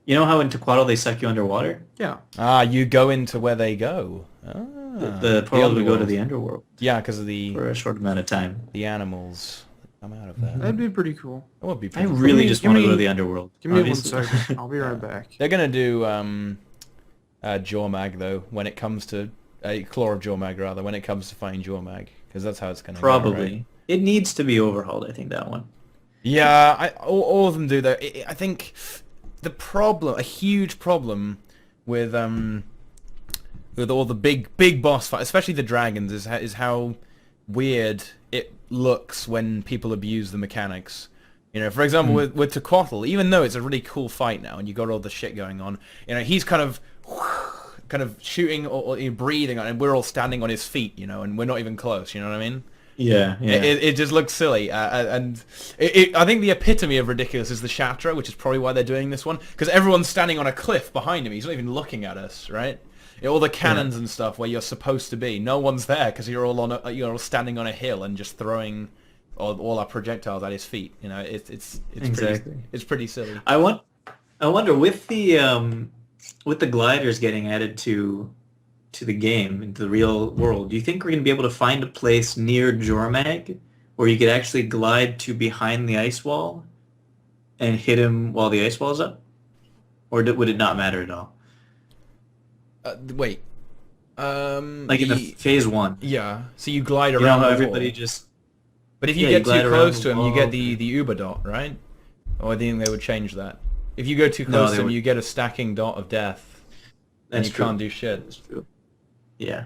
You know how in Tequatl they suck you underwater? Yeah. You go into where they go. The portals would go to the underworld Yeah, because of the for a short amount of time. animals come out of there. That'd be pretty cool. That would be I pretty cool. really just give want to me- go to the underworld. Give me obviously. 1 second. I'll be right back. They're gonna do Jawmag though when it comes to Claw of Jawmag rather when it comes to fighting Jawmag because that's how it's gonna Probably. go, right? It needs to be overhauled, I think, that one. Yeah, all of them do though. I think a huge problem with all the big boss fights, especially the dragons, is how weird it looks when people abuse the mechanics. You know, for example, with Tequatl, even though it's a really cool fight now and you got all the shit going on, you know, he's kind of shooting or breathing, and we're all standing on his feet, you know, and we're not even close. You know what I mean? Yeah. It just looks silly, and I think the epitome of ridiculous is the Shatra, which is probably why they're doing this one, because everyone's standing on a cliff behind him. He's not even looking at us, right? All the cannons and stuff where you're supposed to be, no one's there because you're all standing on a hill and just throwing all our projectiles at his feet. You know, it's Exactly. pretty silly. I wonder with the gliders getting added to the game, into the real world, do you think we're going to be able to find a place near Jormag where you could actually glide to behind the ice wall and hit him while the ice wall's up? Or would it not matter at all? Wait. Like in the phase 1. Yeah. So you glide around. You know how the everybody wall. just... But if you you get glide too around close the to him, you wall. get the Uber dot, right? Or I think they would change that. If you go too close to him, would- you get a stacking dot of death, and That's you true. can't do shit. That's true. Yeah.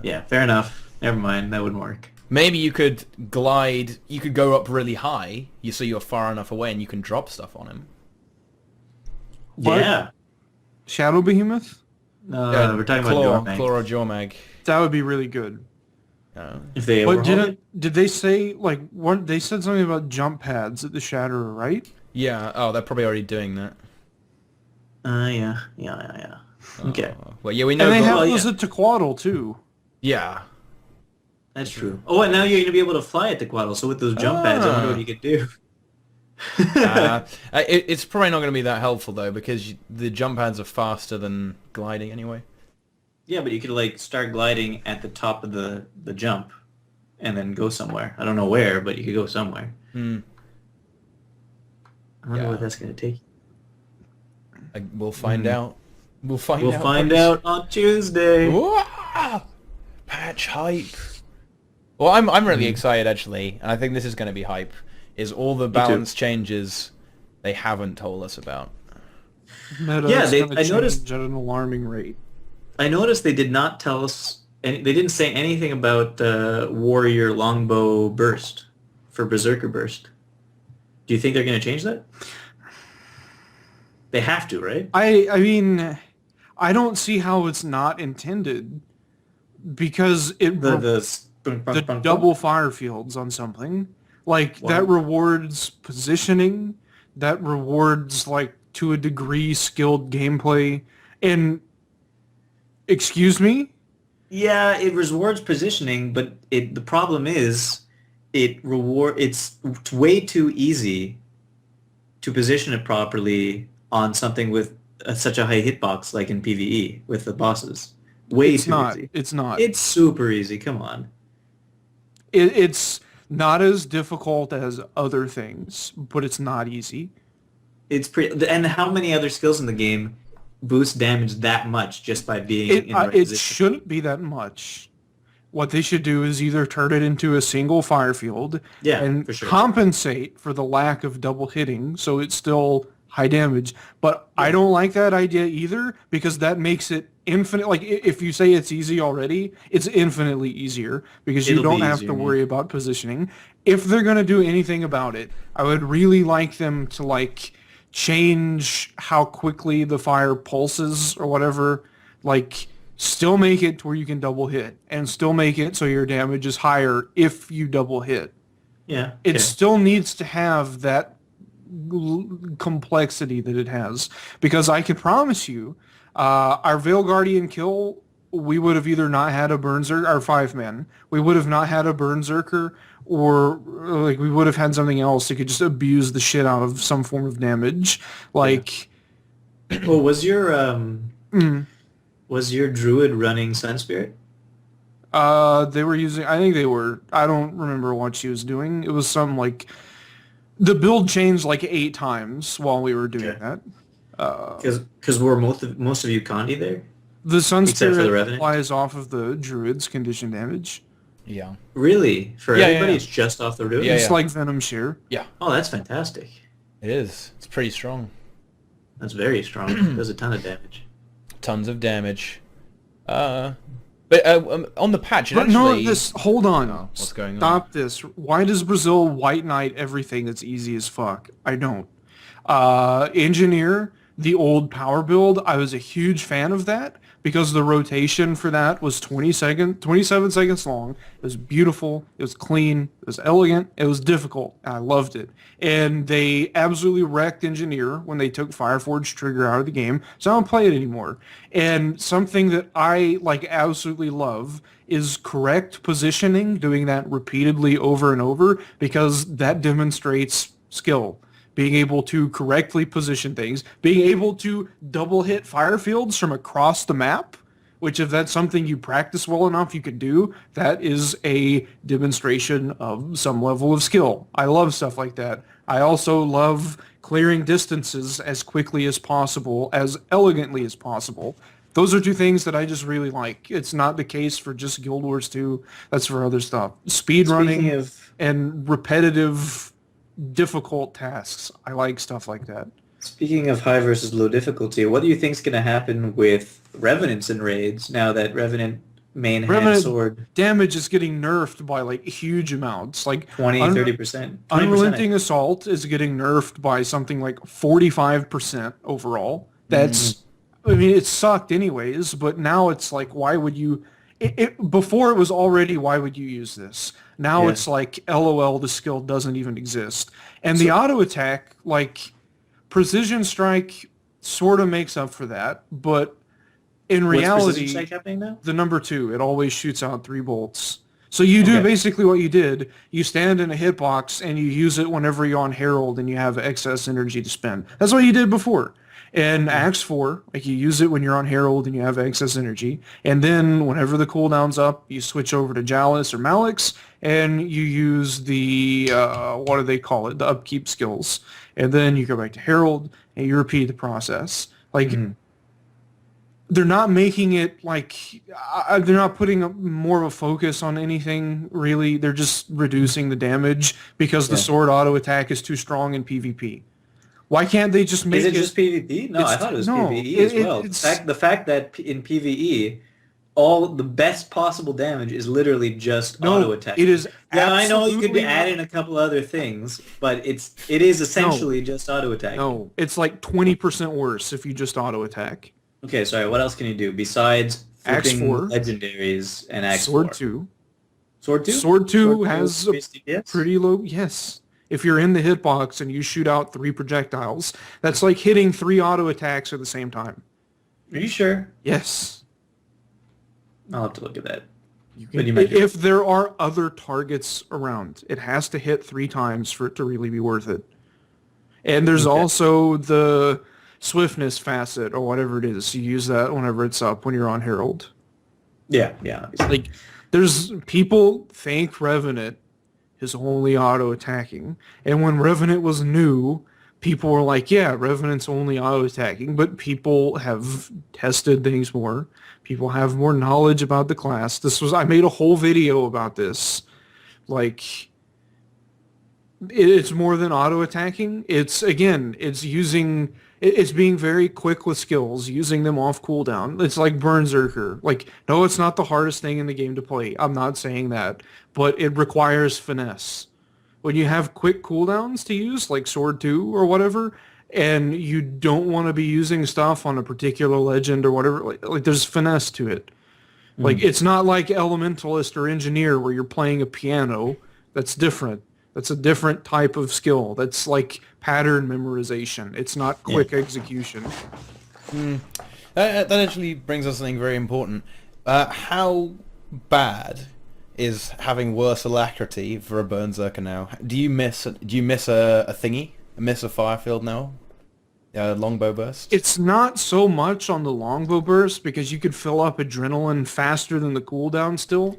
Yeah, fair enough. Never mind, that wouldn't work. Maybe you could glide. You could go up really high, so you're far enough away, and you can drop stuff on him. What? Yeah. Shadow Behemoth? We're talking Claw, about Jormag. Claw or Jawmag. That would be really good. If they But overhaul it? did they say, like, what, they said something about jump pads at the Shatterer, right? Yeah. Oh, they're probably already doing that. Yeah. Okay. Well, yeah, we know. And they have well, those yeah. at Tequatl, too. Yeah. That's true. Oh, and now you're going to be able to fly at the Tequatl, so with those jump pads, I wonder what you could do. It's probably not going to be that helpful though, because the jump pads are faster than gliding anyway. Yeah, but you could, like, start gliding at the top of the jump and then go somewhere. I don't know where, but you could go somewhere. I wonder Yeah. what that's going to take. We'll find out. We'll find We'll out. find out on Tuesday. Whoa! Patch hype. Well, I'm really excited actually, and I think this is going to be hype. Is all the balance changes they haven't told us about. Meta Yeah, is they- gonna I noticed- change at an alarming rate. I noticed they did not tell us, they didn't say anything about Warrior Longbow Burst for Berserker Burst. Do you think they're going to change that? They have to, right? I mean, I don't see how it's not intended, because it the double fire fields on something like that rewards positioning, that rewards, like, to a degree, skilled gameplay, and excuse me. Yeah, it rewards positioning, but the problem is it's way too easy to position it properly on something with such a high hitbox like in PvE with the bosses. Way It's too not. easy. It's not. It's super easy. Come on. It's not as difficult as other things, but it's not easy. It's pretty. And how many other skills in the game boost damage that much just by being in the right It position? shouldn't be that much. What they should do is either turn it into a single fire field and for sure. compensate for the lack of double hitting, so it's still high damage. But I don't like that idea either, because that makes it infinite. Like, if you say it's easy already, it's infinitely easier, because you It'll don't be have easier, to yeah. worry about positioning. If they're going to do anything about it, I would really like them to, like, change how quickly the fire pulses or whatever. Like, still make it to where you can double hit, and still make it so your damage is higher if you double hit. Yeah. It okay. still needs to have that complexity that it has, because I can promise you, our Veil Guardian kill we would have either not had a Berserker, or 5-man. We would have not had a Berserker, or like we would have had something else that could just abuse the shit out of some form of damage. Like, Well, was your druid running Sun Spirit? they were using, I think they were, I don't remember what she was doing. It was some like, the build changed like 8 times while we were doing that. Because were most of you Condi there? The Sun Except for the Spirit Revenant? applies off of the Druid's condition damage. Yeah. Really? For Yeah, everybody, yeah. it's just off the druid? Yeah, It's like Venom Shear. Yeah. Oh, that's fantastic. It is. It's pretty strong. That's very strong. Does a ton of damage. Tons of damage. But on the patch, it But actually... no, hold on. Oh, what's going on? Stop this. Why does Brazil White Knight everything that's easy as fuck? I don't. Engineer, the old power build, I was a huge fan of that because the rotation for that was 27 seconds long. It was beautiful. It was clean. It was elegant. It was difficult. I loved it. And they absolutely wrecked Engineer when they took Fireforge Trigger out of the game, so I don't play it anymore. And something that I like absolutely love is correct positioning, doing that repeatedly over and over, because that demonstrates skill. Being able to correctly position things, being able to double hit fire fields from across the map, which if that's something you practice well enough you could do, that is a demonstration of some level of skill. I love stuff like that. I also love clearing distances as quickly as possible, as elegantly as possible. Those are 2 things that I just really like. It's not the case for just Guild Wars 2. That's for other stuff. Speed running and repetitive difficult tasks. I like stuff like that. Speaking of high versus low difficulty, what do you think is going to happen with Revenants and raids now that Revenant main hand sword damage is getting nerfed by like huge amounts, like 20-30%? Unrelenting Assault is getting nerfed by something like 45% overall. That's I mean, it sucked anyways, but now it's like, why would you... before it was already, why would you use this? Now it's like, LOL, the skill doesn't even exist. And the auto attack, like, Precision Strike sort of makes up for that, but in reality, Precision Strike happening now? the number 2, it always shoots out 3 bolts. So you do basically what you did. You stand in a hitbox and you use it whenever you're on Herald and you have excess energy to spend. That's what you did before. And Axe 4, like you use it when you're on Herald and you have excess energy. And then whenever the cooldown's up, you switch over to Jalis or Malix and you use the, what do they call it? The upkeep skills. And then you go back to Herald and you repeat the process. Like, they're not making it like, they're not putting more of a focus on anything really. They're just reducing the damage because the sword auto attack is too strong in PvP. Why can't they just make it... Is it just PvP? No, I thought it was PvE as well. The fact that in PvE, all the best possible damage is literally just auto attack. It is I know you could add in a couple other things, but it is essentially just auto attack. No, it's like 20% worse if you just auto attack. Okay, sorry. What else can you do besides Axe flipping 4, legendaries and Axe Sword 4? 2. Sword 2? Sword 2 has a DPS? pretty low... Yes. If you're in the hitbox and you shoot out 3 projectiles, that's like hitting 3 auto attacks at the same time. Are you sure? Yes. I'll have to look at that. If there are other targets around, it has to hit 3 times for it to really be worth it. And there's also the swiftness facet or whatever it is. You use that whenever it's up when you're on Herald. Yeah. Like, there's people think Revenant is only auto attacking, and when Revenant was new, people were like, yeah, Revenant's only auto attacking, but people have tested things more. People have more knowledge about the class. I made a whole video about this. Like, it's more than auto attacking. It's being very quick with skills, using them off cooldown. It's like Berserker. Like, no, it's not the hardest thing in the game to play. I'm not saying that, but it requires finesse. When you have quick cooldowns to use, like Sword 2 or whatever, and you don't want to be using stuff on a particular legend or whatever, like there's finesse to it. Like, it's not like Elementalist or Engineer where you're playing a piano. That's different. That's a different type of skill. That's like pattern memorization. It's not quick execution. That actually brings us something very important. How bad is having worse alacrity for a Berserker now? Do you miss a thingy? Miss a fire field now? Longbow burst? It's not so much on the longbow burst because you could fill up adrenaline faster than the cooldown still.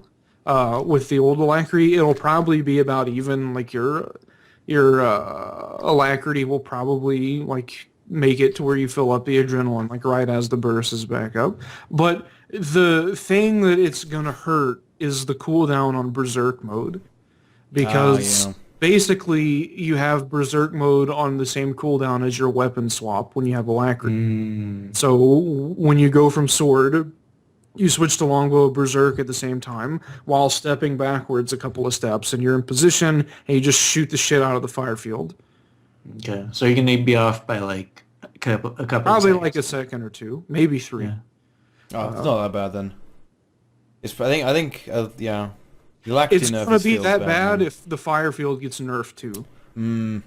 With the old alacrity, it'll probably be about even. Like your alacrity will probably like make it to where you fill up the adrenaline like right as the burst is back up. But the thing that it's gonna hurt is the cooldown on Berserk mode, because basically you have Berserk mode on the same cooldown as your weapon swap when you have alacrity. So when you go from sword, you switch to longbow Berserk at the same time while stepping backwards a couple of steps, and you're in position and you just shoot the shit out of the fire field. Okay, so you're gonna be off by like a couple. Probably of like a second or two, maybe 3. Yeah. Oh, it's not that bad then. I think, yeah. The alacrity It's nerf gonna is be feels that bad bad then. if the fire field gets nerfed too. Mm.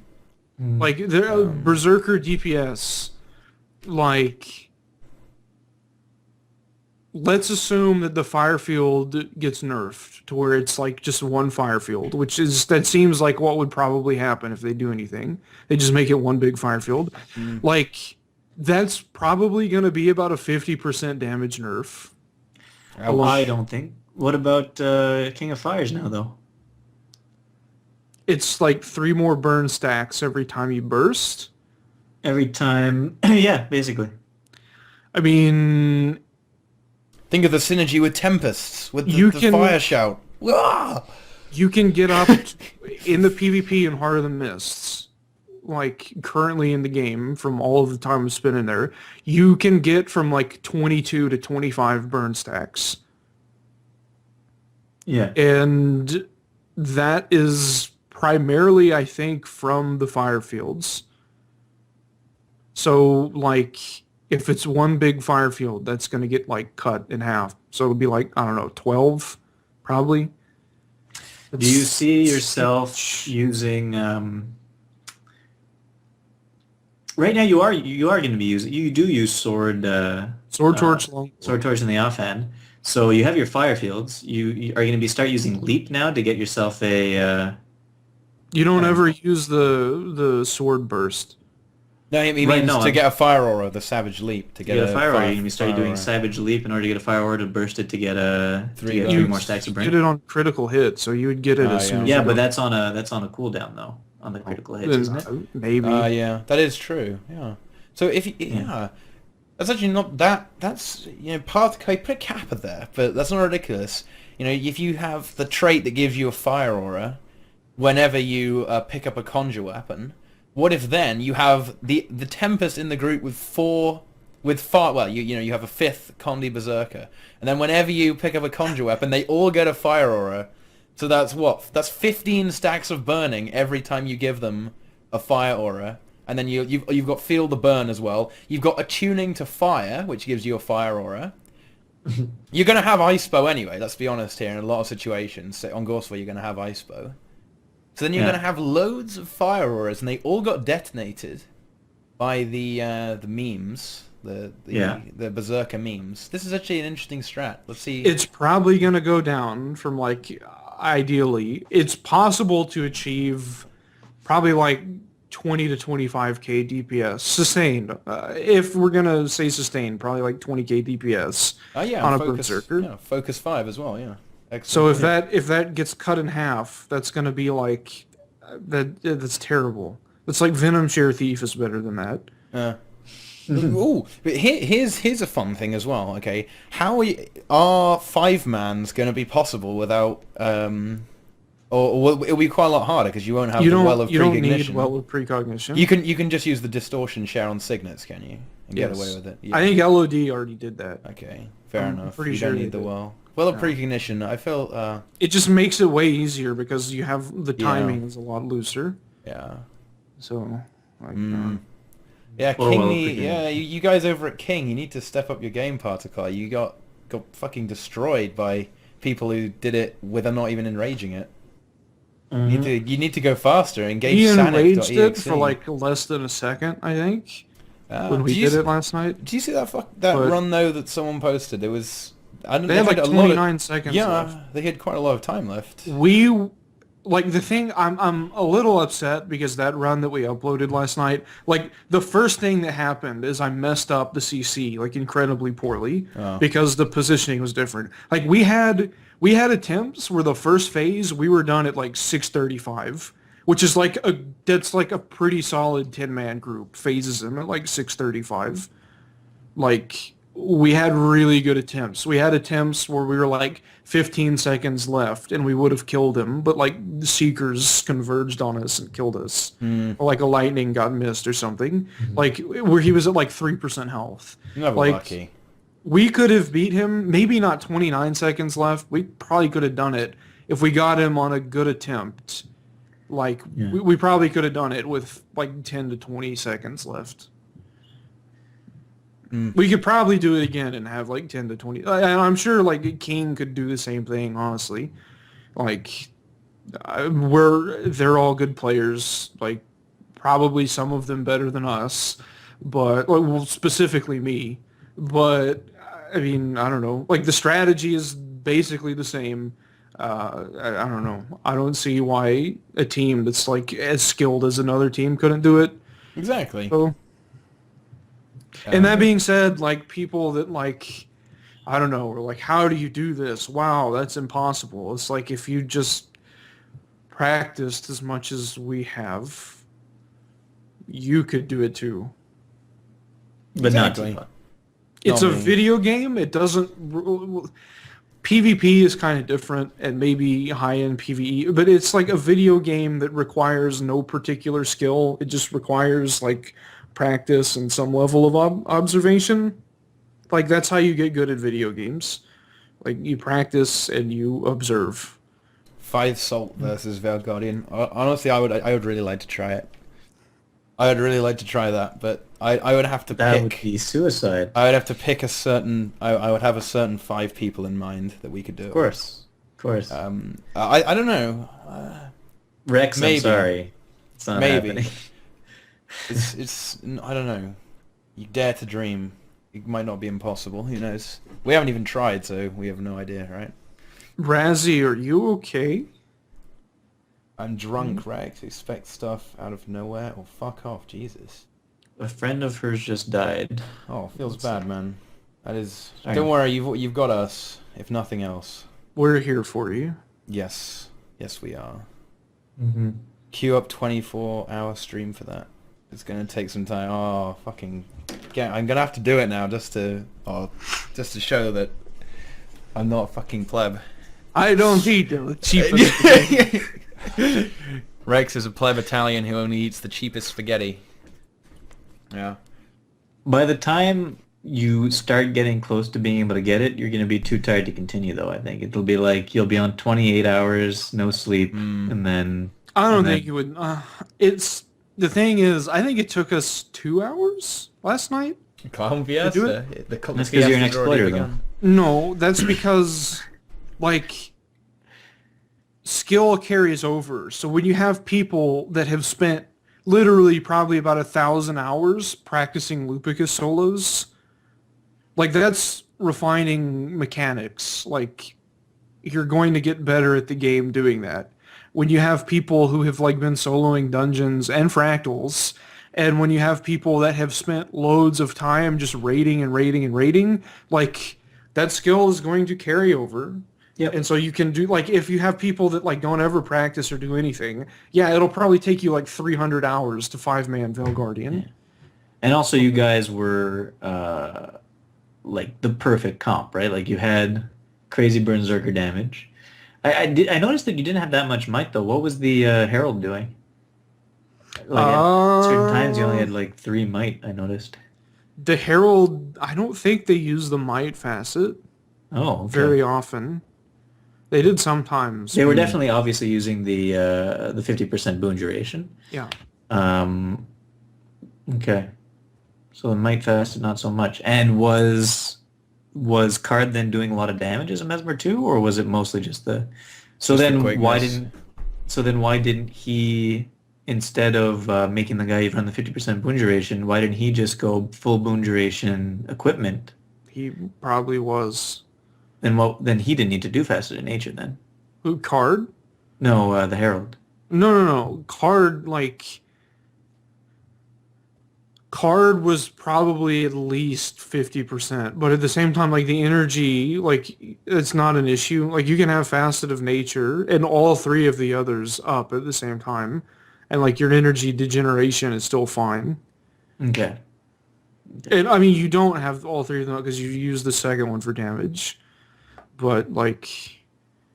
Like Berserker DPS, like let's assume that the fire field gets nerfed to where it's like just one fire field, that seems like what would probably happen if they do anything. They just make it one big fire field. Like that's probably going to be about a 50% damage nerf. I don't think. What about King of Fires now though? It's like 3 more burn stacks every time you burst. Every time, yeah, basically. I mean, Think of the synergy with Tempests, with You the can- fire shout. Ah! you can get up in the PvP in Heart of the Mists, like currently in the game from all of the time spent in there, you can get from like 22 to 25 burn stacks. Yeah. And that is primarily, I think, from the fire fields. So, like, if it's one big fire field, that's going to get, like, cut in half. So it'll be, like, I don't know, 12, probably. Do you see yourself using? Right now, you are going to be using. You do use sword. Sword Torch, long. Sword Torch in the offhand. So you have your fire fields. You are going to start using Leap now to get yourself a. You don't ever use the sword burst. No, he Right, means no, to get a fire aura, the Savage Leap, to get a fire aura. You're going to fire start doing aura. Savage Leap in order to get a fire aura to burst it to get Three three burns. more stacks of You burn. get it on critical hit, so you would get it as soon as Yeah, you but go. that's on a cooldown though on the critical hits, isn't it? Maybe. Yeah, that is true. Yeah. So if that's actually not that. That's part. I put a Kappa there, but that's not ridiculous. If you have the trait that gives you a fire aura, whenever you pick up a conjure weapon, what if then you have the Tempest in the group with you have a 5th Condi Berserker, and then whenever you pick up a conjure weapon, they all get a fire aura. So that's 15 stacks of burning every time you give them a fire aura. And then you've got Feel the Burn as well. You've got Attuning to Fire, which gives you a fire aura. You're going to have Icepow anyway, let's be honest here, in a lot of situations. So on Gorseful, you're going to have Icepow. So then you're going to have loads of fire auras, and they all got detonated by the memes, the Berserker memes. This is actually an interesting strat. Let's see. It's probably going to go down from, like, ideally. It's possible to achieve probably, like, 20 to 25k DPS sustained. If we're gonna say sustained, probably like 20k DPS on a Berserker. Yeah, Focus 5 as well. Yeah. Excellent. So if that gets cut in half, that's gonna be like that's terrible. It's like Venom Share Thief is better than that. Ooh, but here's a fun thing as well. Okay, how are 5-mans going to be possible without or it'll be quite a lot harder because you won't have the Well of You don't Precognition. need Well of Precognition. You can just use the distortion share on signets, can you? And get away with it. Yeah. I think LOD already did that. Okay, fair I'm enough. pretty You sure don't they need the did. Well of Precognition. I feel It just makes it way easier because you have the timing is a lot looser. yeah. So like, Yeah, Or King. Well of Precognition. Yeah, you guys over at King, you need to step up your game, Particle. You got fucking destroyed by people who did it without not even enraging it. You need to go faster. Engage he Sanic.exe. enraged it for like less than a second, I think, when we did it last night. Did you see that But- run though that someone posted? It was I don't They had like a lot of- 29 seconds Yeah, left. they had quite a lot of time left. The thing, I'm a little upset because that run that we uploaded last night, like the first thing that happened is I messed up the CC like incredibly poorly because the positioning was different. Like we had attempts where the first phase we were done at like 6:35, which is that's like a pretty solid 10-man group phases them at like 6:35. Like we had really good attempts. We had attempts where we were like 15 seconds left and we would have killed him, but like the Seekers converged on us and killed us. Or like a lightning got missed or something. Like where he was at like 3% health. Never like lucky. we could have beat him, maybe not 29 seconds left. We probably could have done it if we got him on a good attempt. Like we probably could have done it with like 10 to 20 seconds left. We could probably do it again and have like 10 to 20. And I'm sure like King could do the same thing, honestly. Like they're all good players. Like probably some of them better than us, but well, specifically me. But I mean, I don't know. Like the strategy is basically the same. I don't know. I don't see why a team that's like as skilled as another team couldn't do it. Exactly. So, and that being said, like people that like, I don't know, are like, how do you do this? Wow, that's impossible. It's like if you just practiced as much as we have, you could do it too. But Exactly. not Teapot. It's No, a I mean- video game. It doesn't... PvP is kind of different and maybe high-end PvE, but it's like a video game that requires no particular skill. It just requires like practice and some level of observation. Like that's how you get good at video games. Like you practice and you observe. 5 Salt versus Veiled Guardian. Honestly, I would really like to try it. I would really like to try that, but I would have to That pick. would be suicide. I would have to pick a certain. I would have a certain 5 people in mind that we could do it. Of course. Of course. I don't know. Rex, maybe. I'm sorry. It's not Maybe. happening. It's I don't know. You dare to dream. It might not be impossible. Who knows? We haven't even tried, so we have no idea, right? Razzie, are you okay? I'm drunk, Rex. Expect stuff out of nowhere. Or fuck off, Jesus. A friend of hers just died. Oh, feels bad, man. That is. Sorry. Don't worry, you've got us. If nothing else. We're here for you. Yes, yes, we are. Mm-hmm. Queue up 24-hour stream for that. It's gonna take some time. Oh, fucking. Yeah, I'm gonna have to do it now just to show that I'm not a fucking pleb. I don't eat the cheapest. Rex is a pleb Italian who only eats the cheapest spaghetti. Yeah. By the time you start getting close to being able to get it, you're going to be too tired to continue, though, I think. It'll be like you'll be on 28 hours, no sleep, and then... I don't and think then- you would. It's the thing is, I think it took us 2 hours last night. Calm do Fiesta. The That's 'cause you're an Fiesta's already exploiter, begun. No, that's because like skill carries over. So when you have people that have spent literally probably about 1,000 hours practicing Lupicus solos, like that's refining mechanics. Like you're going to get better at the game doing that. When you have people who have like been soloing dungeons and fractals, and when you have people that have spent loads of time just raiding and raiding and raiding, like that skill is going to carry over. Yep. And so you can do like if you have people that like don't ever practice or do anything, yeah, it'll probably take you like 300 hours to 5-man Veil Guardian. And also you guys were like the perfect comp, right? Like you had crazy berserker damage. I noticed that you didn't have that much might though. What was the Herald doing? Like at certain times you only had like 3 might, I noticed. The Herald, I don't think they use the might facet Oh, okay. very often. They did sometimes. They were definitely obviously using the 50% boon duration. Yeah. Okay. So the might fast not so much. And was Card then doing a lot of damage as a Mesmer too, or was it mostly just the? So Just the then quickness. why didn't he, instead of making the guy run the 50% boon duration, why didn't he just go full boon duration equipment? He probably was. Then he didn't need to do faster than nature then. Who, Card? No, the Herald. No. Card was probably at least 50%, but at the same time, like the energy, like it's not an issue. Like you can have Facet of Nature and all three of the others up at the same time, and like your energy degeneration is still fine. Okay. And I mean, you don't have all three of them because you use the second one for damage, but like,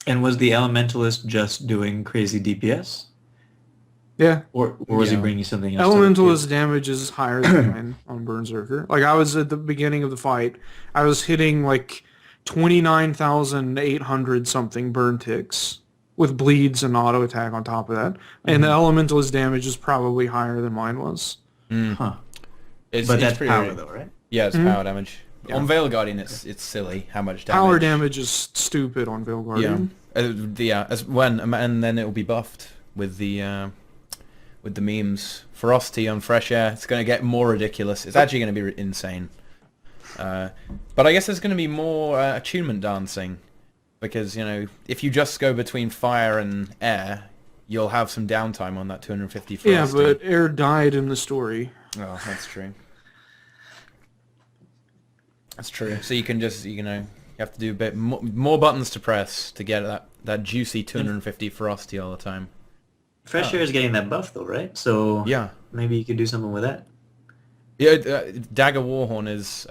And was the Elementalist just doing crazy DPS? yeah. Or was he Yeah. bringing something else? to the Elementalist damage is higher than mine on Berserker. Like I was at the beginning of the fight, I was hitting like 29,800 something burn ticks with bleeds and auto attack on top of that. And the Elementalist damage is probably higher than mine was. field? Huh. It's, But it's that's pretty power though, right? Yeah, it's power damage. On Veil Guardian, it's silly how much damage. Power damage is stupid on Veil Guardian. And then it'll be buffed with the memes. Ferocity on Fresh Air, it's going to get more ridiculous. It's actually going to be insane. But I guess there's going to be more attunement dancing, because if you just go between fire and air, you'll have some downtime on that 250 Ferocity. Yeah, but Air died in the story. Oh, that's true. That's true. So you can just, you have to do a bit more buttons to press to get that juicy 250 Ferocity all the time. Fresh Air is getting that buff though, right? So Yeah. maybe you could do something with that. Yeah, Dagger Warhorn is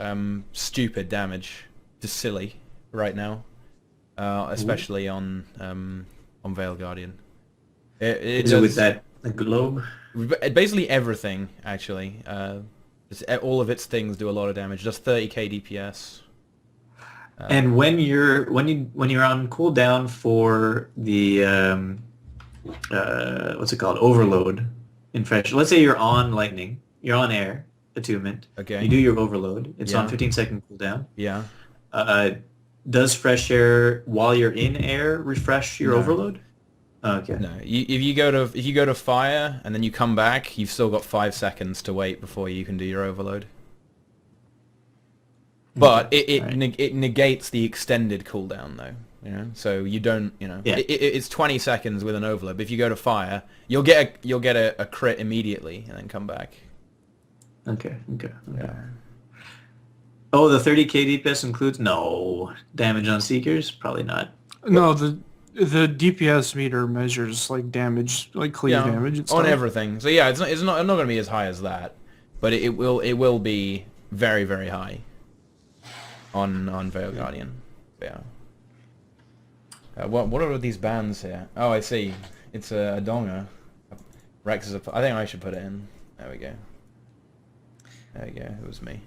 stupid damage. Just silly right now. Especially on Veil Guardian. It Is it does, with that globe? basically everything, actually. All of its things do a lot of damage. Just 30k DPS. And when you're on cooldown for the what's it called, overload in Fresh, let's say you're on lightning, you're on air attunement. Okay. You do your overload. It's on Yeah. 15-second cooldown. Yeah. Does Fresh Air while you're in air refresh your No. overload? Okay. No. If you go to fire and then you come back, you've still got 5 seconds to wait before you can do your overload. But it negates the extended cooldown though. So you don't, Yeah. it's 20 seconds with an overload. But if you go to fire, you'll get a crit immediately and then come back. Okay. Yeah. Oh, the 30k DPS includes no damage on Seekers? Probably not. No, the DPS meter measures like damage, like cleave damage and stuff. On everything. So yeah, it's not going to be as high as that, but it will be very, very high on Veil Guardian. Yeah. What are these bands here? Oh, I see. It's a Donga. Rex is I think I should put it in. There we go. It was me.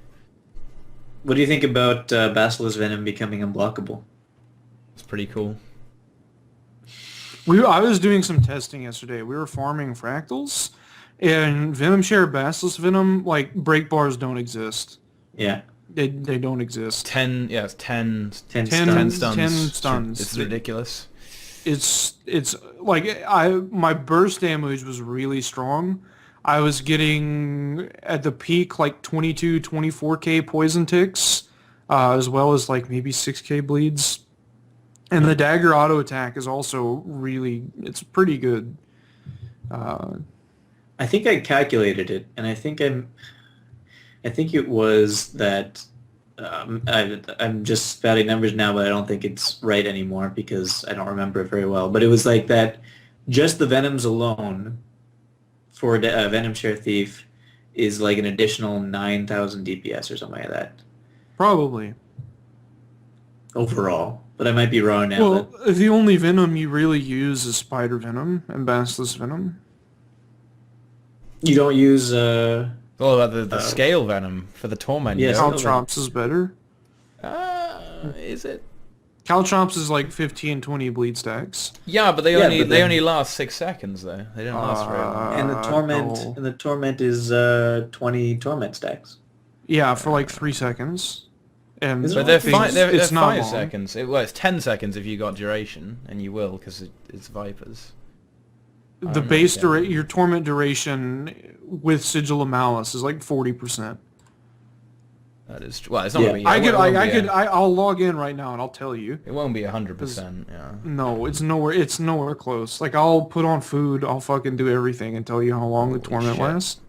What do you think about Basilisk Venom becoming unblockable? It's pretty cool. I was doing some testing yesterday. We were farming fractals, and Venom Share Basilisk Venom, like, break bars don't exist. Yeah. They don't exist. 10 stuns. 10 stuns. It's ridiculous. It's like my burst damage was really strong. I was getting at the peak like 22, 24k poison ticks, as well as like maybe 6k bleeds. And the dagger auto attack is also it's pretty good. I think I calculated it, and I think it was that I'm just spouting numbers now, but I don't think it's right anymore because I don't remember it very well. But it was like that just the Venoms alone for Venom Share Thief is like an additional 9,000 DPS or something like that Probably. overall. But I might be wrong now. Well, the only venom you really use is spider venom and basilisk venom. You don't use... It's all about the scale venom for the torment. Yes. Yeah. Caltrops is better. Is it? Caltrops is like 15, 20 bleed stacks. Yeah, but they Yeah, only but they then- only last 6 seconds though. They don't last very long. and no. the torment is 20 torment stacks. Yeah, for like 3 seconds. And Is it But they're things- they're it's not 5 long. seconds. It's 10 seconds if you got duration, and you will because it's Vipers. The don't base understand. your torment duration with Sigil of Malice is like 40%. That is well. It's not gonna be. I'll log in right now and I'll tell you. It won't be 100%. Yeah. No, it's nowhere. It's nowhere close. Like I'll put on food. I'll fucking do everything and tell you how long the tournament shit. lasts.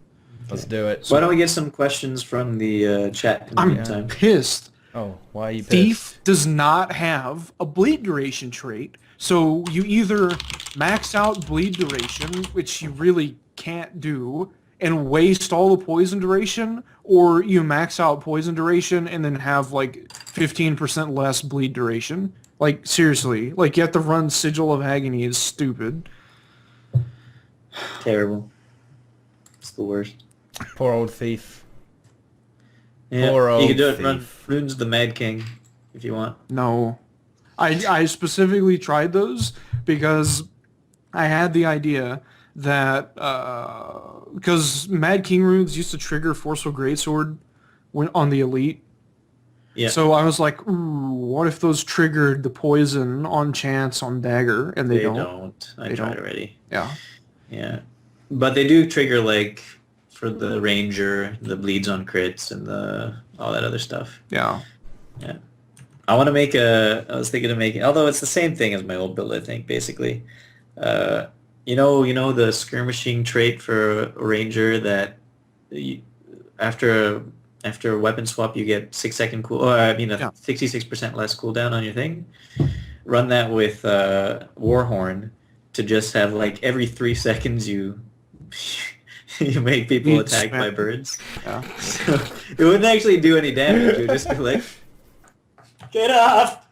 Let's do it. Why don't we get some questions from the chat in the I'm meantime? pissed. Oh, why are you pissed? Thief does not have a bleed duration trait. So you either max out bleed duration, which you really can't do, and waste all the poison duration, or you max out poison duration and then have like 15% less bleed duration. Like seriously, like you have to run Sigil of Agony is stupid. Terrible. It's the worst. Poor old thief. Yeah, Poor you old can do it. thief. Run Runes of the Mad King if you want. No. I specifically tried those because I had the idea that because Mad King runes used to trigger Forceful Greatsword when on the elite. Yeah. So I was like, ooh, what if those triggered the poison on chance on dagger, and they don't. I They tried don't. already. Yeah. Yeah, but they do trigger like for the ranger, the bleeds on crits, and the all that other stuff. Yeah. Yeah. I want to make a. I was thinking of making, although it's the same thing as my old build, I think basically. You know the skirmishing trait for a ranger that after a weapon swap you get 6-second cool. Or I mean a 66% less cooldown on your thing. Run that with Warhorn to just have like every 3 seconds you you make people attacked by birds. Yeah. So it wouldn't actually do any damage. It would just be like, get off!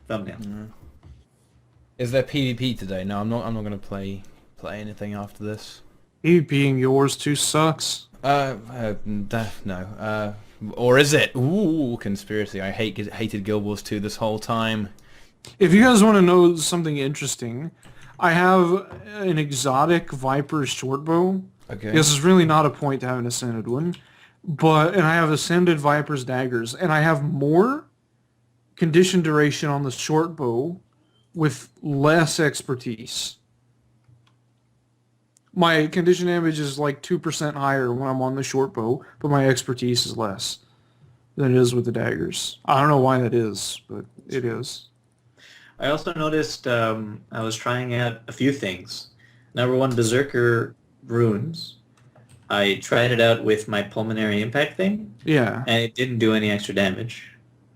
Thumbnail. Is there PvP today? No, I'm not gonna play anything after this. PvPing yours too sucks. No. Or is it? Ooh, conspiracy. I hated Guild Wars 2 this whole time. If you guys want to know something interesting, I have an exotic Viper shortbow. Okay. This is really not a point to have an ascended one, and I have ascended Viper's daggers, and I have more condition duration on the shortbow with less expertise. My condition damage is like 2% higher when I'm on the shortbow, but my expertise is less than it is with the daggers. I don't know why that is, but it is. I also noticed I was trying out a few things. Number one, Berserker runes. I tried it out with my pulmonary impact thing, Yeah. and it didn't do any extra damage.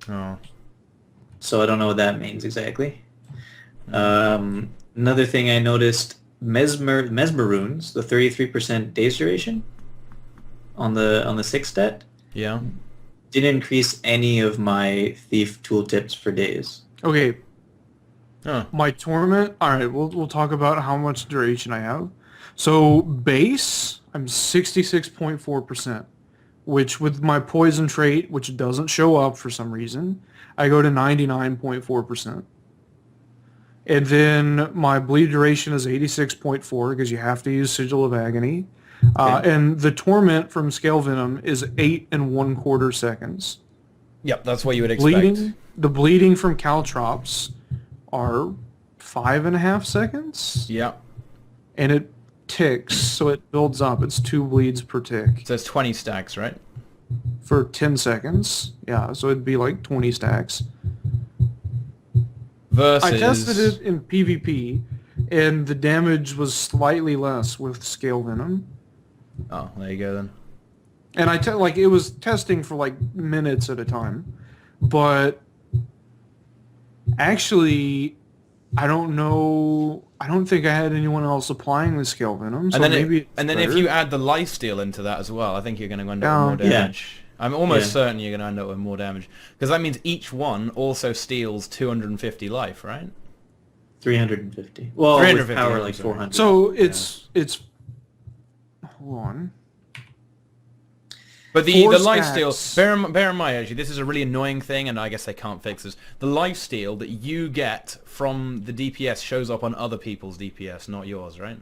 Oh. So I don't know what that means exactly. Another thing I noticed, Mesmer runes, the 33% days duration on the 6 stat, Yeah. didn't increase any of my thief tooltips for days. Okay, Oh. my torment. All right, we'll talk about how much duration I have. So base, I'm 66.4%, which with my poison trait, which doesn't show up for some reason, I go to 99.4%. And then my bleed duration is 86.4 because you have to use Sigil of Agony. And the torment from Scale Venom is 8 1/4 seconds. Yep, that's what you would expect. The bleeding from Caltrops are 5.5 seconds, Yep. and it ticks, so it builds up. It's 2 bleeds per tick So it's 20 stacks, right? for 10 seconds. Yeah, so it'd be like 20 stacks. Versus... I tested it in PvP, and the damage was slightly less with Scale Venom. Oh, there you go then. And it was testing for like minutes at a time, but actually, I don't know. I don't think I had anyone else applying the Scale Venom. So And then, maybe it's if better. you add the lifesteal into that as well, I think you're going to end up with more Yeah. damage. I'm almost Yeah. certain you're going to end up with more damage. Because that means each one also steals 250 life, right? 350. Well, with 350, power I'm like sorry. 400. So it's hold on. But the 4 lifesteal, stacks. bear in mind actually, this is a really annoying thing, and I guess they can't fix this. The lifesteal that you get from the DPS shows up on other people's DPS, not yours, right?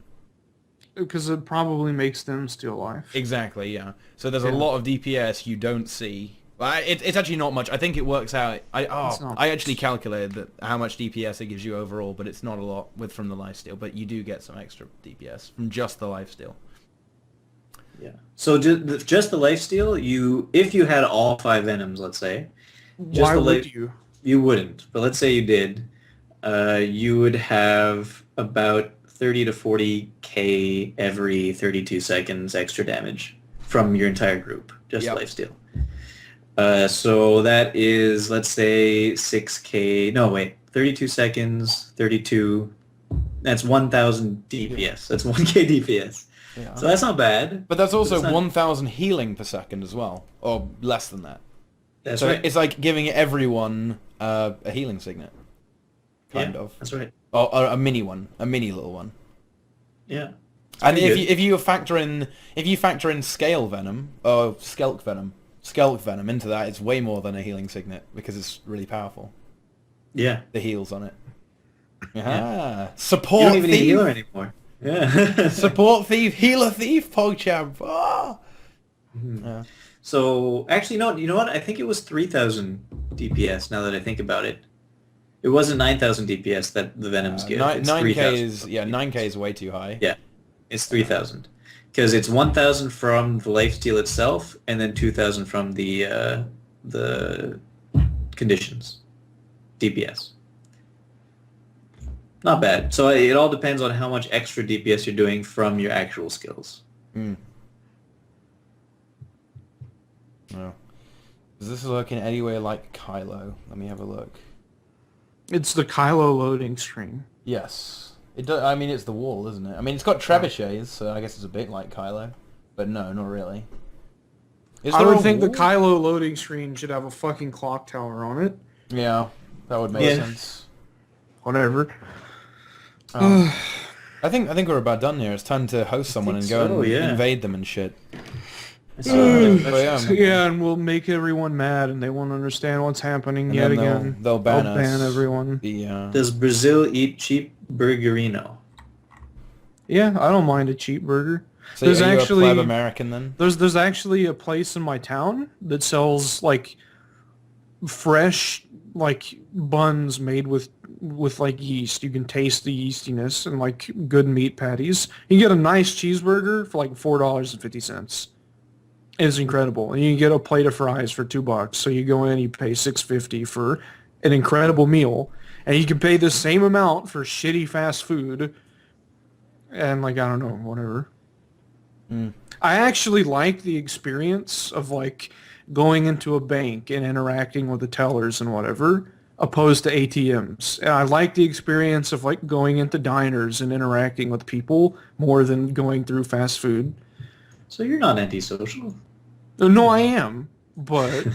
Because it probably makes them steal life. Exactly, yeah. So there's a lot of DPS you don't see. Well, it's actually not much. I think it works out. I actually calculated that how much DPS it gives you overall, but it's not a lot from the lifesteal. But you do get some extra DPS from just the lifesteal. Yeah. So just the lifesteal, if you had all 5 venoms, let's say, just Why the would you? You wouldn't, but let's say you did, you would have about 30 to 40k every 32 seconds extra damage from your entire group, just Yep. lifesteal. So that is, let's say, 6k, no wait, 32 seconds, 32, that's 1000 DPS, that's 1k DPS. Yeah. So that's not bad. But that's also It's not- 1,000 healing per second as well, or less than that. That's So right. it's like giving everyone a healing signet, kind Yeah, of, that's right. or a mini one, a mini little one. Yeah. And pretty good. if you factor in scale venom or skelk venom into that, it's way more than a healing signet because it's really powerful. Yeah. The heals on it. Yeah. Ah, support You don't even need a thief. healer anymore. Yeah. Support thief, healer thief, PogChamp. Ah. Mhm. Yeah. So actually, no. You know what? I think it was 3,000 DPS. Now that I think about it, it wasn't 9,000 DPS that the Venoms give. It's 9k 3,000. is 9k is way too high. Yeah, it's 3,000 because it's 1,000 from the lifesteal itself, and then 2,000 from the conditions DPS. Not bad. So it all depends on how much extra DPS you're doing from your actual skills. Mm. No. Does this look in any way like Kylo? Let me have a look. It's the Kylo loading screen. Yes. It does. I mean, it's the wall, isn't it? I mean, it's got trebuchets, so I guess it's a bit like Kylo. But no, not really. Is I there would a think the wall? Kylo loading screen should have a fucking clock tower on it. Yeah, that would make Yeah. sense. Whatever. I think we're about done here. It's time to host someone and think go so, and yeah. invade them and shit. I saw that. But yeah, Yeah, and we'll make everyone mad, and they won't understand what's happening and yet then again. they'll ban I'll us. ban everyone. The Does Brazil eat cheap burgerino? Yeah, I don't mind a cheap burger. so there's are you actually- a pleb American then? There's actually a place in my town that sells like fresh like buns made with like yeast. You can taste the yeastiness and like good meat patties. You can get a nice cheeseburger for like $4.50. It's incredible. And you can get a plate of fries for $2. So you go in, you pay $6.50 for an incredible meal, and you can pay the same amount for shitty fast food. And like I don't know, whatever. I actually like the experience of like going into a bank and interacting with the tellers and whatever, opposed to ATMs. And I like the experience of like going into diners and interacting with people more than going through fast food. So you're not antisocial. No, I am, but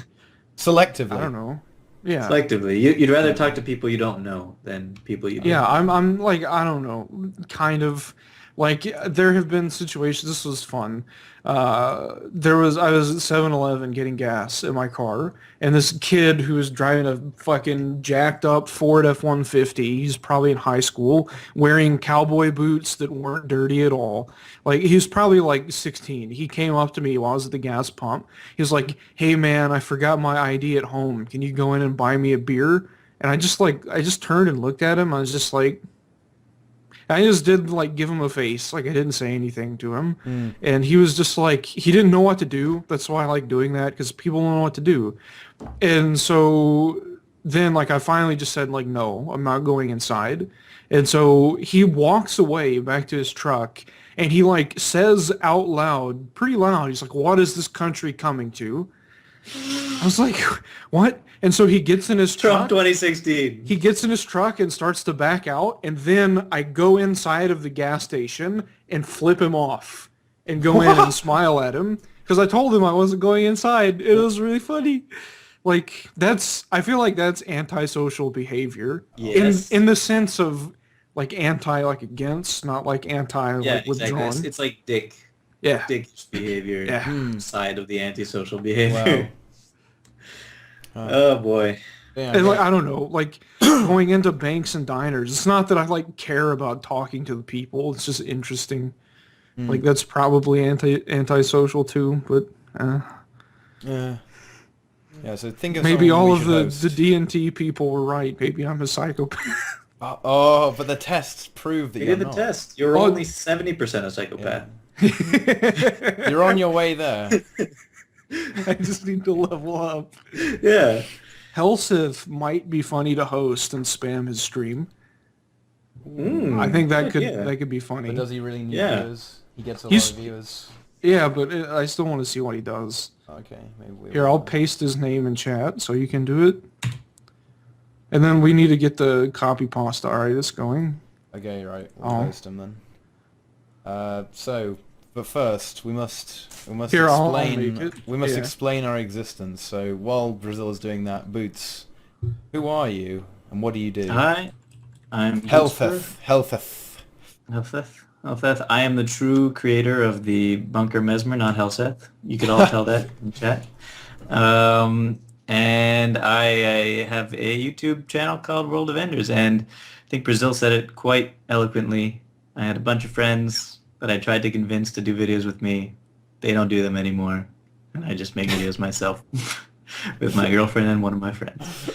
Selectively. I don't know. Yeah. Selectively, you'd rather talk to people you don't know than people you do. Yeah, I'm like, I don't know, kind of like there have been situations, this was fun. I was at 7-Eleven getting gas in my car, and this kid who was driving a fucking jacked up Ford F-150, he's probably in high school, wearing cowboy boots that weren't dirty at all. Like, he was probably like 16. He came up to me while I was at the gas pump. He was like, "Hey man, I forgot my ID at home. Can you go in and buy me a beer?" And I just turned and looked at him. I was just like, I just did like give him a face. Like I didn't say anything to him. And he was just like, he didn't know what to do. That's why I like doing that, because people don't know what to do. And so then like I finally just said like, no, I'm not going inside. And so he walks away back to his truck, and he like says out loud, pretty loud, he's like, "What is this country coming to?" I was like, what? And so he gets in his Trump truck. 2016. He gets in his truck and starts to back out, and then I go inside of the gas station and flip him off and go in and smile at him, because I told him I wasn't going inside. It was really funny. Like, I feel like that's antisocial behavior. Yes. In the sense of like anti, like against, not like anti, Yeah, like withdrawn. exactly. It's like Yeah. dickish behavior Yeah. side of the antisocial behavior. Oh boy. Yeah, And like, I don't know, like going into banks and diners, it's not that I like care about talking to the people. It's just interesting. Like that's probably antisocial too, but yeah, so think of maybe someone all we of should the host. D&T people were right. Maybe I'm a psychopath. Oh, but the tests prove that We you're did the not. test. You're Oh. only 70% a psychopath. You're on your way there. I just need to level up. Yeah. Helsith might be funny to host and spam his stream. I think that could be funny. But does he really need Yeah. viewers? He gets a He's- lot of viewers. Yeah, but I still want to see what he does. Okay, maybe we Here, I'll paste his name in chat so you can do it. And then we need to get the copy pasta itis going. Okay, right. We'll Oh. post him then. But first we must Here, I'll explain make it. we must Yeah. explain our existence. So while Brazil is doing that, Boots, who are you and what do you do? Hi, I'm Healtheth. Helseth. I am the true creator of the Bunker Mesmer, not Helseth. You could all tell that in chat. And I have a YouTube channel called World of Enders, and I think Brazil said it quite eloquently. I had a bunch of friends that I tried to convince to do videos with me. They don't do them anymore, and I just make videos myself with my girlfriend and one of my friends.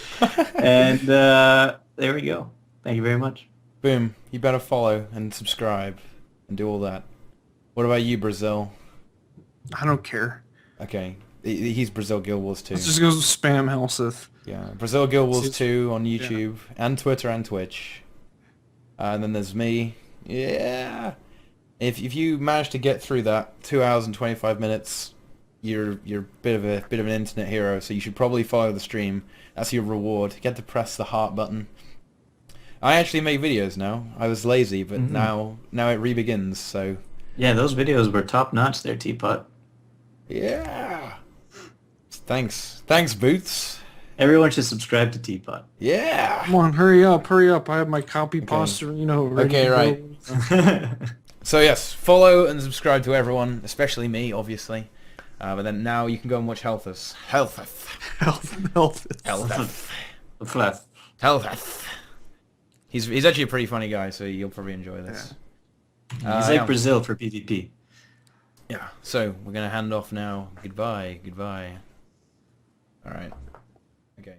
And there we go. Thank you very much. Boom. You better follow and subscribe and do all that. What about you, Brazil? I don't care. Okay. He's Brazil Guild Wars 2. Let's just go spam Helsith. Yeah, Brazil Guild Wars Seems- 2 on YouTube and Twitter and Twitch. And then there's me. Yeah. If you manage to get through that 2 hours and 25 minutes, you're a bit of an internet hero. So you should probably follow the stream. That's your reward. Get to press the heart button. I actually make videos now. I was lazy, but now it re-begins. So Yeah, those videos were top notch there, Teapot. yeah. Thanks, Boots. Everyone should subscribe to Teapot. Yeah. Come on, hurry up. I have my copy pasta, ready Okay, to go. right. So yes, follow and subscribe to everyone, especially me, obviously. But then now you can go and watch Healtheth. Healtheth. He's actually a pretty funny guy, so you'll probably enjoy this. He's like Brazil for PvP. Yeah. So we're gonna hand off now. Goodbye. All right. Okay.